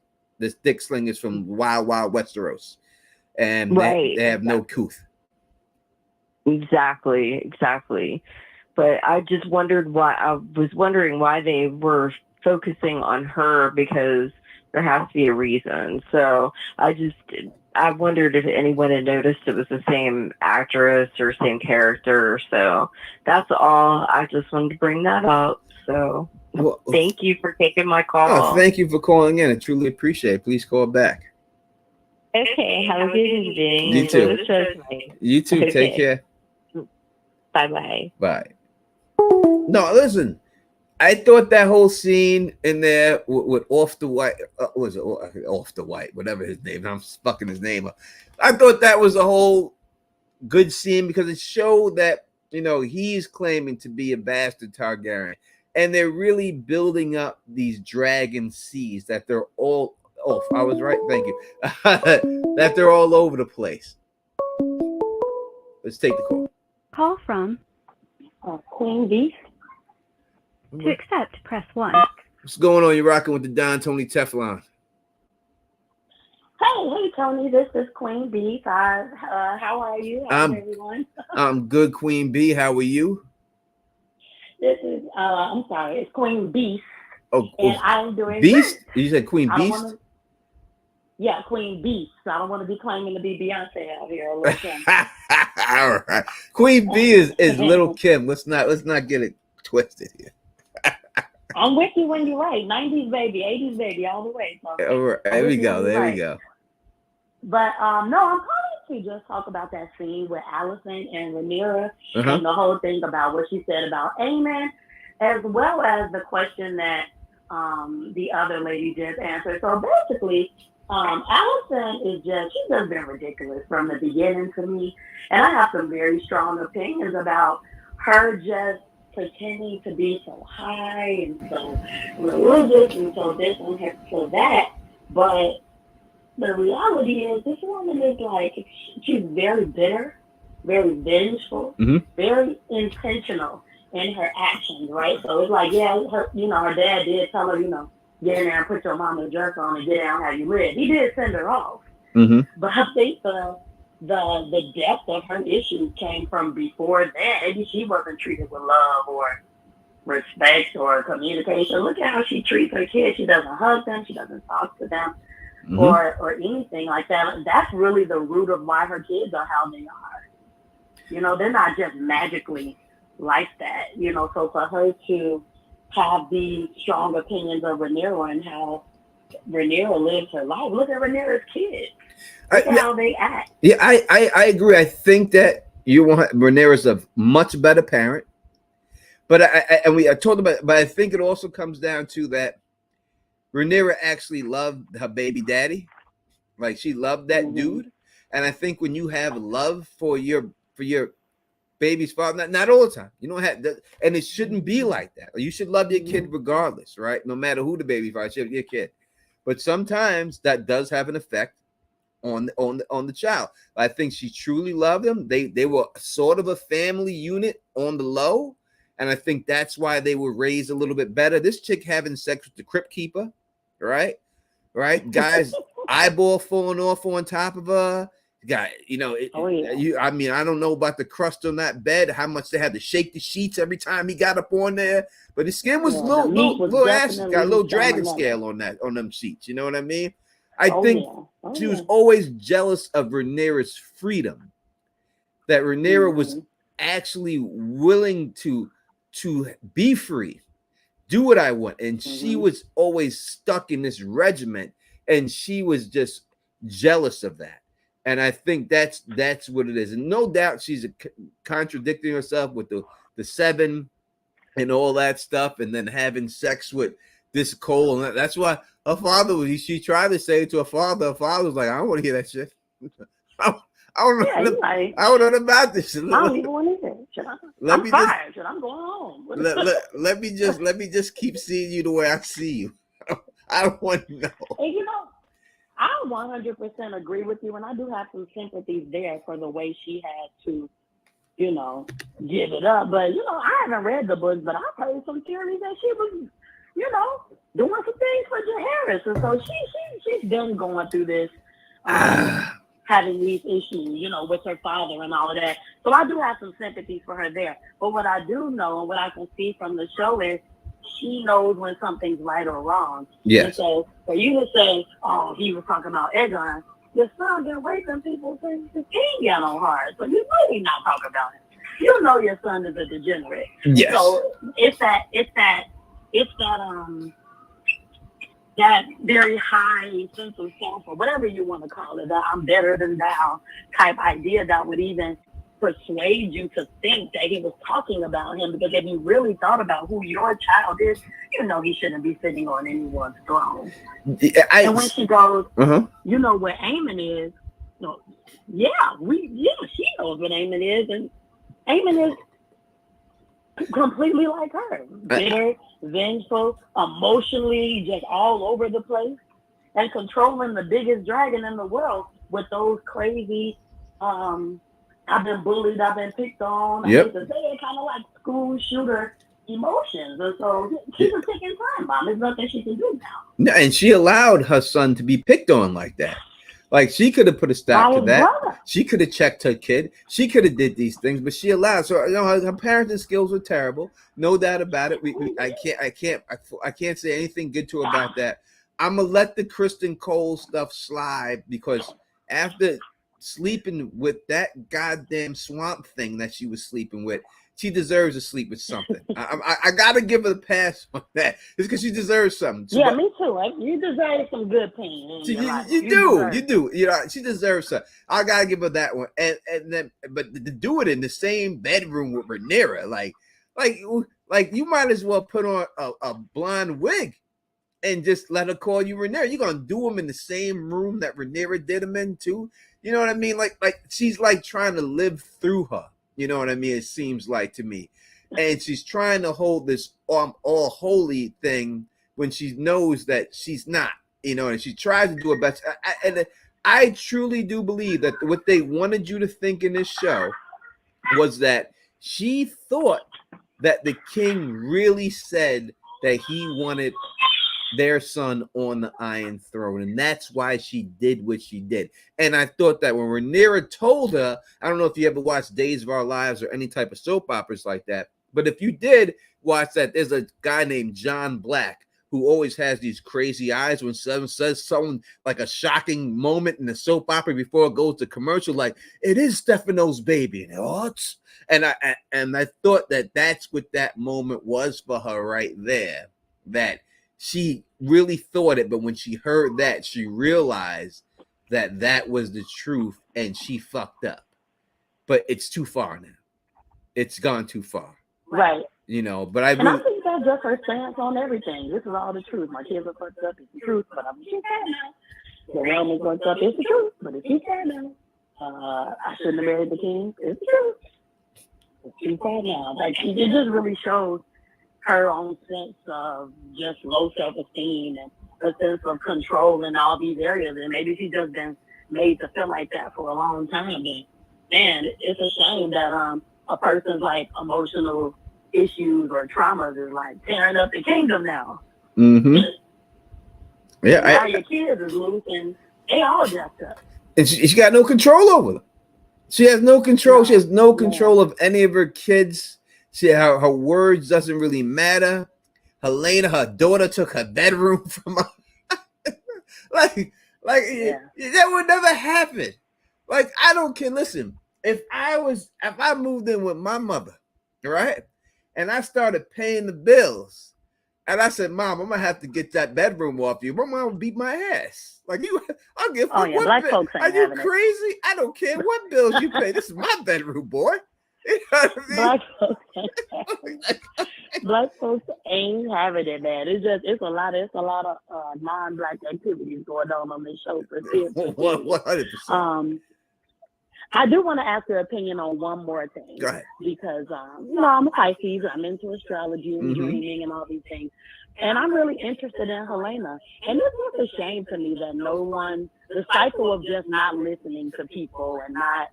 from wild Westeros, and they have no couth. Exactly. But I just wondered why they were focusing on her, because there has to be a reason. So I wondered if anyone had noticed it was the same actress or same character. So that's all. I just wanted to bring that up. So thank you for taking my call. Oh, thank you for calling in. I truly appreciate it. Please call back. Okay, have a good evening. You too. You too. Okay. Take care. Bye. Bye. No, listen. I thought that whole scene in there with Off the White, was it Off the White, whatever his name, I'm fucking his name up. I thought that was a whole good scene because it showed that, you know, he's claiming to be a bastard Targaryen, and they're really building up these dragon seas that they're all off. I was right, thank you. That they're all over the place. Let's take the call. Call from Queen Bee. To accept, press 1. What's going on? You're rocking with the Don Tony Teflon. Hey, Tony. This is Queen Bee. How are you? How's everyone? I'm good, Queen Bee. How are you? This is I'm sorry. It's Queen Beast. Oh, and I'm doing Beast. Good. You said Queen Beast. Yeah, Queen Beast. I don't want to be claiming to be Beyonce out here. All right. Queen Bee is Little Kim. Let's not get it twisted here. I'm with you when you're right. 90s baby, 80s baby, all the way. So all right. There we go. But no, I'm calling to just talk about that scene with Alicent and Rhaenyra and the whole thing about what she said about Aemon, as well as the question that the other lady just answered. So basically, Alicent she's just been ridiculous from the beginning to me. And I have some very strong opinions about her just pretending to be so high and so religious and so this and so that. But the reality is this woman is like, she's very bitter, very vengeful, very intentional in her actions, right? So it's like, yeah, her dad did tell her, get in there and put your mama's dress on and get down how you live. He did send her off. But I think the depth of her issues came from before that. Maybe she wasn't treated with love or respect or communication. Look at how she treats her kids. She doesn't hug them. She doesn't talk to them or anything like that. That's really the root of why her kids are how they are. They're not just magically like that. So for her to have these strong opinions of Rhaenyra and how Rhaenyra lives her life. Look at Rhaenyra's kids. Look at how they act. Yeah, I agree. I think that Rhaenyra's a much better parent. But I told about it, but I think it also comes down to that Rhaenyra actually loved her baby daddy. Like, she loved that dude. And I think when you have love for your baby's father, not all the time, you don't have that, and it shouldn't be like that. You should love your kid regardless, right? No matter who the baby father is, your kid. But sometimes that does have an effect on the child. I think she truly loved him. They were sort of a family unit on the low, and I think that's why they were raised a little bit better. This chick having sex with the crypt keeper, right? Guys, eyeball falling off on top of her. Guy, I don't know about the crust on that bed, how much they had to shake the sheets every time he got up on there, but his skin was little ashy, got a little dragon scale on them sheets. You know what I mean? I think she was always jealous of Rhaenyra's freedom, that Rhaenyra was actually willing to be free do what I want. And she was always stuck in this regiment, and she was just jealous of that. And I think that's what it is. And no doubt she's contradicting herself with the 7 and all that stuff, and then having sex with this Cole. And that's why her father, she tried to say it to her father. Her father was like, I don't want to hear that shit. I don't know. I don't know about this. I don't even want to hear it. I'm fired. I'm going home. Let me just keep seeing you the way I see you. I don't want to know. And I 100% agree with you, and I do have some sympathy there for the way she had to, give it up. But I haven't read the book, but I've heard some theories that she was, doing some things for Harris, and so she's been going through this. Having these issues, with her father and all of that. So I do have some sympathy for her there. But what I do know and what I can see from the show is she knows when something's right or wrong. Yes. And so for you to say, oh, he was talking about Aegon, your son been raping people since the king got on hard. So you know he's not talking about it. You know your son is a degenerate. Yes. So it's that that very high sense of self, or whatever you want to call it, that I'm better than thou type idea that would even persuade you to think that he was talking about him. Because if you really thought about who your child is, he shouldn't be sitting on anyone's throne. And when she goes, you know where Aemon is, she knows what Aemon is, and Aemon is completely like her. Bitter, vengeful, emotionally just all over the place, and controlling the biggest dragon in the world with those crazy, I've been bullied, I've been picked on. Yep. I hate to say it, kind of like school shooter emotions. And so she's a ticking time bomb. There's nothing she can do now. No, and she allowed her son to be picked on like that. Like, she could have put a stop to that. Brother. She could have checked her kid. She could have did these things, but she allowed. So her parenting skills were terrible, no doubt about it. I can't say anything good to her about that. I'm gonna let the Kristen Cole stuff slide, because after sleeping with that goddamn swamp thing that she was sleeping with, she deserves to sleep with something. I gotta give her the pass on that. It's because she deserves something. Me too. You deserve some good pain. You do. She deserves something. I gotta give her that one. And then, but to do it in the same bedroom with Rhaenyra, like you might as well put on a blonde wig and just let her call you Rhaenyra. You're gonna do them in the same room that Rhaenyra did them in too. You know what I mean? Like she's like trying to live through her. You know what I mean? It seems like to me. And she's trying to hold this all holy thing when she knows that she's not, and she tries to do her best. And I truly do believe that what they wanted you to think in this show was that she thought that the king really said that he wanted their son on the Iron Throne, and that's why she did what she did. And I thought that when Rhaenyra told her, I don't know if you ever watched Days of Our Lives or any type of soap operas like that, but if you did watch that, there's a guy named John Black who always has these crazy eyes when someone says something like a shocking moment in the soap opera before it goes to commercial, like, it is Stefano's baby, and I thought that that's what that moment was for her right there, that she really thought it, but when she heard that, she realized that that was the truth, and she fucked up. But it's too far now. It's gone too far. Right. But I think that's just her stance on everything. This is all the truth. My kids are fucked up. It's the truth, but I'm too far now. The realm is fucked up. It's the truth, but it's too far now. I shouldn't have married the king. It's the truth. It's too far now. Like, it just really shows her own sense of just low self-esteem and a sense of control in all these areas. And maybe she's just been made to feel like that for a long time. And man, it's a shame that a person's like emotional issues or traumas is like tearing up the kingdom now. Mm-hmm. Yeah. Now your kids is loose and they all jacked up. And she got no control over them. She has no control. She has no control of any of her kids. Her words doesn't really matter. Helena, her daughter, took her bedroom from her. that would never happen. Like, I don't care. Listen, if I moved in with my mother, right, and I started paying the bills, And I said, Mom, I'm gonna have to get that bedroom off you. My mom would beat my ass. Like you, I'll give. Oh yeah, black folks ain't Are you having crazy? I don't care what bills you pay. This is my bedroom, boy. You know what I mean? Black folks ain't having it, man. It's a lot of non-black activities going on this show for sure. 100%. I do want to ask your opinion on one more thing. Go ahead. Because I'm a Pisces, I'm into astrology and dreaming and all these things. And I'm really interested in Helena. And it's just a shame to me that the cycle of just not listening to people and not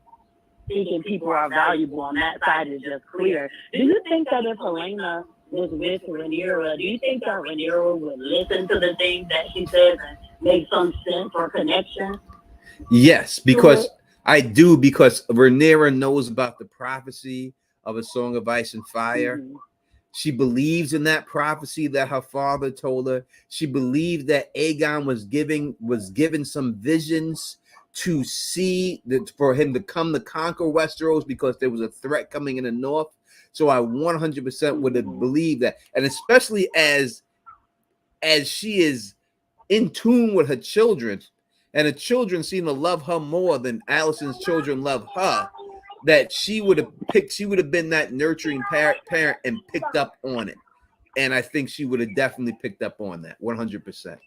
thinking people are valuable on that side is just clear. Do you think that if Helena was with Rhaenyra, do you think that Rhaenyra would listen to the things that she says and make some sense or connection? Yes, because I do, because Rhaenyra knows about the prophecy of a Song of Ice and Fire. Mm-hmm. She believes in that prophecy that her father told her. She believed that Aegon was given some visions to see that for him to come to conquer Westeros because there was a threat coming in the north. So I 100% would have believed that, and especially as she is in tune with her children, and the children seem to love her more than Alicent's children love her, that she would have been that nurturing parent and picked up on it. And I think she would have definitely picked up on that 100%.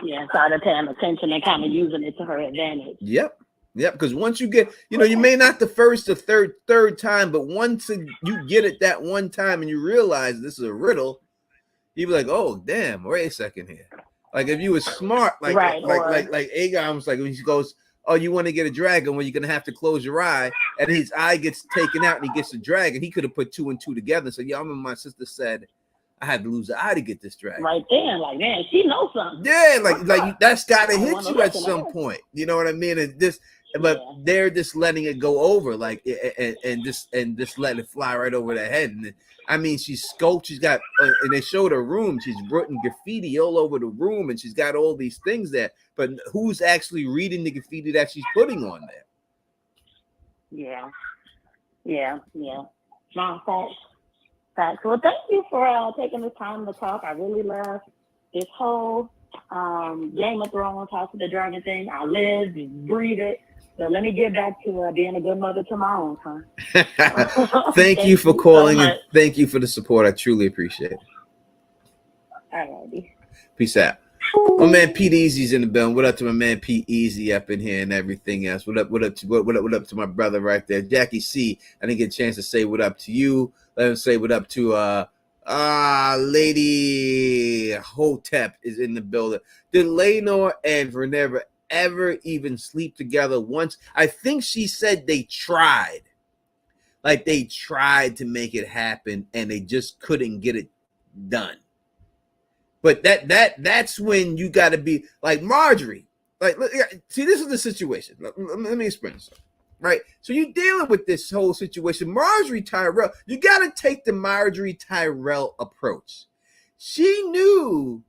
Yeah, started paying attention and kind of using it to her advantage. Yep. Because once you get, you may not the first or third time, but once you get it that one time and you realize this is a riddle, you'd be like, oh, damn, wait a second here. Like if you were smart, like Aegon was like, when he goes, oh, you want to get a dragon? Well, you're going to have to close your eye. And his eye gets taken out and he gets a dragon. He could have put 2 and 2 together. So, yeah, I remember my sister said, I had to lose an eye to get this dragon. Right there, like, man, she knows something. Yeah, like that's got to hit you at some point. You know what I mean? And they're just letting it go over, like, and just letting it fly right over their head. And I mean, she's sculpted. She's got, and they showed her room. She's written graffiti all over the room, and she's got all these things there. But who's actually reading the graffiti that she's putting on there? Yeah. No, facts. Well, thank you for taking the time to talk. I really love this whole Game of Thrones, House of the Dragon thing. I live and breathe it. So let me get back to being a good mother to my own son. Thank you for calling so and thank you for the support. I truly appreciate it. All righty. Peace out. My man Pete Easy's in the building. What up to my man Pete Easy up in here and everything else? What up to my brother right there, Jackie C. I didn't get a chance to say what up to you. Let him say what up to Lady Hotep is in the building. Did Rhaenyra and Rhaenyra ever even sleep together once? I think she said they tried. Like they tried to make it happen and they just couldn't get it done. But that's when you got to be like Marjorie. Like, see, this is the situation. Let me explain this. Right? So you're dealing with this whole situation. Marjorie Tyrell, you got to take the Marjorie Tyrell approach. She knew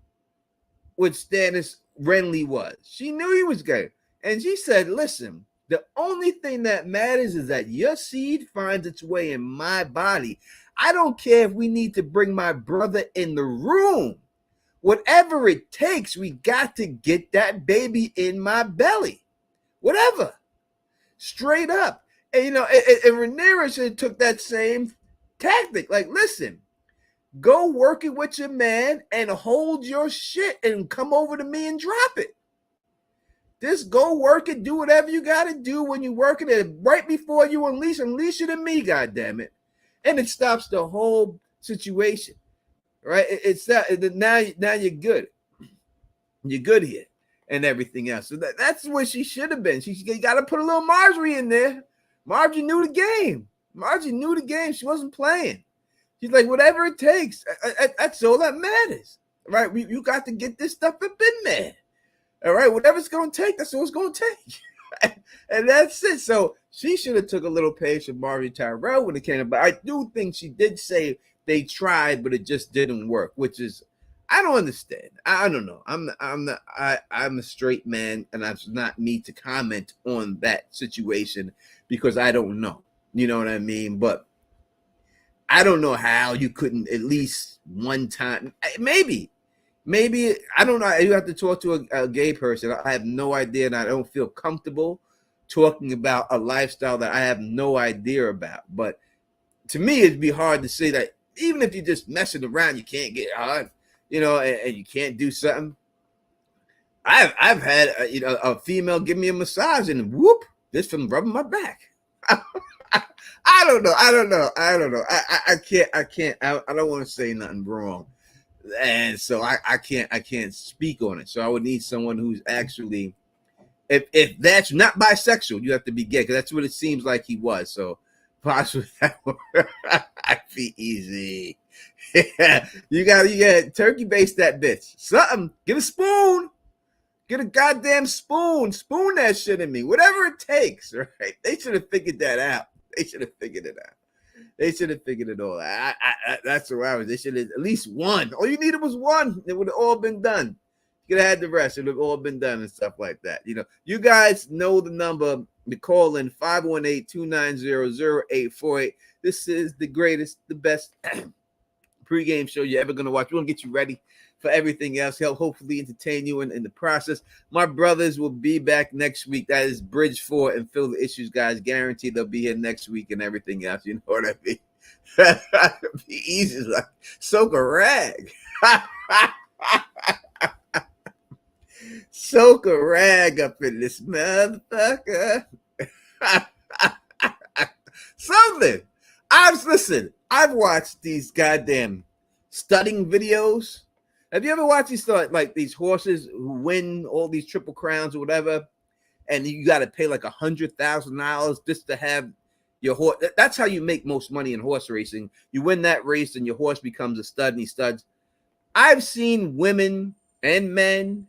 what Stannis Renly was. She knew he was gay. And she said, listen, the only thing that matters is that your seed finds its way in my body. I don't care if we need to bring my brother in the room. Whatever it takes, we got to get that baby in my belly. Whatever. Straight up. And, and Rhaenyra should have took that same tactic. Like, listen, go work it with your man and hold your shit and come over to me and drop it. Just go work it, do whatever you got to do when you're working it. Right before you unleash it in me, goddammit. And it stops the whole situation. Right? It's that now you're good. You're good here and everything else. So that's where she should have been. She got to put a little Marjorie in there. Marjorie knew the game. She wasn't playing. She's like, whatever it takes. That's all that matters. Right? You got to get this stuff up in there. All right? Whatever it's going to take, that's all it's going to take. And that's it. So she should have took a little page from Marjorie Tyrell when it came up. But I do think she did say they tried, but it just didn't work, which is, I don't understand. I don't know. I'm a straight man, and it's not me to comment on that situation because I don't know. You know what I mean? But I don't know how you couldn't at least one time, maybe I don't know. You have to talk to a gay person. I have no idea, and I don't feel comfortable talking about a lifestyle that I have no idea about. But to me, it'd be hard to say that even if you're just messing around, you can't get hard, and you can't do something. I've had a female give me a massage and whoop, just from rubbing my back. I don't know. I can't. I don't want to say nothing wrong, and so I can't speak on it. So I would need someone who's actually, if that's not bisexual, you have to be gay, because that's what it seems like he was. So possibly that would be easy. Yeah, you got turkey base that bitch. Something. Get a spoon. Get a goddamn spoon. Spoon that shit in me. Whatever it takes, right? They should have figured that out. They should have figured it out. They should have figured it all out. That's where I was. They should have at least one. All you needed was one. It would have all been done. You could have had the rest. It would have all been done and stuff like that. You guys know the number to call in, 518-290-0848. This is the greatest, the best pregame show you're ever going to watch. We want to get you ready for everything else. Help hopefully entertain you in the process. My brothers will be back next week. That is Bridge 4 and Fill the Issues, guys. Guaranteed they'll be here next week and everything else. You know what I mean? It'd be easy, like soak a rag. Soak a rag up in this motherfucker. Something. I've watched these goddamn studying videos. Have you ever watched these like these horses who win all these triple crowns or whatever, and you got to pay like $100,000 just to have your horse? That's how you make most money in horse racing. You win that race, and your horse becomes a stud, and he studs. I've seen women and men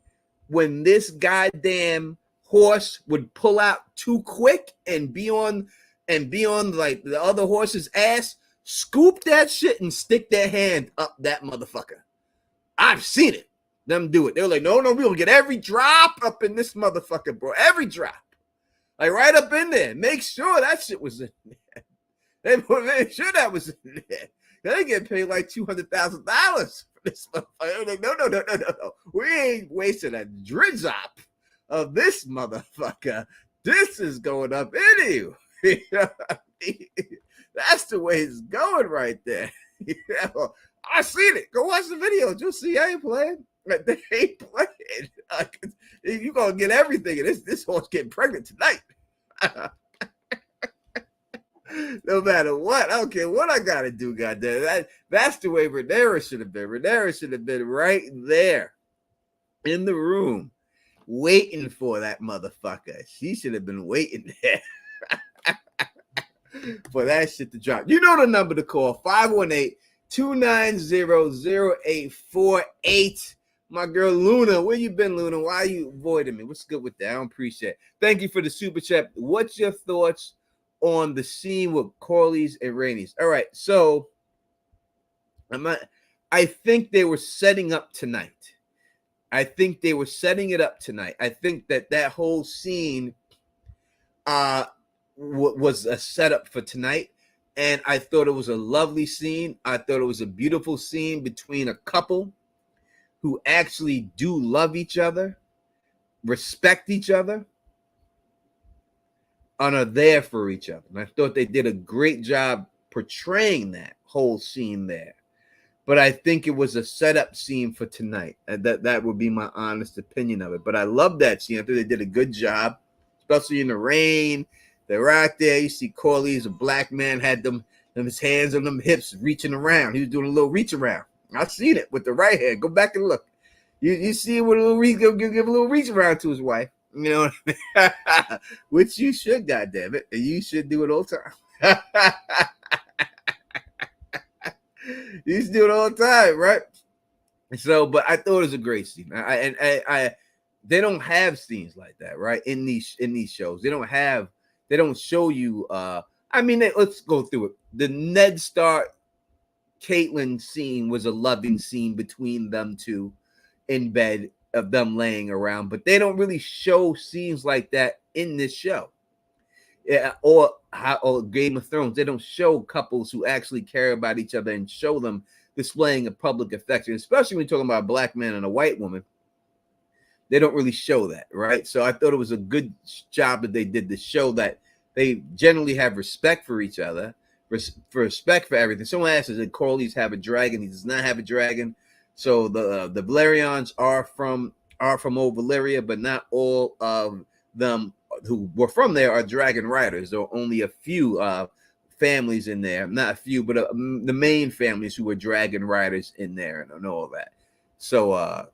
when this goddamn horse would pull out too quick and be on like the other horse's ass, scoop that shit and stick their hand up that motherfucker. I've seen it. Them do it. They're like, no, we gonna get every drop up in this motherfucker, bro. Every drop. Like right up in there. Make sure that shit was in there. They make sure that was in there. They get paid like $200,000 for this motherfucker. Like, no. We ain't wasting a drop of this motherfucker. This is going up into you. That's the way it's going right there. I seen it. Go watch the video. You'll see I ain't playing. They ain't playing. You're going to get everything. And this horse getting pregnant tonight. No matter what. I don't care what I got to do, goddamn. That's the way Rhaenyra should have been. Rhaenyra should have been right there in the room waiting for that motherfucker. She should have been waiting there for that shit to drop. You know the number to call, 518-290-0848. My girl Luna, where you been, Luna? Why are you avoiding me? What's good with that? I don't appreciate it. Thank you for the super chat. What's your thoughts on the scene with Corlys and Rhaenys? All right, so I think they were setting up tonight. I think that whole scene was a setup for tonight. And I thought it was a lovely scene. I thought it was a beautiful scene between a couple who actually do love each other, respect each other, and are there for each other. And I thought they did a great job portraying that whole scene there. But I think it was a setup scene for tonight. And that would be my honest opinion of it. But I love that scene. I think they did a good job, especially in the rain. They're out there. You see Corlys, a black man, had his hands on them hips reaching around. He was doing a little reach around. I seen it with the right hand. Go back and look. You see it with a little reach, give a little reach around to his wife. You know what I mean? Which you should, goddamn it. And you should do it all the time. You should do it all the time, right? So, but I thought it was a great scene. They don't have scenes like that, right? In these shows. They don't show you let's go through it. The Ned Stark Caitlyn scene was a loving scene between them two in bed, of them laying around, but they don't really show scenes like that in this show. Yeah, or Game of Thrones, they don't show couples who actually care about each other and show them displaying a public affection, especially when you're talking about a black man and a white woman. They don't really show that, right? So I thought it was a good job that they did to show that they generally have respect for each other, respect for everything. Someone asked, did Corlys have a dragon? He does not have a dragon. So the Valerians are from Old Valyria, but not all of them who were from there are dragon riders. There are only a few families in there, not a few, but the main families who were dragon riders in there and all that. So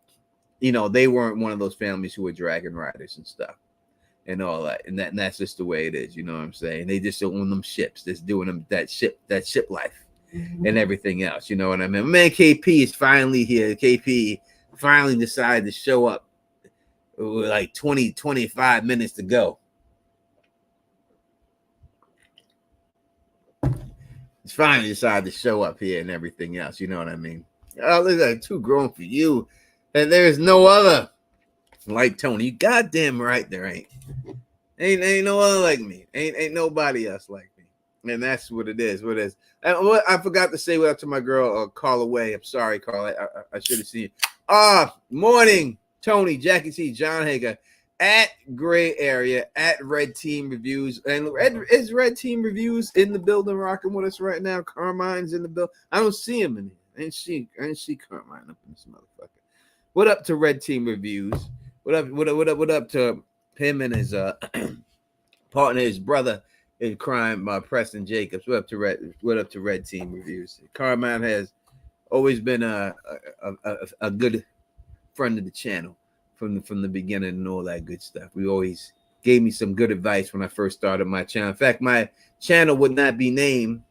they weren't one of those families who were dragon riders and stuff and all that. And that's just the way it is. You know what I'm saying? They just own them ships, just doing them that ship life and everything else. You know what I mean? Man, KP is finally here. KP finally decided to show up with like 25 minutes to go. He's finally decided to show up here and everything else. You know what I mean? Oh, look at that, too grown for you. And there's no other like Tony. You goddamn right there ain't no other like me. Ain't nobody else like me. And that's what it is. What it is. And what I forgot to say to my girl, Carla Way. I'm sorry, Carla. I should have seen you. Morning, Tony, Jackie T, John Hager, at Gray Area, at Red Team Reviews. And is Red Team Reviews in the building rocking with us right now? Carmine's in the building. I don't see him in here. I didn't see Carmine up in this motherfucker. What up to Red Team Reviews? What up to him and his partner, his brother in crime, Preston Jacobs? What up to Red Team Reviews? Carmine has always been a good friend of the channel from the beginning and all that good stuff. We always gave me some good advice when I first started my channel. In fact, my channel would not be named,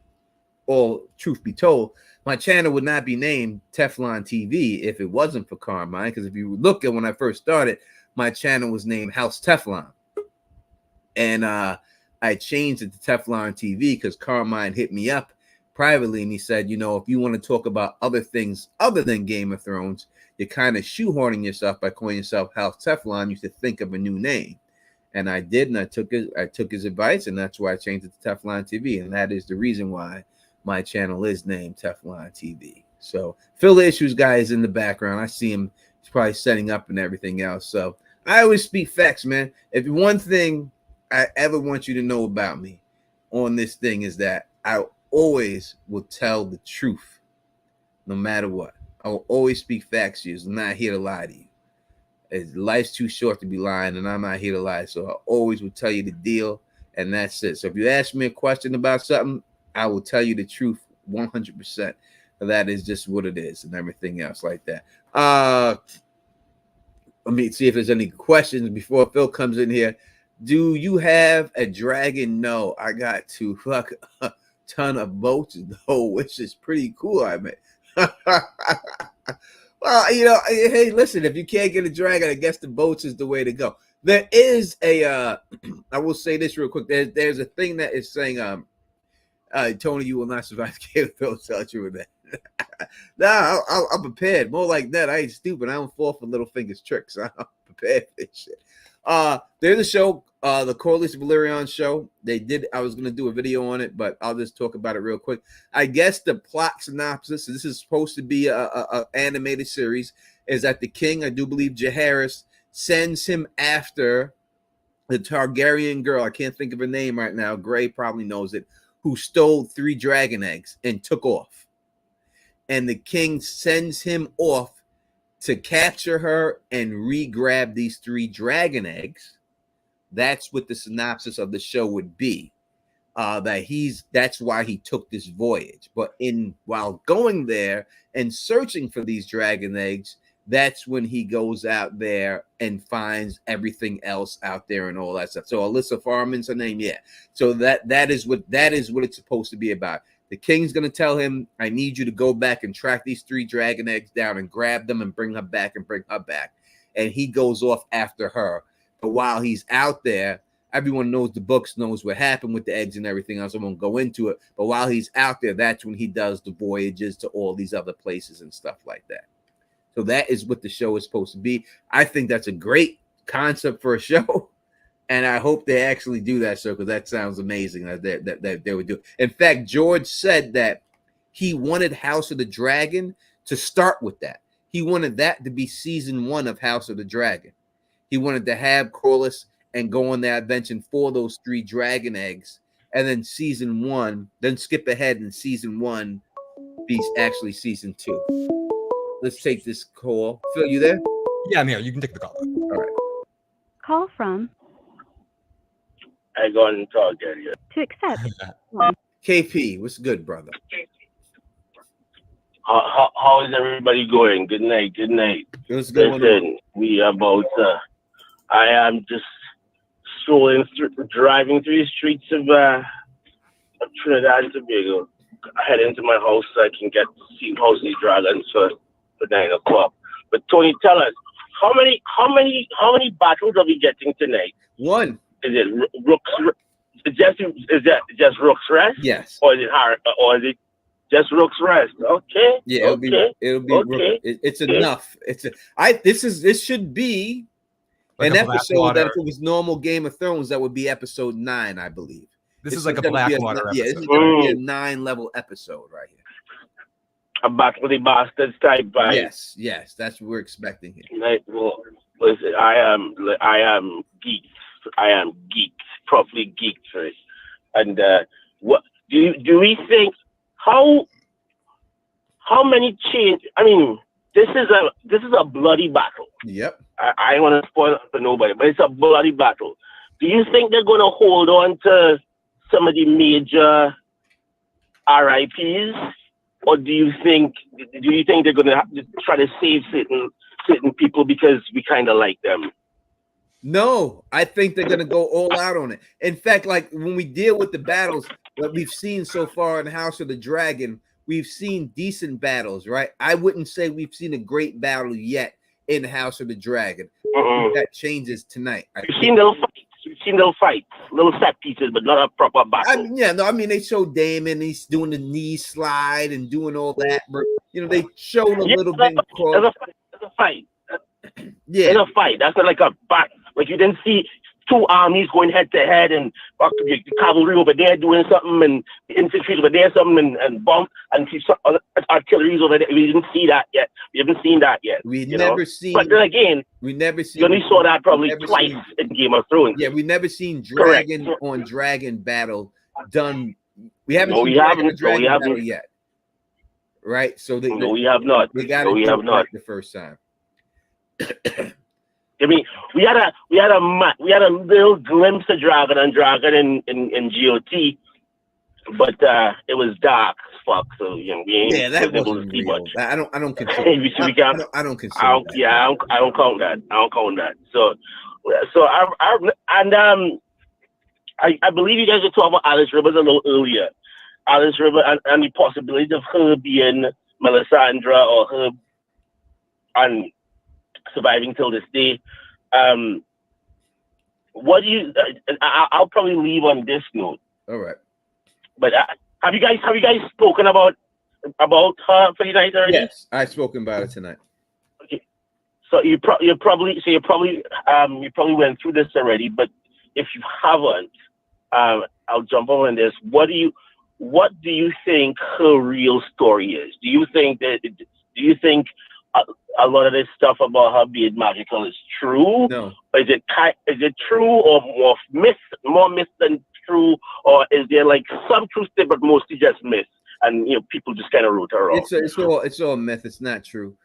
or truth be told, my channel would not be named Teflon TV if it wasn't for Carmine. Because if you look at when I first started, my channel was named House Teflon. And I changed it to Teflon TV because Carmine hit me up privately and he said, if you want to talk about other things other than Game of Thrones, you're kind of shoehorning yourself by calling yourself House Teflon. You should think of a new name. And I did, and I took his advice, and that's why I changed it to Teflon TV. And that is the reason why my channel is named Teflon TV. So Phil the Issues guy is in the background. I see him. He's probably setting up and everything else. So I always speak facts, man. If one thing I ever want you to know about me on this thing is that I always will tell the truth, no matter what. I will always speak facts to you. I'm not here to lie to you. Life's too short to be lying, and I'm not here to lie. So I always will tell you the deal, and that's it. So if you ask me a question about something, I will tell you the truth 100%. That is just what it is and everything else like that. Let me see if there's any questions before Phil comes in here. Do you have a dragon? No, I got to fuck a ton of boats, though, which is pretty cool, I mean. Well, hey, listen, if you can't get a dragon, I guess the boats is the way to go. There is I will say this real quick. There's a thing that is saying, Tony, you will not survive Game of Thrones. Tell you with that. Nah, I'm prepared. More like that. I ain't stupid. I don't fall for Littlefinger's tricks. I'm prepared for this shit. There's a show, the Corlys Valerian show. I was gonna do a video on it, but I'll just talk about it real quick. I guess the plot synopsis, this is supposed to be a animated series, is that the king, I do believe Jaehaerys, sends him after the Targaryen girl. I can't think of her name right now. Gray probably knows it. Who stole 3 dragon eggs and took off. And the king sends him off to capture her and re-grab these 3 dragon eggs. That's what the synopsis of the show would be. That's why he took this voyage. But while going there and searching for these dragon eggs, that's when he goes out there and finds everything else out there and all that stuff. So Alyssa Farman's her name, yeah. So that is what it's supposed to be about. The king's gonna tell him, I need you to go back and track these 3 dragon eggs down and grab them and bring her back. And he goes off after her. But while he's out there, everyone knows the books, knows what happened with the eggs and everything else. I won't go into it. But while he's out there, that's when he does the voyages to all these other places and stuff like that. So that is what the show is supposed to be. I think that's a great concept for a show. And I hope they actually do that show, because that sounds amazing that they would do. In fact, George said that he wanted House of the Dragon to start with that. He wanted that to be season 1 of House of the Dragon. He wanted to have Corlys and go on that adventure for those 3 dragon eggs. And then season 1, then skip ahead and season 1 be actually season 2. Let's take this call. Phil, you there? Yeah, I'm here. You can take the call. All right. Call from I go and talk earlier. to accept. KP, what's good, brother? How is everybody going? Good night. Good night. What's going on? Listen, we about. I am just driving through the streets of Trinidad and Tobago. I head into my house so I can get to see House of the Dragons for 9 o'clock. But Tony, tell us how many battles are we getting tonight? 1. Is it Rook's? Is that just Rook's Rest? Yes. Or is it just Rook's Rest? Okay. Yeah, it'll be okay. It's enough. This should be like an episode that if Blackwater. it was normal Game of Thrones, that would be episode 9, I believe. This is like a Blackwater episode. Yeah, this is gonna be a 9-level episode right here. A Battle of the Bastards type vibe. Yes, that's what we're expecting here. Like, well, listen, I am geeked. I am geeked, properly geeked for it. And what do we think? How many change? I mean, this is a bloody battle. Yep. I don't want to spoil it for nobody, but it's a bloody battle. Do you think they're going to hold on to some of the major RIPs, or do you think they're going to have to try to save certain people because we kind of like them? No, I think they're going to go all out on it. In fact, like when we deal with the battles that we've seen so far in House of the Dragon, we've seen decent battles, right? I wouldn't say we've seen a great battle yet in House of the Dragon. That changes tonight. We've seen little fights, little set pieces, but not a proper battle. I mean, they showed Damon, he's doing the knee slide and doing all that, but they showed a little bit. There's a fight. Yeah, it's a fight. That's not like a battle. Like you didn't see 2 armies going head to head, and the cavalry over there doing something, and the infantry over there something, and bomb, and artillery over there. We didn't see that yet. We haven't seen that yet. But then again, we never seen. You only saw that probably twice in Game of Thrones. Yeah, we never seen dragon on dragon battle done. We haven't seen dragon battle yet. Right? So we have not. We got it the first time. I mean, we had a little glimpse of dragon in GOT, but it was dark as fuck. So we ain't that able wasn't to see real. much. I don't consider. I don't count that. So I believe you guys were talking about Alys Rivers a little earlier. Alys Rivers and the possibility of her being Melisandre or her and surviving till this day. What do you? I'll probably leave on this note. All right. But have you guys spoken about her for tonight already? Yes, I've spoken about it tonight. Okay. So you probably went through this already. But if you haven't, I'll jump on this. What do you think her real story is? Do you think a lot of this stuff about her being magical is true? No. Is it true or more myth than true, or is there like some truth there but mostly just myth, and people just kind of wrote her off? It's all myth. It's not true.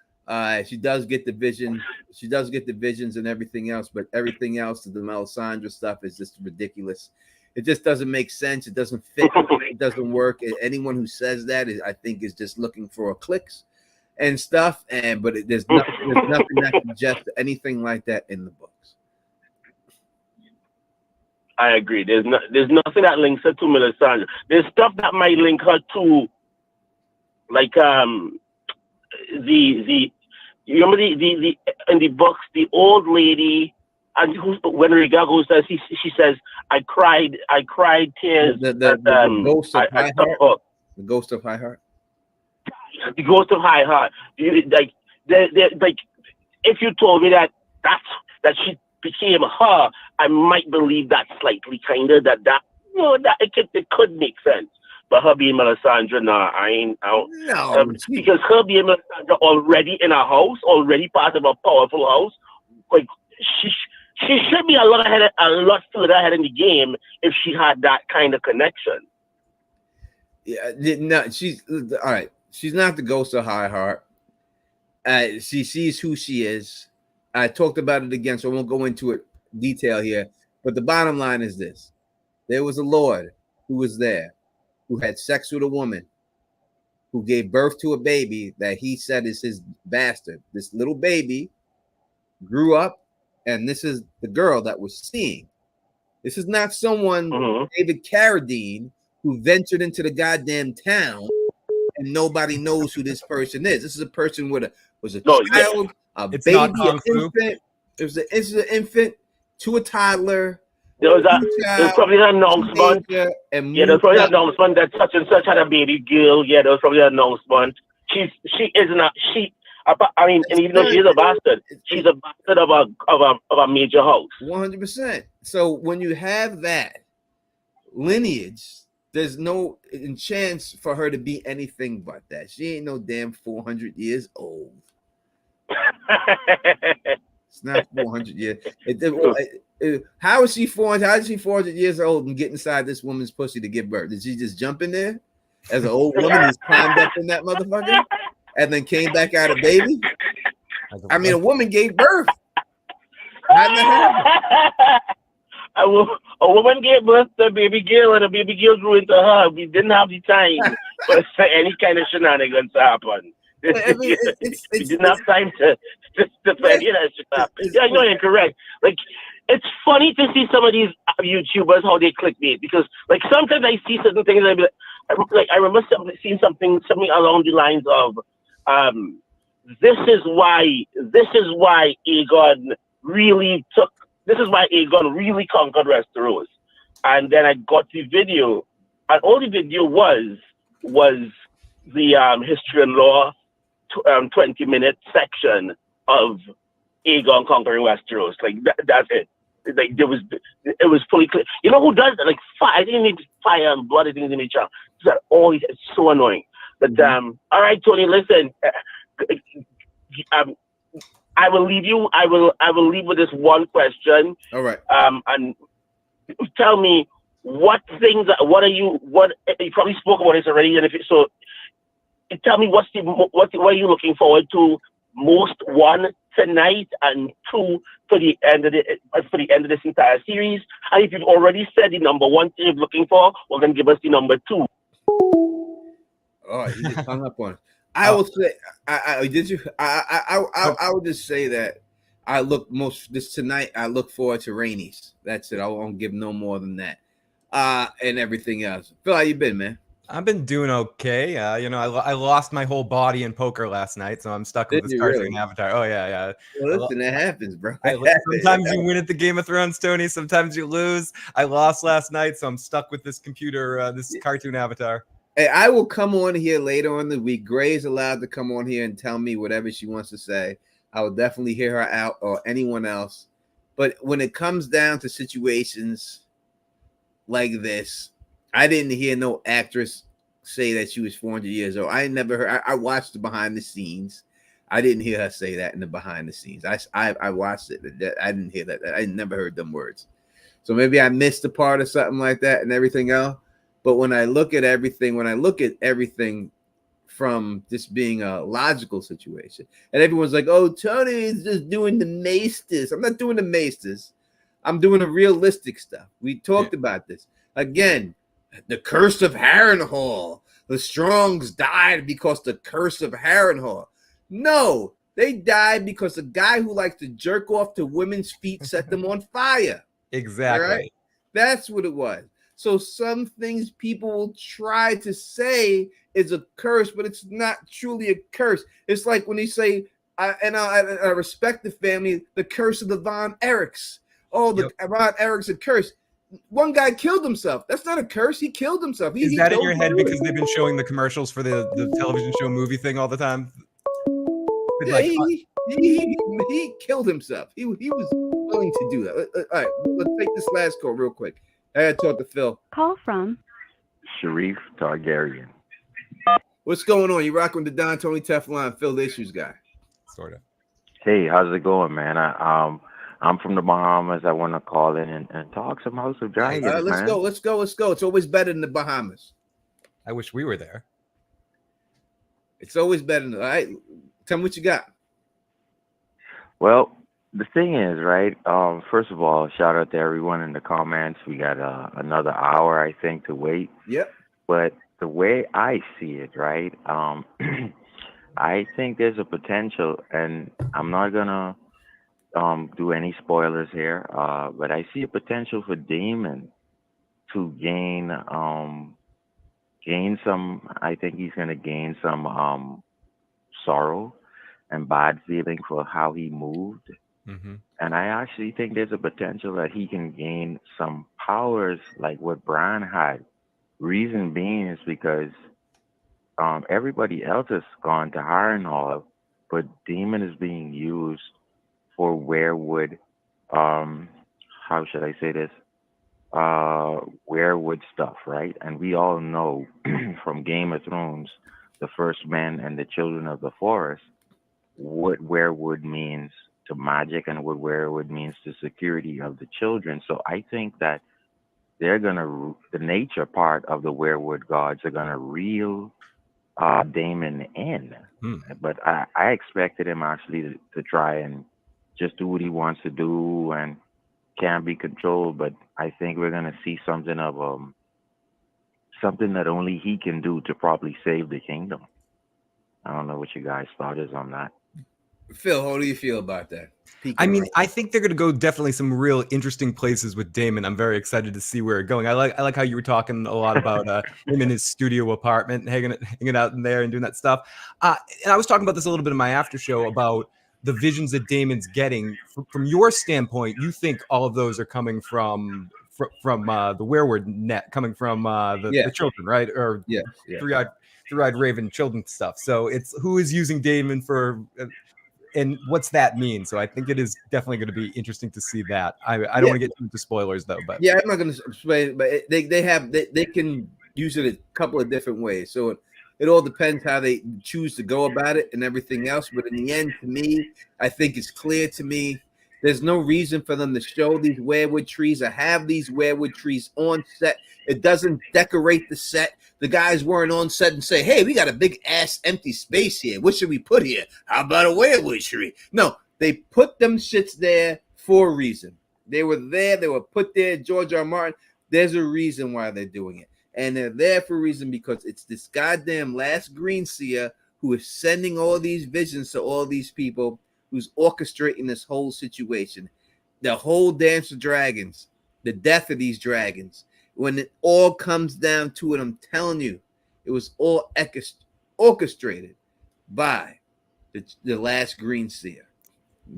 She does get the vision. She does get the visions and everything else, but everything else, the Melisandre stuff, is just ridiculous. It just doesn't make sense. It doesn't fit. It doesn't work. Anyone who says that, I think, is just looking for clicks and stuff. But there's nothing that suggests anything like that in the books. I agree. There's nothing that links her to Melisandre. There's stuff that might link her to, like you remember the in the books, the old lady, and when Rhaenyra goes there, she says, I cried tears. The ghost of High Heart. The ghost of High Heart. The ghost of High Heart. If you told me that became her, I might believe that slightly, kind of that it could make sense. But her being Melisandre, because her being Melisandre already in a house, already part of a powerful house, like she should be a lot further ahead in the game if she had that kind of connection. Yeah, no, she's all right. She's not the ghost of High Heart. She sees who she is. I talked about it again, so I won't go into it detail here. But the bottom line is this: there was a lord who was there, who had sex with a woman, who gave birth to a baby that he said is his bastard. This little baby grew up, and this is the girl that we're seeing. This is not someone, David Carradine, who ventured into the goddamn town and nobody knows who this person is. This is a person with a child, a baby, an infant. There's an infant to a toddler. There was probably an announcement. There was probably an announcement that such and such had a baby girl. Yeah, there was probably an announcement. She is not. I mean, and even though she's a bastard, she's a bastard of a major house. 100%. So when you have that lineage, there's no chance for her to be anything but that. She ain't no damn 400 years old. It's not 400 years. How is she 400? How is she 400 years old and get inside this woman's pussy to give birth? Did she just jump in there as an old woman who's climbed up in that motherfucker and then came back out a baby? I mean, a woman gave birth. A woman gave birth to a baby girl, and a baby girl grew into her. We didn't have the time for any kind of shenanigans to happen. I mean, we didn't have time to any of that shit happen. Yeah, no, you're correct. Like, it's funny to see some of these YouTubers how they clickbait, because like sometimes I see certain things and I be like, I remember seeing something along the lines of, this is why Aegon really conquered Westeros. And then I got the video, and all the video was the history and law 20-minute section of Aegon conquering Westeros. Like that's it. Like it was fully clear. You know who does that? Like fire. I didn't need fire and blood. I didn't need charm. It's so annoying. But all right, Tony, listen. I will leave you. I will leave with this one question. All right. And tell me what you probably spoke about this already, and tell me what are you looking forward to most, one, tonight, and two, for the end of this entire series. And if you've already said the number one thing you're looking for, well then give us the number two. Oh, you just hung up on it. I will say, I would just say that I look tonight. I look forward to Rhaenys. That's it. I won't give no more than that. And everything else. Phil, how you been, man? I've been doing okay. I lost my whole body in poker last night, so I'm stuck with this cartoon avatar. Oh yeah. Well, listen, that happens, bro. Sometimes you win at the Game of Thrones, Tony. Sometimes you lose. I lost last night, so I'm stuck with this computer, this cartoon avatar. Hey, I will come on here later on the week. Gray's allowed to come on here and tell me whatever she wants to say. I will definitely hear her out, or anyone else. But when it comes down to situations like this, I didn't hear no actress say that she was 400 years old. I never heard. I watched the behind the scenes. I didn't hear her say that in the behind the scenes. I watched it. I didn't hear that. I never heard them words. So maybe I missed a part or something like that and everything else. But when I look at everything from just being a logical situation, and everyone's like, "Oh, Tony is just doing the maesters." I'm not doing the maesters. I'm doing the realistic stuff. We talked about this again. The curse of Harrenhal. The Strongs died because the curse of Harrenhal. No, they died because the guy who likes to jerk off to women's feet set them on fire. Exactly. Right? That's what it was. So some things people will try to say is a curse, but it's not truly a curse. It's like when they say, I respect the family, the curse of the Von Erichs. Oh, the Von Erichs a curse. One guy killed himself. That's not a curse. He killed himself. Is that in your head because they've been showing the commercials for the television show movie thing all the time? Yeah, he killed himself. He was willing to do that. All right, let's take this last call real quick. I gotta talk to Phil. Call from Sharif Targaryen. What's going on? You rocking with the Don Tony Teflon Phil the Issues guy? Sort of. Hey, how's it going, man? I'm from the Bahamas. I want to call in and talk some House of Dragons, All right, let's man. go. It's always better than the Bahamas. I wish we were there. It's always better than. All right, tell me what you got. Well, the thing is, right? First of all, shout out to everyone in the comments. We got another hour, I think, to wait. Yep. But the way I see it, right? I think there's a potential, and I'm not gonna do any spoilers here, but I see a potential for Damon to gain some. I think he's gonna gain some sorrow and bad feeling for how he moved. Mm-hmm. And I actually think there's a potential that he can gain some powers like what Bran had. Reason being is because everybody else has gone to Harrenhal, but Damon is being used for werewood. How should I say this? Werewood stuff, right? And we all know from Game of Thrones, the first men and the children of the forest, what werewood means to magic and what werewood means to security of the children. So I think that they're gonna, the nature part of the werewood gods are gonna reel Damon in. But I expected him actually to try and just do what he wants to do and can't be controlled. But I think we're gonna see something of something that only he can do to probably save the kingdom. I don't know what you guys' thought is on that. Phil, how do you feel about that? I mean, I think they're going to go definitely some real interesting places with Damon. I'm very excited to see where it's going. I like how you were talking a lot about him in his studio apartment, hanging out in there and doing that stuff. And I was talking about this a little bit in my after show about the visions that Damon's getting. From your standpoint, you think all of those are coming from the werewood net, coming from the children, right? Or three-eyed raven children stuff. So it's who is using Damon for. And what's that mean? So I think it is definitely going to be interesting to see that. I don't want to get into spoilers though, but I'm not going to explain. But they can use it a couple of different ways. So it all depends how they choose to go about it and everything else. But in the end, to me, I think it's clear to me. There's no reason for them to show these werewood trees or have these werewood trees on set. It doesn't decorate the set. The guys weren't on set and say, hey, we got a big ass empty space here. What should we put here? How about a werewood tree? No, they put them shits there for a reason. They were there. They were put there. George R. R. Martin, there's a reason why they're doing it. And they're there for a reason because it's this goddamn last green seer who is sending all these visions to all these people, who's orchestrating this whole situation. The whole Dance of Dragons, the death of these dragons. When it all comes down to it, I'm telling you, it was all orchestrated by the last green seer.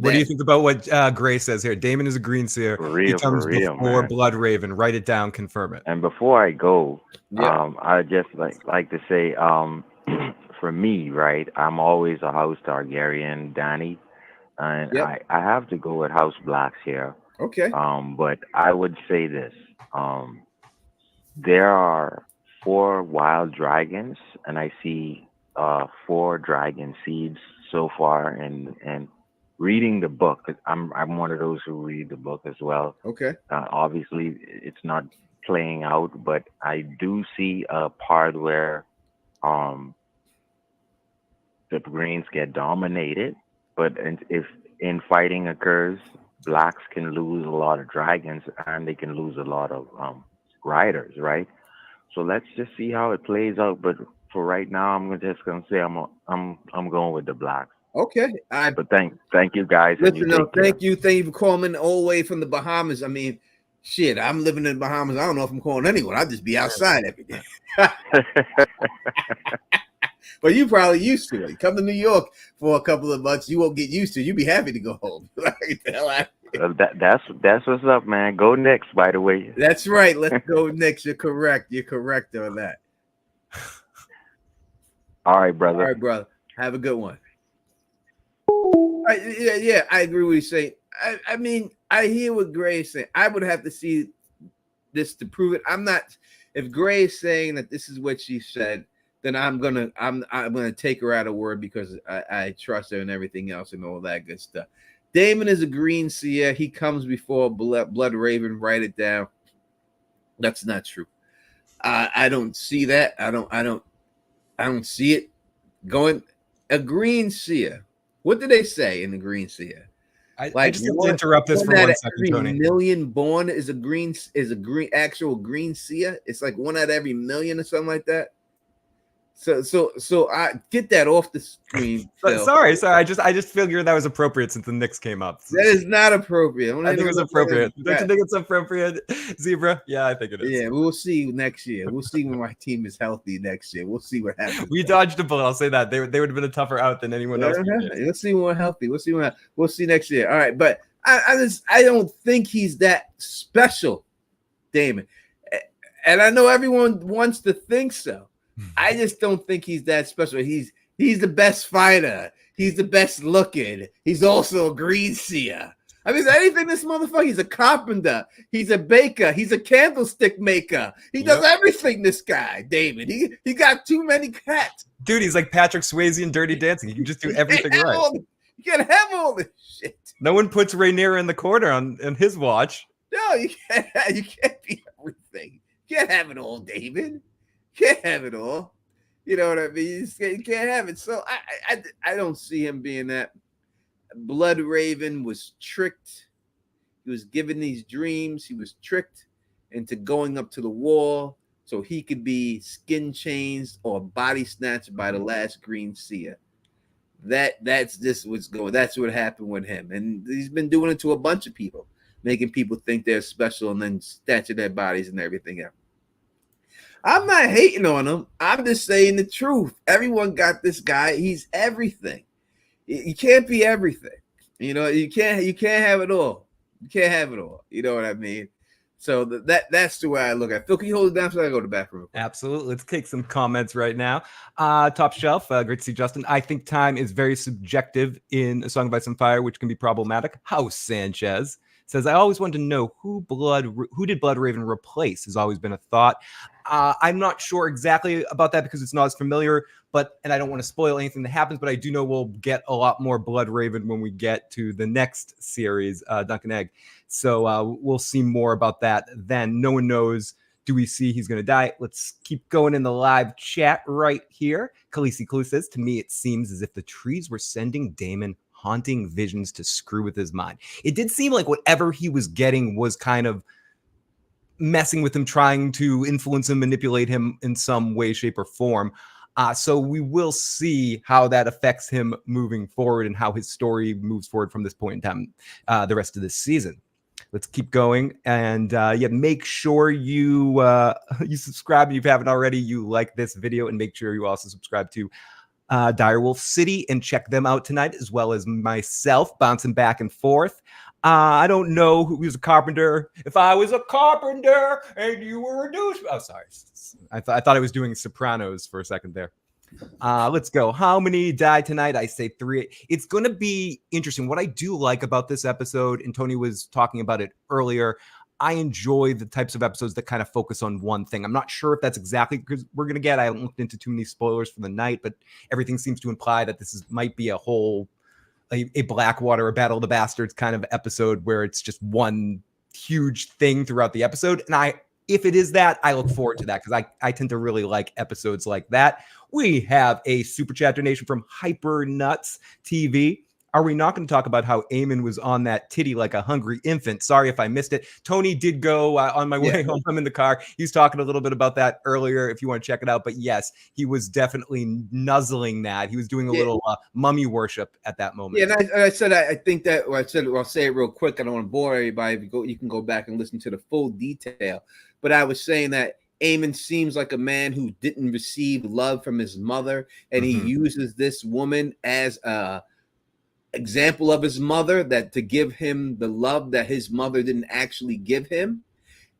What do you think about what Gray says here? Damon is a green seer. He comes before man. Blood Raven. Write it down, confirm it. And before I go, I just like to say, for me, right, I'm always a House Targaryen, Danny. And I have to go with House Blacks here. Okay. But I would say this. There are 4 wild dragons, and I see 4 dragon seeds so far. And reading the book, I'm one of those who read the book as well. Okay. Obviously, it's not playing out, but I do see a part where the Greens get dominated. But if infighting occurs, blacks can lose a lot of dragons and they can lose a lot of riders, right? So let's just see how it plays out. But for right now, I'm just gonna say I'm going with the blacks. Okay. But thank you guys. Listen, thank you for calling all the way from the Bahamas. I mean, shit, I'm living in the Bahamas. I don't know if I'm calling anyone. I'll just be outside every day. But you probably used to it. You come to New York for a couple of months, you won't get used to it. You'll be happy to go home. That's what's up, man. Go Knicks, by the way. That's right. Let's go Knicks. You're correct. You're correct on that. All right, brother. All right, brother. Have a good one. Yeah, I agree with you saying. I mean, I hear what Gray is saying. I would have to see this to prove it. I'm not. If Gray is saying that this is what she said, then I'm gonna take her at her word because I trust her and everything else and all that good stuff. Damon is a green seer. He comes before Blood Raven. Write it down. That's not true. I don't see that. I don't see it going. A green seer. What did they say in the green seer? I just have to interrupt this for 1 second, every Tony. million born is a green actual green seer. It's like 1 out of every million or something like that. So I get that off the screen. Sorry. I just figured that was appropriate since the Knicks came up. That is not appropriate. I think it's appropriate. Don't you think it's appropriate, Zebra? Yeah, I think it is. Yeah, we'll see next year. We'll see when my team is healthy next year. We'll see what happens. We dodged a bullet. I'll say that they would have been a tougher out than anyone else. Let's see when we're healthy. We'll see next year. All right, but I don't think he's that special, Damon. And I know everyone wants to think so. I just don't think he's that special. He's the best fighter. He's the best looking. He's also a green seer. I mean, anything this motherfucker. He's a carpenter. He's a baker. He's a candlestick maker. He does everything. This guy, David. He got too many cats. Dude, he's like Patrick Swayze in Dirty Dancing. He can just do everything right. You can't have all this shit. No one puts Rhaenyra in the corner on his watch. No, you can't. You can't be everything. You can't have it all, David. Can't have it all. You know what I mean? You can't have it. So I don't see him being that. Blood Raven was tricked. He was given these dreams. He was tricked into going up to the wall so he could be skin changed or body snatched by the last green seer. That's just what's going. That's what happened with him. And he's been doing it to a bunch of people, making people think they're special and then snatching their bodies and everything else. I'm not hating on him. I'm just saying the truth. Everyone got this guy. He's everything. You can't be everything. You know, you can't have it all. You can't have it all. You know what I mean? So that's the way I look at it. Phil, can you hold it down so I go to the bathroom? Absolutely. Let's take some comments right now. Top Shelf, great to see Justin. I think time is very subjective in A Song of Ice and Fire, which can be problematic. House Sanchez says, I always wanted to know who did Blood Raven replace has always been a thought. I'm not sure exactly about that because it's not as familiar, and I don't want to spoil anything that happens, but I do know we'll get a lot more Blood Raven when we get to the next series, Duncan Egg. So we'll see more about that then. No one knows. Do we see he's going to die? Let's keep going in the live chat right here. Khaleesi Clue says, to me, it seems as if the trees were sending Damon haunting visions to screw with his mind. It did seem like whatever he was getting was kind of messing with him, trying to influence him, manipulate him in some way, shape, or form. So we will see how that affects him moving forward and how his story moves forward from this point in time, the rest of this season. Let's keep going. And make sure you subscribe if you haven't already. You like this video, and make sure you also subscribe to Direwolf City and check them out tonight, as well as myself bouncing back and forth. I don't know who was a carpenter. If I was a carpenter and you were a douche. Oh, sorry. I thought I was doing Sopranos for a second there. Let's go. How many died tonight? I say 3. It's going to be interesting. What I do like about this episode, and Tony was talking about it earlier, I enjoy the types of episodes that kind of focus on one thing. I'm not sure if that's exactly because we're going to get. I haven't looked into too many spoilers for the night, but everything seems to imply that might be a Blackwater, a Battle of the Bastards kind of episode where it's just one huge thing throughout the episode. And if it is that, I look forward to that because I tend to really like episodes like that. We have a super chat donation from Hyper Nuts TV. Are we not going to talk about how Aemon was on that titty like a hungry infant? Sorry if I missed it. Tony did go on my way home. I'm in the car. He was talking a little bit about that earlier if you want to check it out. But yes, he was definitely nuzzling that. He was doing a little mummy worship at that moment. Yeah, and I said I think that I'll say it real quick. I don't want to bore everybody. You can go back and listen to the full detail. But I was saying that Aemon seems like a man who didn't receive love from his mother, and he uses this woman as a example of his mother, that to give him the love that his mother didn't actually give him,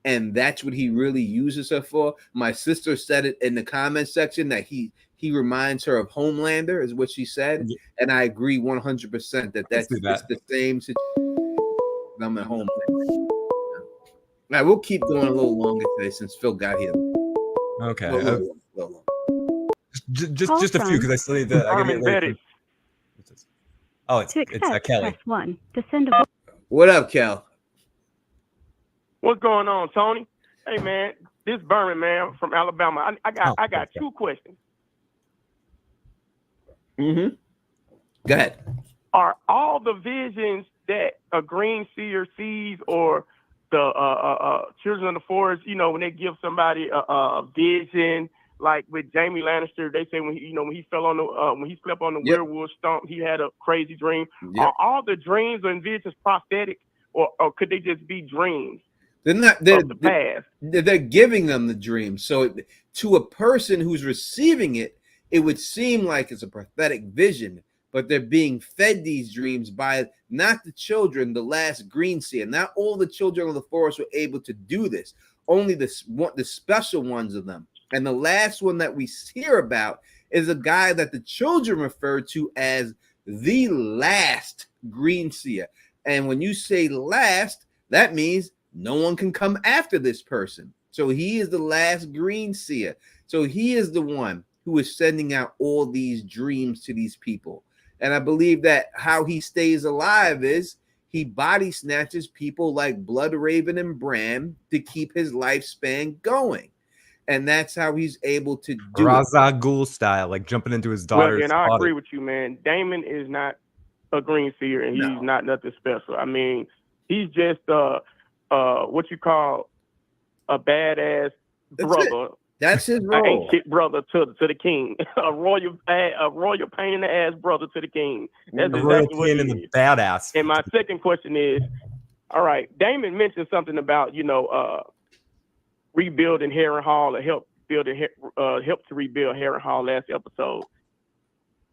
and that's what he really uses her for. My sister said it in the comment section that he reminds her of Homelander, is what she said, and I agree 100% that's the same situation. I'm at home. Now we'll keep going a little longer today since Phil got here. Okay. Little. Just a few because I still need to. I gotta get ready. Oh, it's Kelly. Press 1 to send a. What up, Cal? What's going on, Tony? Hey man, this Berman man from Alabama. I got two questions. Mm-hmm. Go ahead. Are all the visions that a green seer sees, or the children of the forest, when they give somebody a vision, like with Jaime Lannister, they say when he fell on the when he slept on the werewolf stump, he had a crazy dream. Are all the dreams and visions prophetic, or could they just be dreams? They're not. They're giving them the dream. So to a person who's receiving it, it would seem like it's a prophetic vision, but they're being fed these dreams by not the children, the last green seer. Not all the children of the forest were able to do this. Only the special ones of them. And the last one that we hear about is a guy that the children refer to as the last green seer. And when you say last, that means no one can come after this person. So he is the last green seer. So he is the one who is sending out all these dreams to these people. And I believe that how he stays alive is he body snatches people like Blood Raven and Bran to keep his lifespan going. And that's how he's able to do Ra's al Ghul style, like jumping into his daughter's and I body. agree with you, man. Damon is not a green seer, and he's not nothing special. I mean, he's just what you call a badass brother. That's his role. An ancient brother to the king. a royal pain in the ass brother to the king. That's exactly what he is. Badass. And my second question is, all right, Damon mentioned something about rebuilding Harrenhal, or help to rebuild Harrenhal last episode.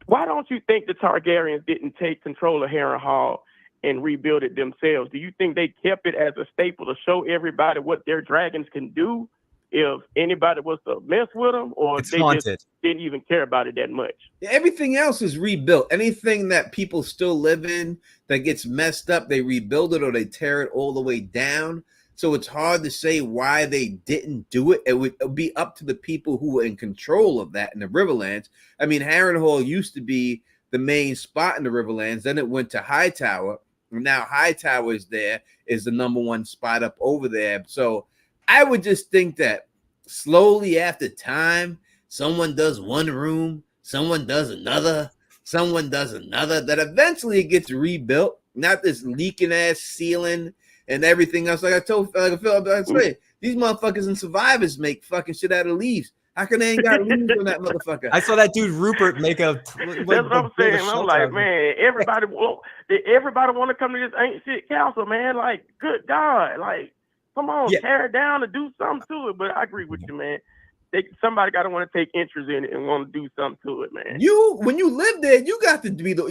Why don't you think the Targaryens didn't take control of Harrenhal and rebuild it themselves? Do you think they kept it as a staple to show everybody what their dragons can do if anybody was to mess with them, or it's they haunted. just didn't even care about it that much? Everything else is rebuilt. Anything that people still live in that gets messed up, they rebuild it or they tear it all the way down. So it's hard to say why they didn't do it. It would be up to the people who were in control of that in the Riverlands. I mean, Harrenhal used to be the main spot in the Riverlands. Then it went to Hightower. And now Hightower is the number one spot up over there. So I would just think that slowly after time, someone does one room, someone does another, that eventually it gets rebuilt. Not this leaking ass ceiling and everything else. Like I told Phil, I say, these motherfuckers and survivors make fucking shit out of leaves. How can they ain't got leaves on that motherfucker? I saw that dude Rupert make a. That's what I'm saying. I'm like, man, everybody want to come to this ain't shit council, man. Like, good God, like, come on, tear it down and do something to it. But I agree with you, man. Somebody got to want to take interest in it and want to do something to it, man. When you live there, you got to be the,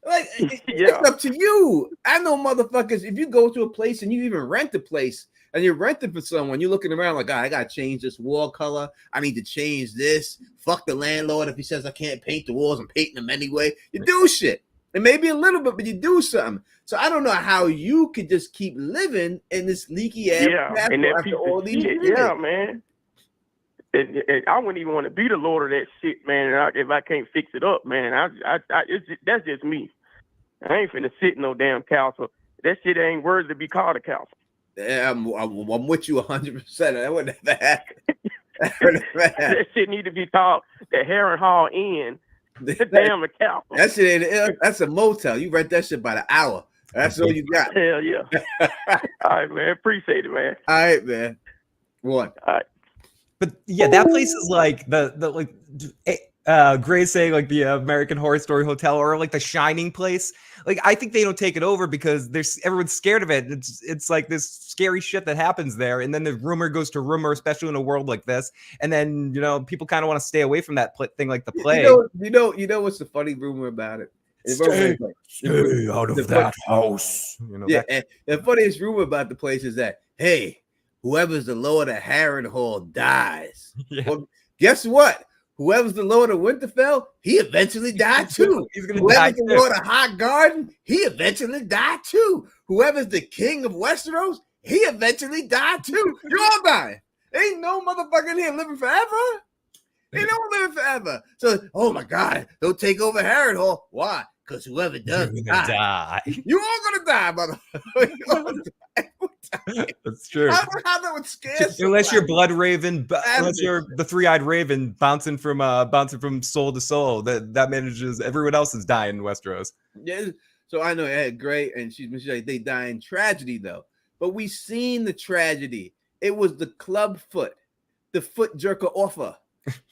like, it's up to you. I know motherfuckers, if you go to a place and you even rent a place and you're renting for someone, you're looking around like, I got to change this wall color. I need to change this. Fuck the landlord if he says I can't paint the walls. I'm painting them anyway. You do shit. And maybe a little bit, but you do something. So I don't know how you could just keep living in this leaky ass and that after all these years. Yeah, man. I wouldn't even want to be the lord of that shit, man. If I can't fix it up, man, that's just me. I ain't finna sit in no damn council. That shit ain't worthy to be called a council. Yeah, I'm with you 100%. That would never happen. That shit need to be called the Harrenhal Inn. Damn a council. That shit ain't. That's a motel. You rent that shit by the hour. That's all you got. Hell yeah. All right, man. Appreciate it, man. All right, man. One. All right. But yeah, that place is like Gray's saying, like the American Horror Story Hotel, or like the Shining place. Like, I think they don't take it over because everyone's scared of it. It's like this scary shit that happens there, and then the rumor goes to rumor, especially in a world like this. And then people kind of want to stay away from that thing, like the plague. You know what's the funny rumor about it? Stay out of that house. And the funniest rumor about the place is that, hey, whoever's the Lord of Harrenhal dies. Yeah. Well, guess what? Whoever's the Lord of Winterfell, he eventually died too. He's gonna Whoever's die the too. Lord of High Garden, he eventually died too. Whoever's the king of Westeros, he eventually died too. You're all dying. Ain't no motherfucker in here living forever. Ain't no one living forever. So, oh my God, don't take over Harrenhal. Why? Because whoever does You're gonna die. you all gonna die, motherfucker. That's true. How that would scare Unless you're somebody? Blood Raven, unless you're the three-eyed Raven bouncing from soul to soul, that manages everyone else is dying in Westeros. Yeah. So I know it had great, and she's like they die in tragedy though. But we seen the tragedy. It was the club foot, the foot jerker offer,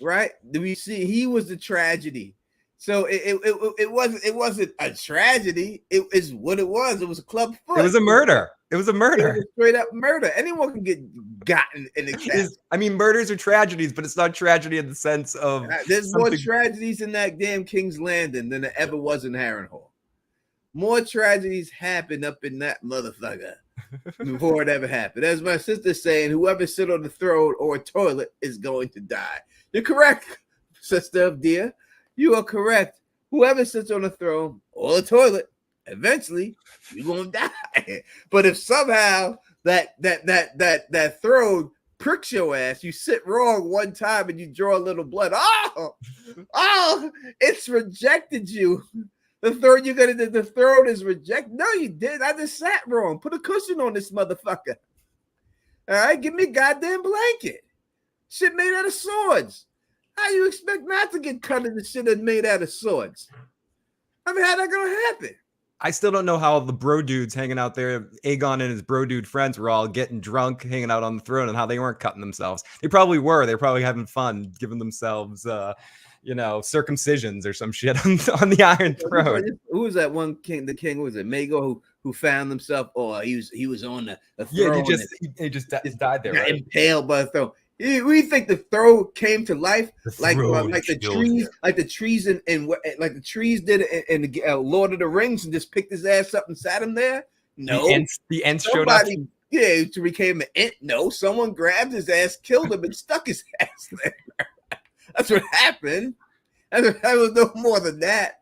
right? We see he was the tragedy. So it wasn't a tragedy. It is what it was. It was a club foot. It was a murder. It was a murder. It was straight up murder. Anyone can get gotten in a cast. I mean, murders are tragedies, but it's not tragedy in the sense of There's more tragedies in that damn King's Landing than there ever was in Harrenhal. More tragedies happened up in that motherfucker before it ever happened. As my sister's saying, whoever sit on the throne or a toilet is going to die. You're correct, sister dear. You are correct. Whoever sits on the throne or the toilet, eventually you're gonna die. But if somehow that throne pricks your ass, you sit wrong one time and you draw a little blood. Oh, it's rejected you. The throne is rejected. No, you did. I just sat wrong. Put a cushion on this motherfucker. All right, give me a goddamn blanket. Shit made out of swords. How you expect not to get cut in the shit that's made out of swords? I mean, how that gonna happen? I still don't know how the bro dudes hanging out there, Aegon and his bro dude friends were all getting drunk, hanging out on the throne, and how they weren't cutting themselves. They probably were. They were probably having fun, giving themselves, circumcisions or some shit on the Iron Throne. Who was that one king? The king was it Mago who found himself? Oh, he was on the throne. Yeah, he just died there, right? Impaled by the throne. We think the throne came to life like the trees like the trees did in the Lord of the Rings and just picked his ass up and sat him there? No, the Ents showed up. Yeah, to became an Ent. No, someone grabbed his ass, killed him, and stuck his ass there. That's what happened. That was no more than that.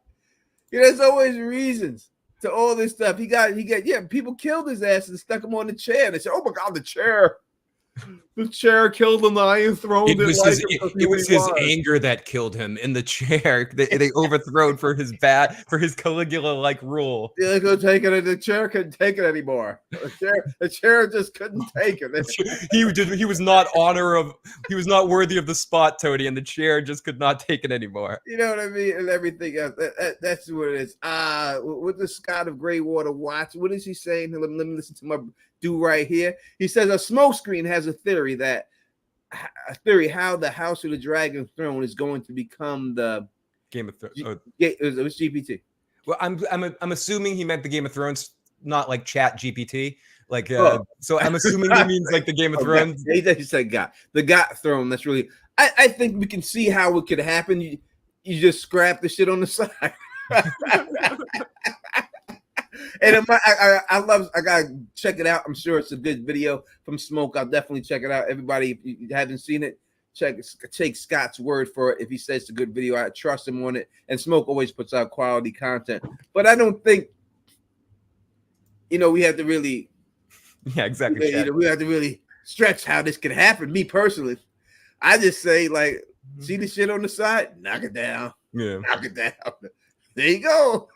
There's always reasons to all this stuff. People killed his ass and stuck him on the chair. And they said, "Oh my God, the chair." The chair killed him. The Iron Throne. It was his anger that killed him in the chair. They overthrown for his Caligula-like rule. Yeah, go take it. The chair couldn't take it anymore. The chair just couldn't take it. He was not worthy of the spot, Tony, and the chair just could not take it anymore. You know what I mean? And everything else. That's what it is. With the Scott of Greywater watch, what is he saying? Let me listen to my do right here. He says a smokescreen has a theory how the House of the Dragon Throne is going to become the Game of Thrones. It was GPT. Well, I'm assuming he meant the Game of Thrones, not like Chat GPT. So I'm assuming he means like the Game of Thrones. He said God. The God throne. That's really. I think we can see how it could happen. You just scrap the shit on the side. And I gotta check it out. I'm sure it's a good video from Smoke. I'll definitely check it out. Everybody, if you haven't seen it, take Scott's word for it. If he says it's a good video, I trust him on it. And Smoke always puts out quality content. But I don't think, we have to really, yeah, exactly. We have to really stretch how this could happen. Me personally, I just say see the shit on the side, knock it down. Yeah, knock it down. There you go.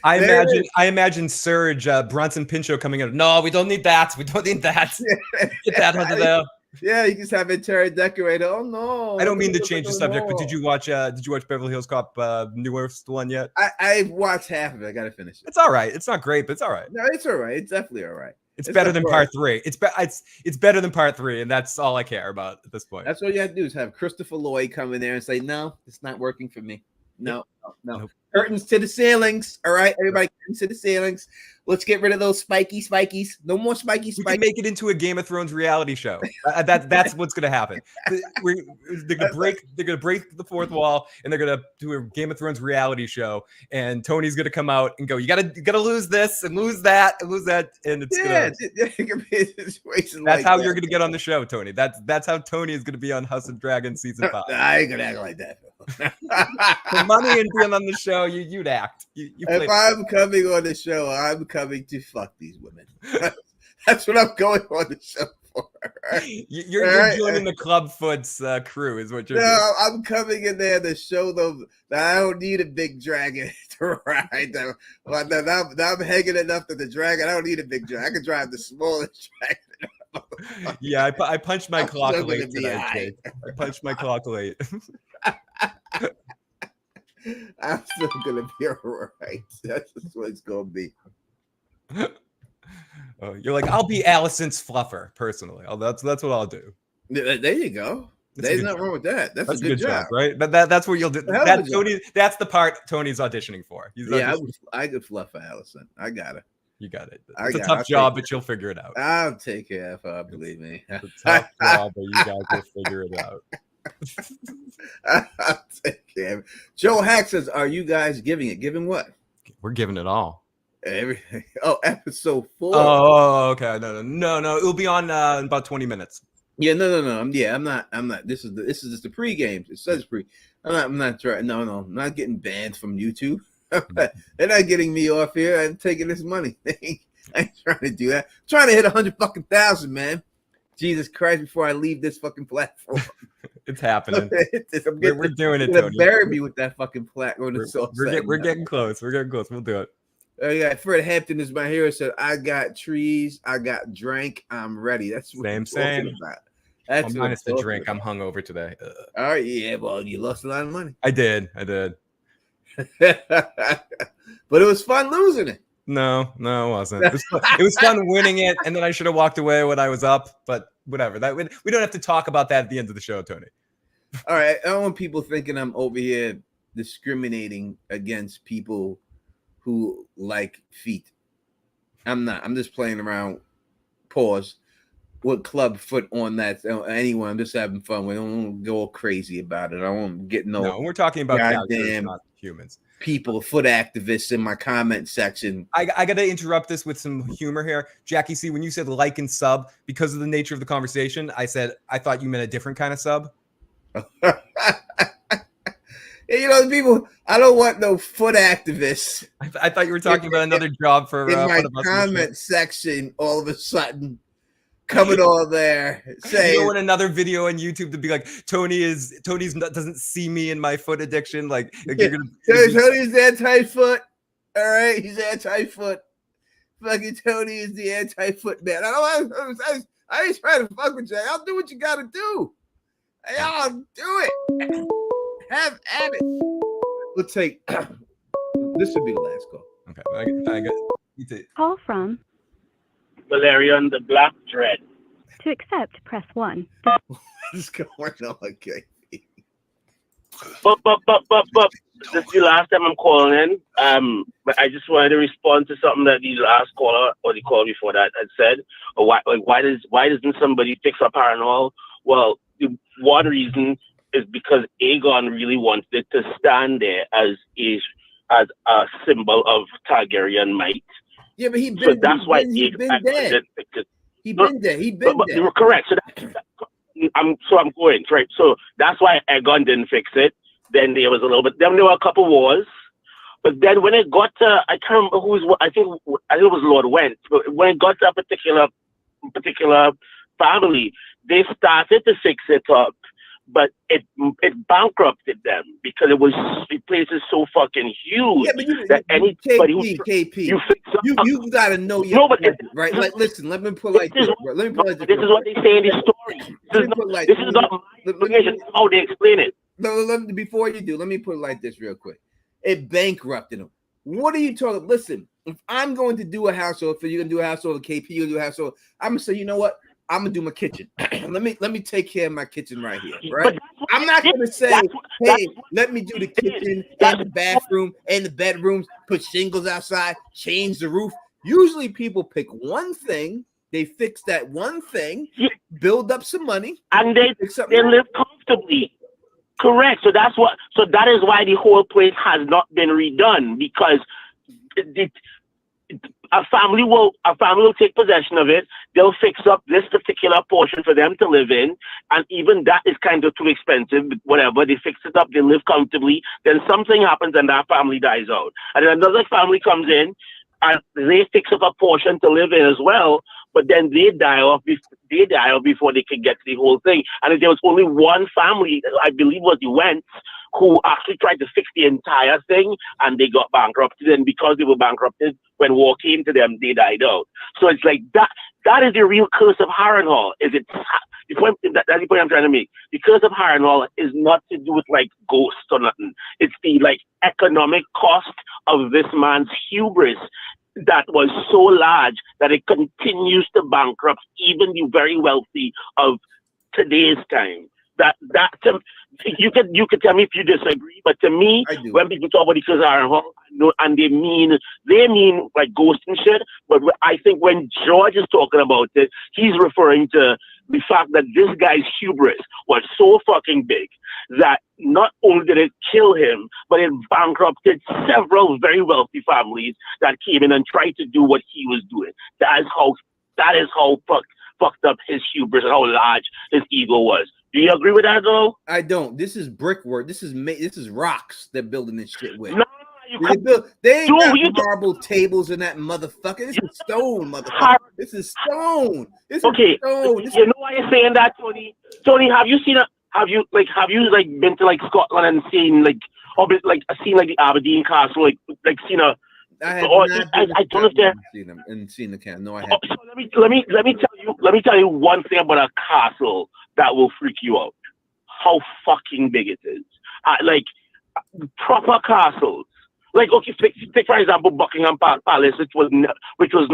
I imagine Serge Bronson Pinchot coming out. No, we don't need that. We don't need that. Get that out of there. Yeah, you just have Terry Decorator. Oh no! I don't mean to change the subject, but did you watch Beverly Hills Cop newest one yet? I've watched half of it. I gotta finish it. It's all right. It's not great, but it's all right. No, it's all right. It's definitely all right. It's better than part 3. It's better than part 3, and that's all I care about at this point. That's all you have to do is have Christopher Lloyd come in there and say, "No, it's not working for me. No. Nope. Curtains to the ceilings. All right, everybody, curtains to the ceilings. Let's get rid of those spikies. No more spiky. We can make it into a Game of Thrones reality show. That's what's going to happen. They're going to break the fourth wall, and they're going to do a Game of Thrones reality show. And Tony's going to come out and go, "You got to lose this and lose that and lose that." And it's that's how you're going to get on the show, Tony. That's how Tony is going to be on House of Dragons season 5. I ain't gonna act like that. For money and being on the show, you'd act. If I'm coming on the show, I'm coming to fuck these women. That's what I'm going on the show for. Right? You're joining the Clubfoot's crew, is what you're doing. I'm coming in there to show them that I don't need a big dragon to ride them. I'm hanging enough to the dragon. I don't need a big dragon. I can drive the smallest dragon. Yeah, I punched my clock late tonight, Jake. I punched my clock late. I'm still gonna be all right. That's just what it's gonna be. Oh, you're like, I'll be Alicent's fluffer personally. That's what I'll do. There you go. There's nothing wrong with that. That's a good job, right? But that's what you'll do. That's the part Tony's auditioning for. I could fluff for Alicent. I got it. You got it. It's a tough job, but you'll figure it out. I'll take care of her, believe me. It's a tough job, but you guys will figure it out. I'll take care of it. Joe Hack says, "Are you guys giving it? Giving what? We're giving it all. Everything. Oh, episode 4. Oh, okay. No. It'll be on in about 20 minutes. Yeah, no. I'm not. This is just the pregame. It says pre. I'm not trying. No. I'm not getting banned from YouTube. They're not getting me off here. I'm taking this money. I ain't trying to do that. I'm trying to hit 100,000, man. Jesus Christ! Before I leave this fucking platform, it's happening. We're doing it, Tony. Bury me with that fucking platform. We're getting close. We're getting close. We'll do it. Yeah, Fred Hampton is my hero. Said, "I got trees. I got drink. I'm ready." That's what I'm talking about. That's minus the drink. I'm hungover today. All right, yeah. Well, you lost a lot of money. I did. But it was fun losing it. No, it wasn't. It was fun winning it, and then I should have walked away when I was up. But whatever. We don't have to talk about that at the end of the show, Tony. All right. I don't want people thinking I'm over here discriminating against people who like feet. I'm not. I'm just playing around. Pause. With club foot on that. Anyone. I'm just having fun. We don't go all crazy about it. I won't get no. We're talking about characters, not humans. People, foot activists in my comment section. I got to interrupt this with some humor here. Jackie C, when you said like and sub, because of the nature of the conversation, I said I thought you meant a different kind of sub. People, I don't want no foot activists. I thought you were talking about another job for in my comment section. All of a sudden, coming all there, saying, "You don't want another video on YouTube to be like Tony's doesn't see me in my foot addiction." Like Tony's anti-foot. All right, he's anti-foot. Fucking Tony is the anti-foot man. I ain't trying to fuck with you. I'll do what you got to do. I'll do it. Have at it. We'll take. This should be the last call. Okay, I got. Call from Valerian the Black Dread. To accept, press 1. What's going on? Okay. But this is the last time I'm calling in. But I just wanted to respond to something that the last caller or the call before that had said. Or why doesn't somebody fix up Harrenhal? Well, the one reason is because Aegon really wanted it to stand there as a symbol of Targaryen might. Yeah, but he's been there. He's been there. You're correct. So I'm going right. So that's why Aegon didn't fix it. Then there was a little bit. Then there were a couple wars. But then when it got to, I can't remember who was. I think it was Lord Went. But when it got to a particular family, they started to fix it up. But it bankrupted them because the place is so fucking huge that anybody you gotta know your right. Like, listen, let me put like this. This is what they say in the story. This is not how they explain it. No, before you do, let me put it like this real quick. It bankrupted them. What are you talking? Listen, if I'm going to do a household, if you're gonna do a household, KP, you're gonna do a household, I'm gonna say, you know what? I'm gonna do my kitchen. let me take care of my kitchen right here, right? I'm not gonna say, hey, let me do the kitchen and the bathroom and the bedrooms, put shingles outside, change the roof. Usually people pick one thing, they fix that one thing, build up some money, and they live comfortably. Correct. So that is why the whole place has not been redone, because a family will take possession of it. They'll fix up this particular portion for them to live in, and even that is kind of too expensive. Whatever, they fix it up, they live comfortably. Then something happens, and that family dies out, and then another family comes in, and they fix up a portion to live in as well. But then they die off before they can get to the whole thing. And there was only one family, I believe was the Wentz, who actually tried to fix the entire thing, and they got bankrupted. And because they were bankrupted, when war came to them, they died out. So it's like that. That is the real curse of Harrenhal. That's the point I'm trying to make. The curse of Harrenhal is not to do with like ghosts or nothing. It's the like economic cost of this man's hubris that was so large that it continues to bankrupt even the very wealthy of today's time. You could tell me if you disagree, but to me, when people talk about the curse of Harrenhal, and they mean like ghosts and shit, but I think when George is talking about it, he's referring to the fact that this guy's hubris was so fucking big that not only did it kill him, but it bankrupted several very wealthy families that came in and tried to do what he was doing. That is how fucked up his hubris and how large his ego was. Do you agree with that, though? I don't. This is brickwork. This is rocks they're building this shit with. No, they ain't got marble tables in that motherfucker. This is stone, motherfucker. This is stone. This is stone. You know why you're saying that, Tony? Tony, have you been to like Scotland and seen like seen like the Aberdeen Castle, like seen a? I don't know if they're seen the camp. No, I haven't. So let me tell you one thing about a castle that will freak you out. How fucking big it is. Like proper castles. Like take for example Buckingham Palace, which is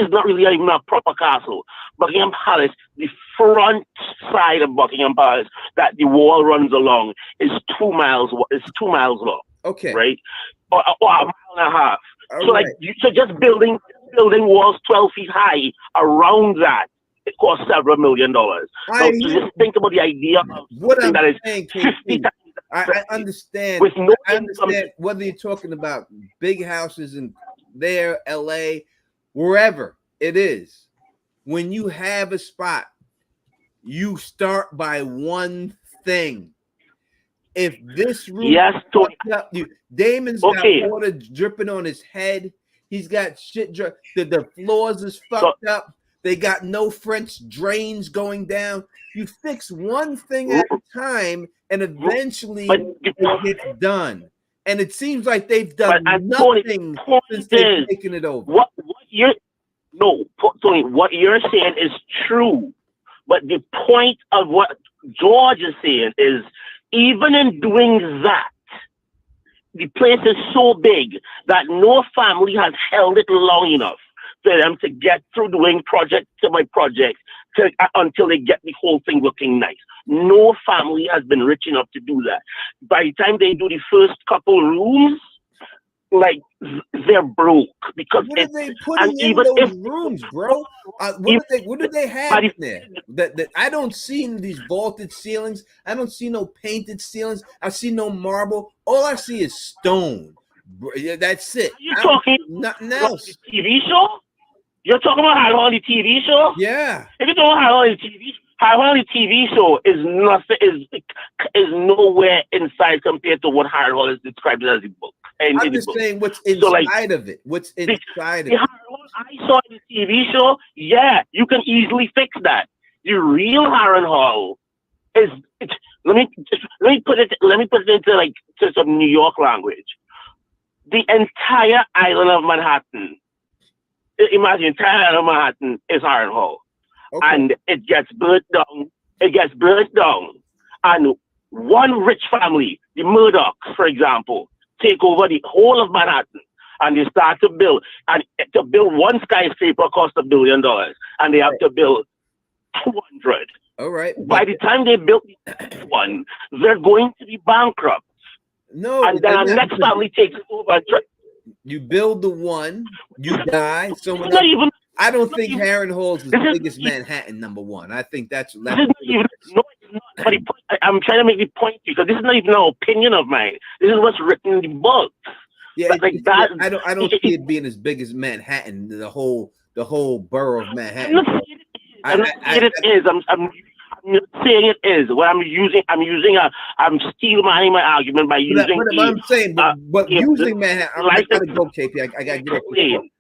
not really even a proper castle. Buckingham Palace, the front side of Buckingham Palace that the wall runs along is 2 miles. It's 2 miles long. Okay. Right. Or a mile and a half. All right. So just building walls 12 feet high around that, it costs several $1 million. So just think about the idea of what I'm that is saying, 50 times. I understand. I understand whether you're talking about big houses in there, LA, wherever it is. When you have a spot, you start by one thing. If this room, Damon's got water dripping on his head. He's got shit. The floors is fucked up. They got no French drains going down. You fix one thing at a time, and eventually it gets done. And it seems like they've done nothing since they've taken it over. Tony, what you're saying is true. But the point of what George is saying is, even in doing that, the place is so big that no family has held it long enough for them to get through doing project until they get the whole thing looking nice. No family has been rich enough to do that. By the time they do the first couple rooms, like they're broke because what are they putting in those rooms, bro? What do they have in there? That I don't see these vaulted ceilings. I don't see no painted ceilings. I see no marble. All I see is stone. That's it. You talking nothing else? TV show? You're talking about Harrenhal the TV show? Yeah. If you're talking about Harrenhal the TV show is nothing is nowhere inside compared to what Harrenhal is described as the book. I'm just saying what's inside of it. What's inside of it? I saw the TV show. Yeah, you can easily fix that. The real Harrenhal is. Let me put it into to some New York language. The entire island of Manhattan. Imagine the entire island of Manhattan is Harrenhal, and it gets burnt down. And one rich family, the Murdochs, for example, take over the whole of Manhattan, and they start to build. And to build one skyscraper costs $1 billion, and they have to build 200. All right. By the time they build one, they're going to be bankrupt. No. And then our next family takes it over. You build the one, you die. Someone else. I don't think Harrenhal is the biggest Manhattan, number one. I think that's no, it's not. But I'm trying to make the point because this is not even an opinion of mine. This is what's written in the book. Yeah, like that. I don't see it being as big as Manhattan, the whole borough of Manhattan. I'm not saying it is. I'm not saying it is. What I'm stealing my argument by using. I'm saying, but using Manhattan. I gotta go, KP. I gotta get up.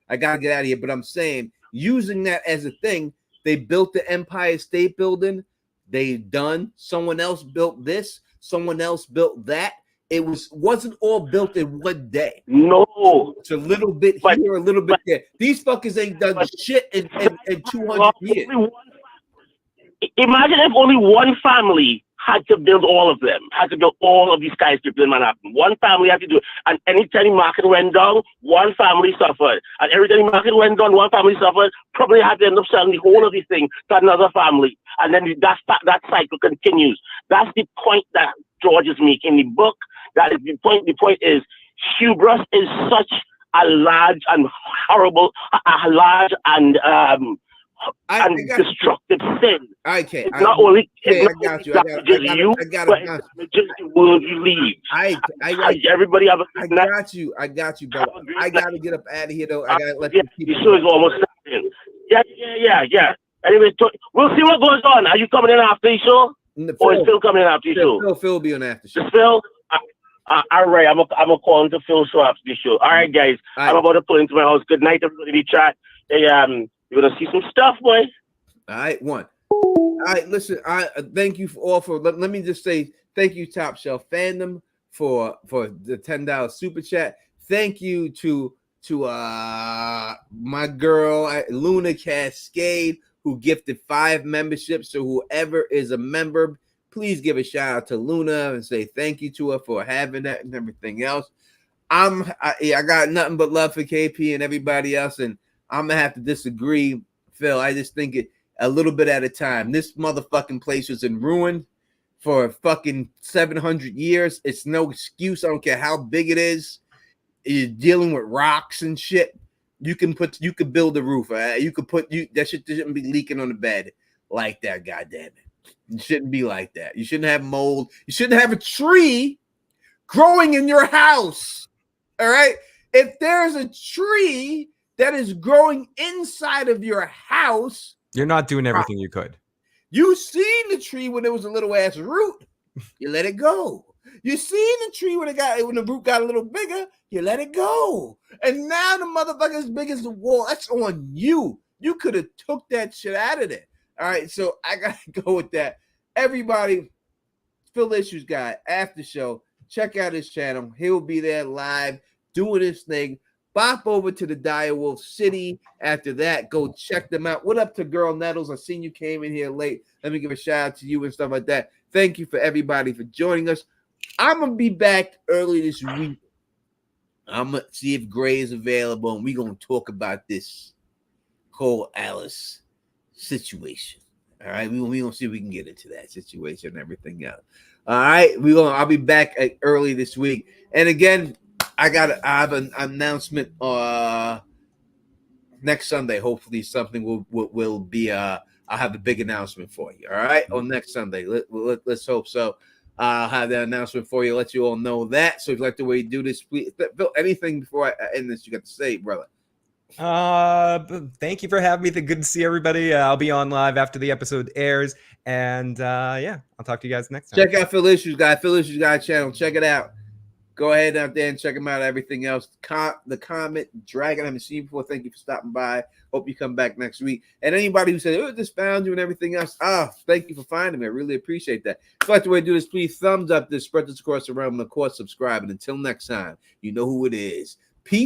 I gotta get out of here. But I'm saying, using that as a thing, they built the Empire State Building. They done. Someone else built this. Someone else built that. It wasn't all built in one day. No, it's a little bit here, a little bit there. These fuckers ain't done shit in 200 years. Imagine if only one family had to build all of them, had to build all of these skyscrapers in Manhattan. One family had to do it. And anytime the market went down, one family suffered. And every time the market went down, one family suffered, probably had to end up selling the whole of this thing to another family. And then that cycle continues. That's the point that George is making in the book. That is the point. The point is, hubris is such a large and horrible, destructive sin. Okay, it's not only I got you. I got just the world you leave. Everybody have a good night. I got you, brother. I gotta get up out of here though. I gotta let the show is almost starting. Yeah. Anyway, we'll see what goes on. Are you coming in after the show? Or is Phil coming in after the show? Phil will be on after show. Phil? All right, I'm gonna call into Phil's show after the show. All right, guys. I'm about to pull into my house. Good night, everybody in the chat. Hey, you're gonna see some stuff, boy. All right, one. All right, listen. I thank you for let me just say thank you, Top Shelf Fandom, for the $10 super chat. Thank you to my girl Luna Cascade, who gifted 5 memberships. So whoever is a member, please give a shout out to Luna and say thank you to her for having that and everything else. I got nothing but love for KP and everybody else, and I'm gonna have to disagree, Phil. I just think it a little bit at a time. This motherfucking place was in ruin for fucking 700 years. It's no excuse. I don't care how big it is. You're dealing with rocks and shit. You can build a roof. That shit shouldn't be leaking on the bed like that. Goddamn it. It shouldn't be like that. You shouldn't have mold. You shouldn't have a tree growing in your house. All right. If there's a tree that is growing inside of your house, you're not doing everything you could. You seen the tree when it was a little ass root, you let it go. You seen the tree when the root got a little bigger, you let it go. And now the motherfucker is big as the wall. That's on you. You could have took that shit out of there. All right, so I gotta go with that. Everybody, Phil Issues Guy, after show, check out his channel. He'll be there live doing his thing. Bop over to the Direwolf City. After that, go check them out. What up to Girl Nettles? I seen you came in here late. Let me give a shout out to you and stuff like that. Thank you for everybody for joining us. I'm gonna be back early this week. I'm gonna see if Gray is available, and we're gonna talk about this whole Alys situation. All right, we gonna see if we can get into that situation and everything else. All right, I'll be back early this week. And again, I have an announcement next Sunday. Hopefully something will be I'll have a big announcement for you. All right, on next Sunday. Let's hope so. I'll have that announcement for you. Let you all know that. So if you like the way you do this, please, Phil, anything before I end this you got to say, brother? Thank you for having me. Good to see everybody. I'll be on live after the episode airs, and yeah, I'll talk to you guys next time. Check out Phil Issues Guy channel. Check it out. Go ahead out there and check them out. Everything else. The Comet Dragon I haven't seen before. Thank you for stopping by. Hope you come back next week. And anybody who said, just found you and everything else, thank you for finding me. I really appreciate that. If you like the way to do this, please thumbs up this, spread this across the realm, and of course, subscribe. And until next time, you know who it is.